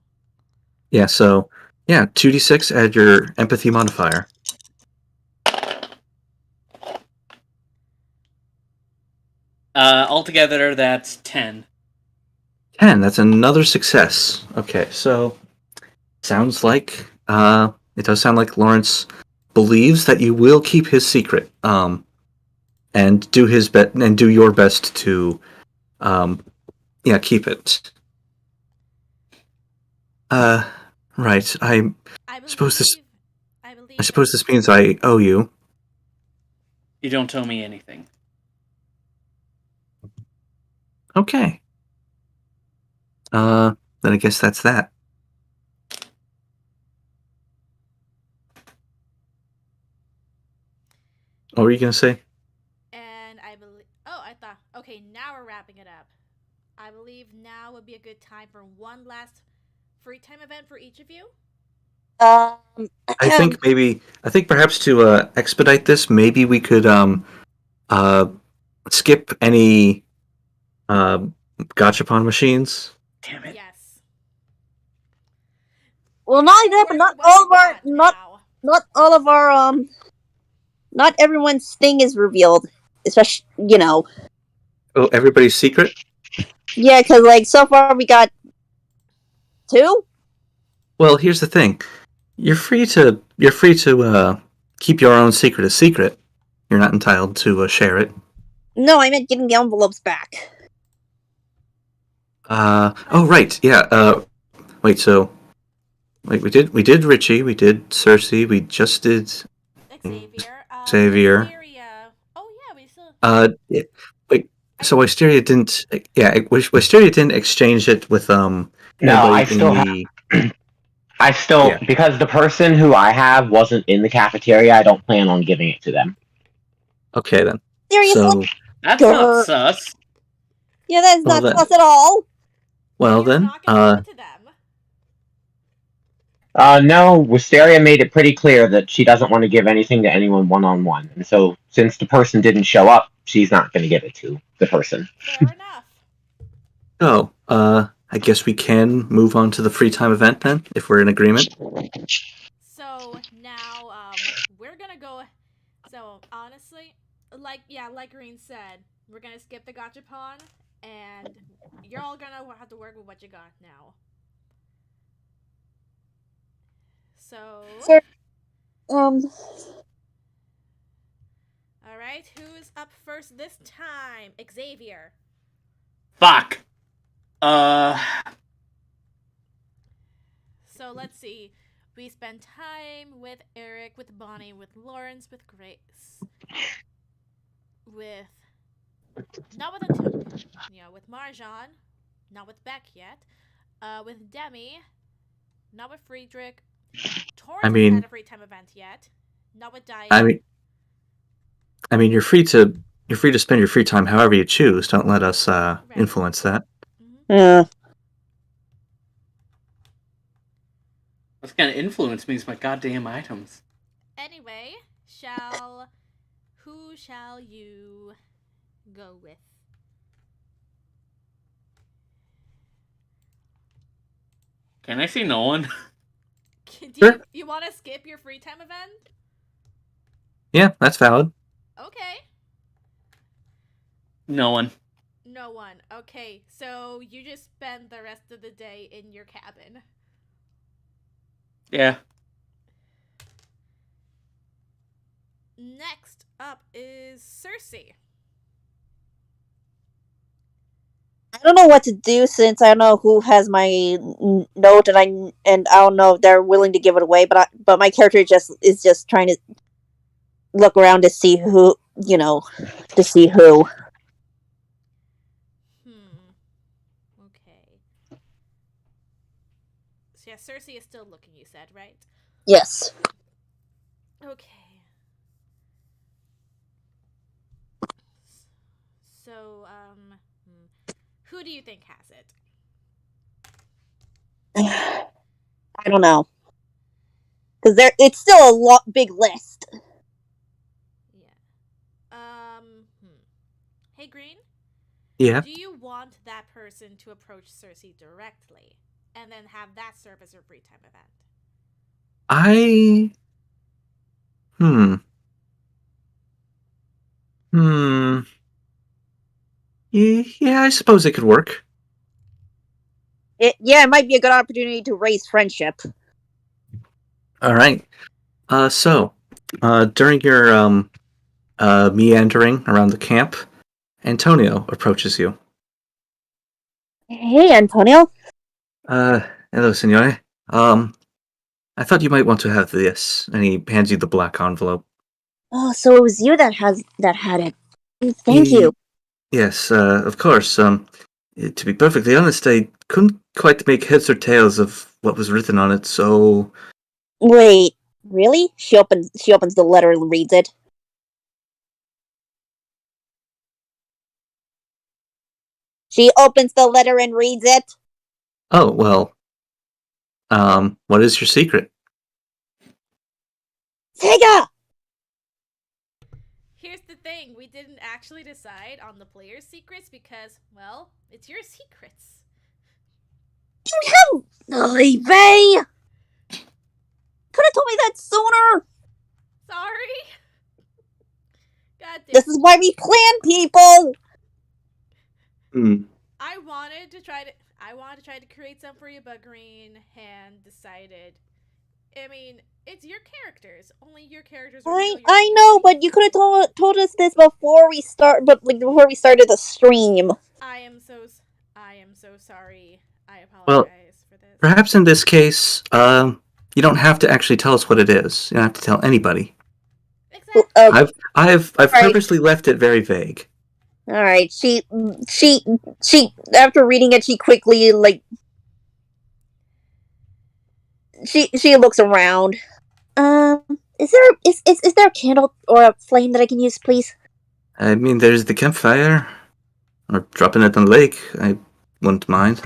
Yeah, so, 2d6, add your empathy modifier. Altogether, that's 10. 10, that's another success. Okay, so, sounds like, it does sound like Lawrence believes that you will keep his secret, and do your best to, keep it. Right. I suppose this means I owe you. You don't owe me anything. Okay. Then I guess that's that. What were you gonna say? And I believe... Oh, I thought... Okay, now we're wrapping it up. I believe now would be a good time for one last free time event for each of you. I think perhaps to expedite this, maybe we could skip any gachapon machines. Damn it. Yes. Well, not only that, but not everyone's thing is revealed. Especially, Oh, everybody's secret? Yeah, because, like, so far we got 2? Well, here's the thing. You're free to keep your own secret a secret. You're not entitled to share it. No, I meant getting the envelopes back. Oh, right. Yeah. Wait, we did Richie, we did Circe, we just did Xavier. Oh yeah, we still... Wait, so Wisteria didn't... Yeah, Wisteria didn't exchange it with, No, I still because the person who I have wasn't in the cafeteria, I don't plan on giving it to them. Okay, then. Seriously? So, that's not sus. Yeah, that's not sus at all. Well, then, No, Wisteria made it pretty clear that she doesn't want to give anything to anyone one-on-one. And so, since the person didn't show up, she's not going to give it to the person. Fair enough. So, I guess we can move on to the free time event then, if we're in agreement. So now, we're gonna go. So honestly, like Green said, we're gonna skip the gachapon, and you're all gonna have to work with what you got now. So, Sure. all right, who's up first this time? Xavier. Fuck. So let's see. We spend time with Eric, with Bonnie, with Lawrence, with Grace, with not with with Marjan, not with Beck yet, with Demi, not with Friedrich. Torrance hasn't had a free time event yet. Not with Diane. I mean, you're free to spend your free time however you choose. Don't let us influence that. Mm-hmm. Yeah. What's gonna influence me is my goddamn items. Anyway, who shall you go with? Can I see no one? Sure. You want to skip your free time event? Yeah, that's valid. Okay. No one. No one. Okay, so you just spend the rest of the day in your cabin. Yeah. Next up is Circe. I don't know what to do since I don't know who has my note, and I don't know if they're willing to give it away. But my character is just trying to look around to see who to see who. Okay. So yeah, Circe is still looking. You said, right? Yes. Okay. So who do you think has it? I don't know, because it's still a big list. Yeah. Hey, Green. Yeah. Do you want that person to approach Circe directly, and then have that serve as her free time event? Yeah, I suppose it could work. It might be a good opportunity to raise friendship. All right. So, during your meandering around the camp, Antonio approaches you. Hey, Antonio. Hello, signore. I thought you might want to have this, and he hands you the black envelope. Oh, so it was you that had it. Thank you. Yes, of course. To be perfectly honest, I couldn't quite make heads or tails of what was written on it, so... Wait, really? She opens the letter and reads it. She opens the letter and reads it. Oh, well... what is your secret? Sega! Here's the thing, we didn't actually decide on the player's secrets because, well, it's your secrets. You have... Vey! Could have told me that sooner! Sorry? God damn. This is why we plan, people! I wanted to try to create some for you, but Green Hand decided. I mean, it's your characters. Only your characters. I know, but you could have told us this before we started the stream. I am so sorry. I apologize for this. Perhaps in this case, you don't have to actually tell us what it is. You don't have to tell anybody. Exactly. I've purposely left it very vague. All right. She after reading it, she quickly she looks around. Is there a candle or a flame that I can use, please? I mean, there's the campfire, or dropping it in the lake. I wouldn't mind.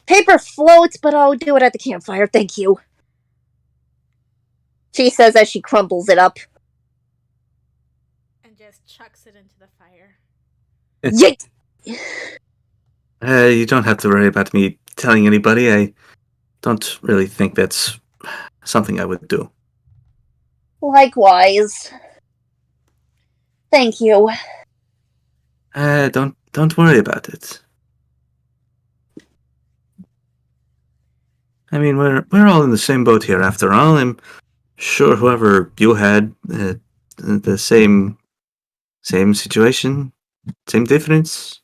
Paper floats, but I'll do it at the campfire. Thank you. She says as she crumbles it up. And just chucks it into the fire. Yeet! You don't have to worry about me telling anybody. I don't really think that's something I would do. Likewise. Thank you. Don't worry about it. I mean, we're all in the same boat here after all. I'm sure whoever you had the same situation, same difference.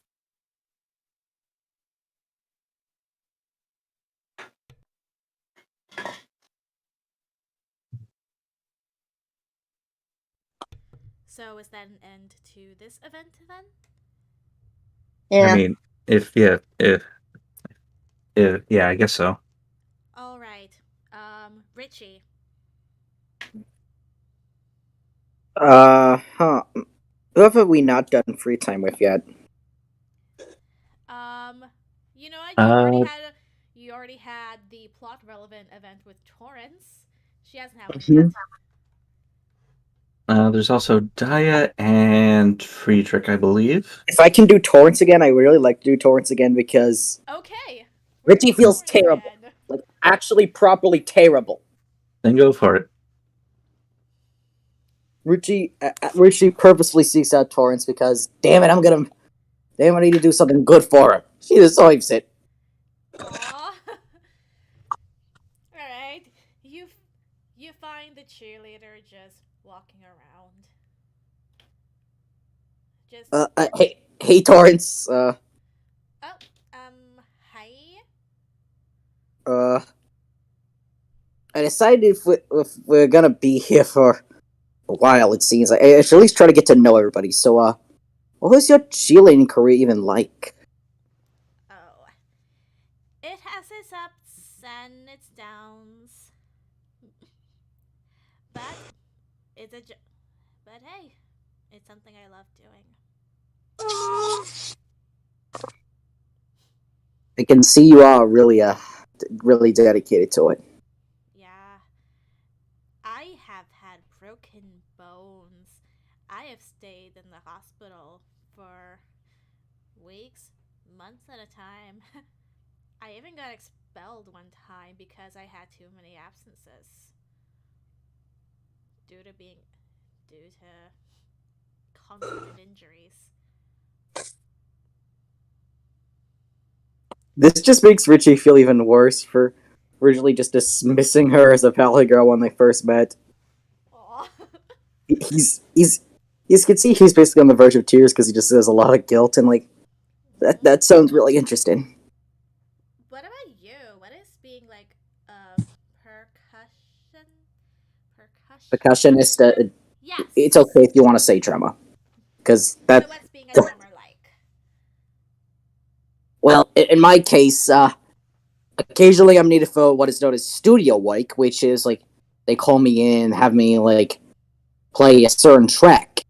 So is that an end to this event then? Yeah. I mean, if yeah, I guess so. All right. Richie. Who have we not done free time with yet? You know what? Uh, You already had the plot relevant event with Torrance. She hasn't had one Mhm. yet. There's also Daya and Friedrich, I believe. If I can do Torrance again, I would really like to do Torrance again because Okay. Richie feels Torrance terrible. again. Like, actually properly terrible. Then go for it. Richie purposefully seeks out Torrance because, damn it, I need to do something good for her. She deserves it. Aww. Alright. You find the cheerleader just walking around. Just Hey, Torrance. Hi. I decided if we're gonna be here for a while, it seems. I should at least try to get to know everybody. So, what was your cheerleading career even like? Oh. It has its ups and its downs. But but hey, it's something I love doing. I can see you are really dedicated to it. Yeah. I have had broken bones. I have stayed in the hospital for weeks, months at a time. I even got expelled one time because I had too many absences. Due to constant injuries. This just makes Richie feel even worse for originally just dismissing her as a valley girl when they first met. Aww. You can see he's basically on the verge of tears because he just has a lot of guilt and like that sounds really interesting. What about you? What is being like a Percussionist, Yes. it's okay if you want to say drummer, because that. So what's being a drummer like? Well, in my case, occasionally I'm needed for what is known as studio work, which is like they call me in, have me like play a certain track,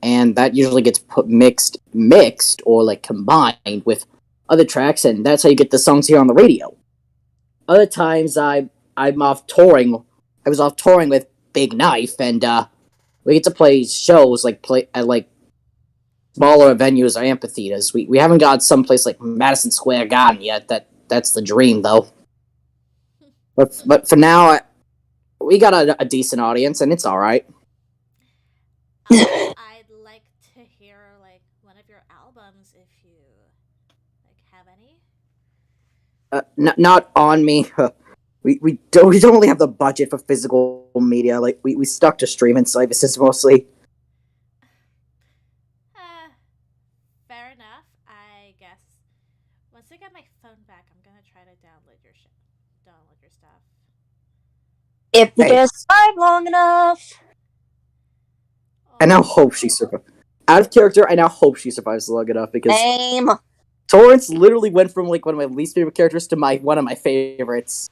and that usually gets mixed or like combined with other tracks, and that's how you get the songs here on the radio. Other times I'm off touring. I was off touring with Big Knife, and we get to play shows play at like smaller venues or amphitheaters. We haven't got someplace like Madison Square Garden yet. That's the dream though. But for now, we got a decent audience, and it's all right. I'd like to hear like one of your albums if you like have any. Not on me. We don't really have the budget for physical media. Like we stuck to streaming services mostly. Fair enough. I guess once I get my phone back, I'm gonna try to download your stuff. If we just survive long enough. I now hope she survives. Out of character, I now hope she survives long enough because Same. Torrance literally went from like one of my least favorite characters to one of my favorites.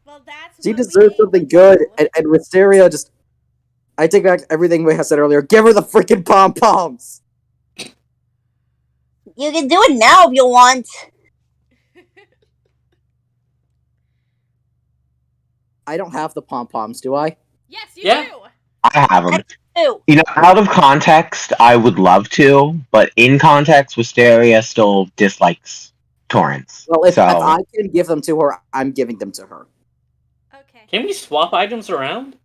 Well, that's She what deserves something good, and Wisteria just. I take back everything I said earlier. Give her the freaking pom poms. You can do it now if you want. I don't have the pom-poms, do I? Yes, you Yeah. do. I have them. Ew. You know, out of context, I would love to, but in context, Wisteria still dislikes Torrance. Well, if so I can give them to her, I'm giving them to her. Okay. Can we swap items around?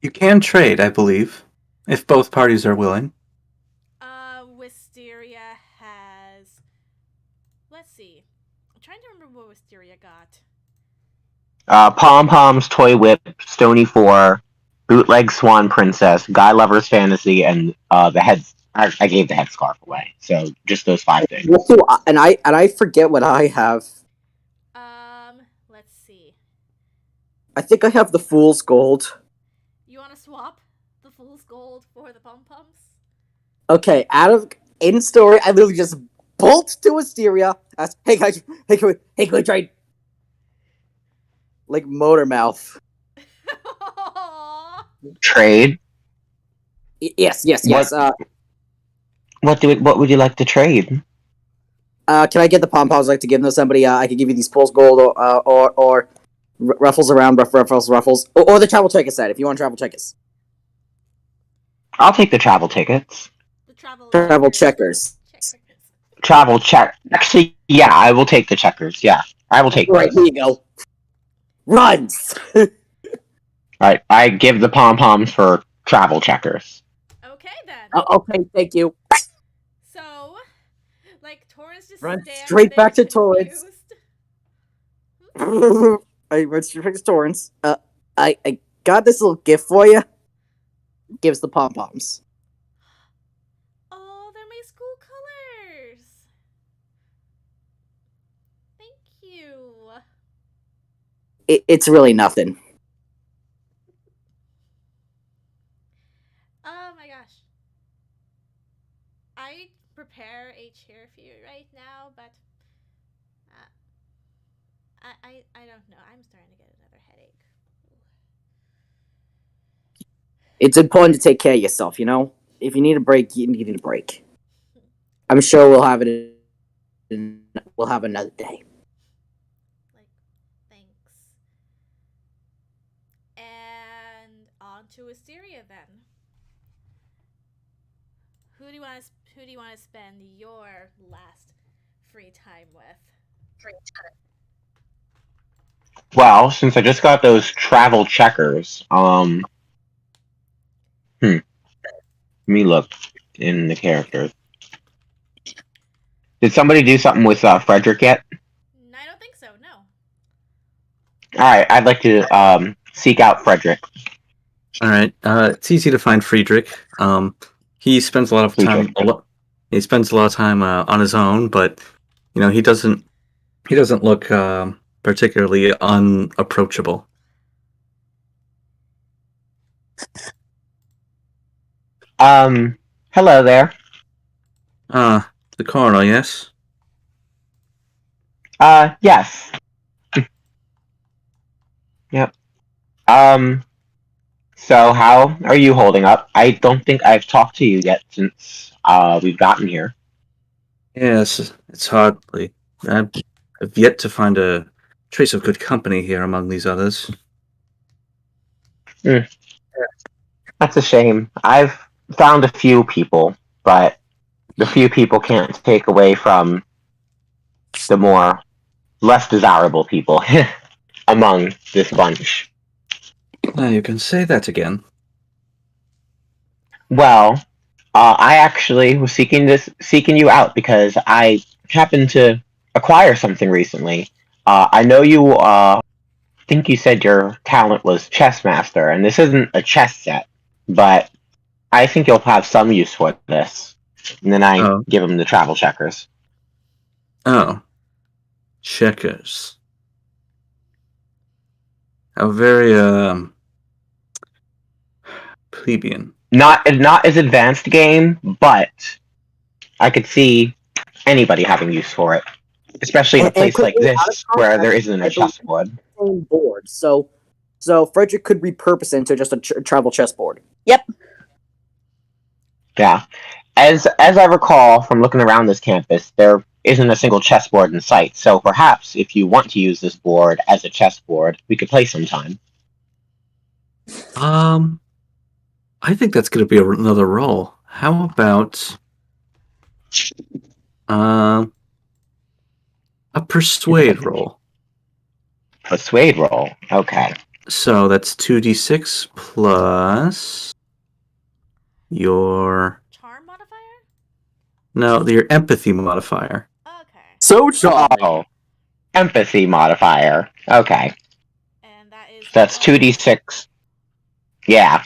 You can trade, I believe, if both parties are willing. Wisteria has. Let's see. I'm trying to remember what Wisteria got. Pom Poms, Toy Whip, Stony 4, Bootleg Swan Princess, Guy Lover's Fantasy, and the head. I gave the headscarf away, so just those 5 things. And I forget what I have. Let's see. I think I have the Fool's Gold. You want to swap the Fool's Gold for the pom poms? Okay, in story, I literally just bolt to Wisteria. Ask, hey guys, can we trade? Like motor mouth. Trade. Yes. What would you like to trade? Can I get the pom poms? Like to give them to somebody? I could give you these Fool's Gold or ruffles around ruffles, or the travel ticket set if you want travel tickets. I'll take the travel tickets. The Travel checkers. Travel check. Actually, yeah, I will take the checkers. Yeah, I will take Right, those. here you go. Runs! Alright, I give the pom-poms for travel checkers. Okay, then. Okay, thank you. So, like, Torrance just Run stands straight there back to Torrance. confused. I went straight back to Torrance. I got this little gift for you. Gives the pom-poms. Oh, they're my school colors. Thank you. It's really nothing. Oh my gosh. I prepare a chair for you right now, but I don't know. I'm starting to get another headache. It's important to take care of yourself, you know? If you need a break, you need a break. I'm sure we'll have another day. Like, thanks. And on to Wisteria then. Who do you want to spend your last free time with? Well, since I just got those travel checkers, let me look in the characters. Did somebody do something with Frederick yet? I don't think so, no. Alright, I'd like to seek out Frederick. Alright, it's easy to find Friedrich. He spends a lot of time. He spends a lot of time on his own, but you know he doesn't look particularly unapproachable. Hello there. The coroner, yes? Yes. Yep. So how are you holding up? I don't think I've talked to you yet since we've gotten here. Yes, it's hardly. I've yet to find a trace of good company here among these others. That's a shame. I've found a few people, but the few people can't take away from the more less desirable people among this bunch. You can say that again. Well, I actually was seeking you out because I happened to acquire something recently. I know you think you said your talent was chess master, and this isn't a chess set, but I think you'll have some use for this. And then I give him the travel checkers. Oh. Checkers. How very, plebeian. Not as advanced a game, but I could see anybody having use for it. Especially in a place like this, where there isn't a chessboard. Board, so Frederick could repurpose it into just a travel chessboard. Yep. Yeah. As I recall from looking around this campus, there isn't a single chessboard in sight, so perhaps if you want to use this board as a chessboard, we could play sometime. I think that's going to be another roll. How about a persuade roll? Persuade roll. Okay. So that's 2d6 plus your Charm modifier? your empathy modifier. Okay. So charming. Oh. Empathy modifier. Okay. And that is That's 2d6. Yeah.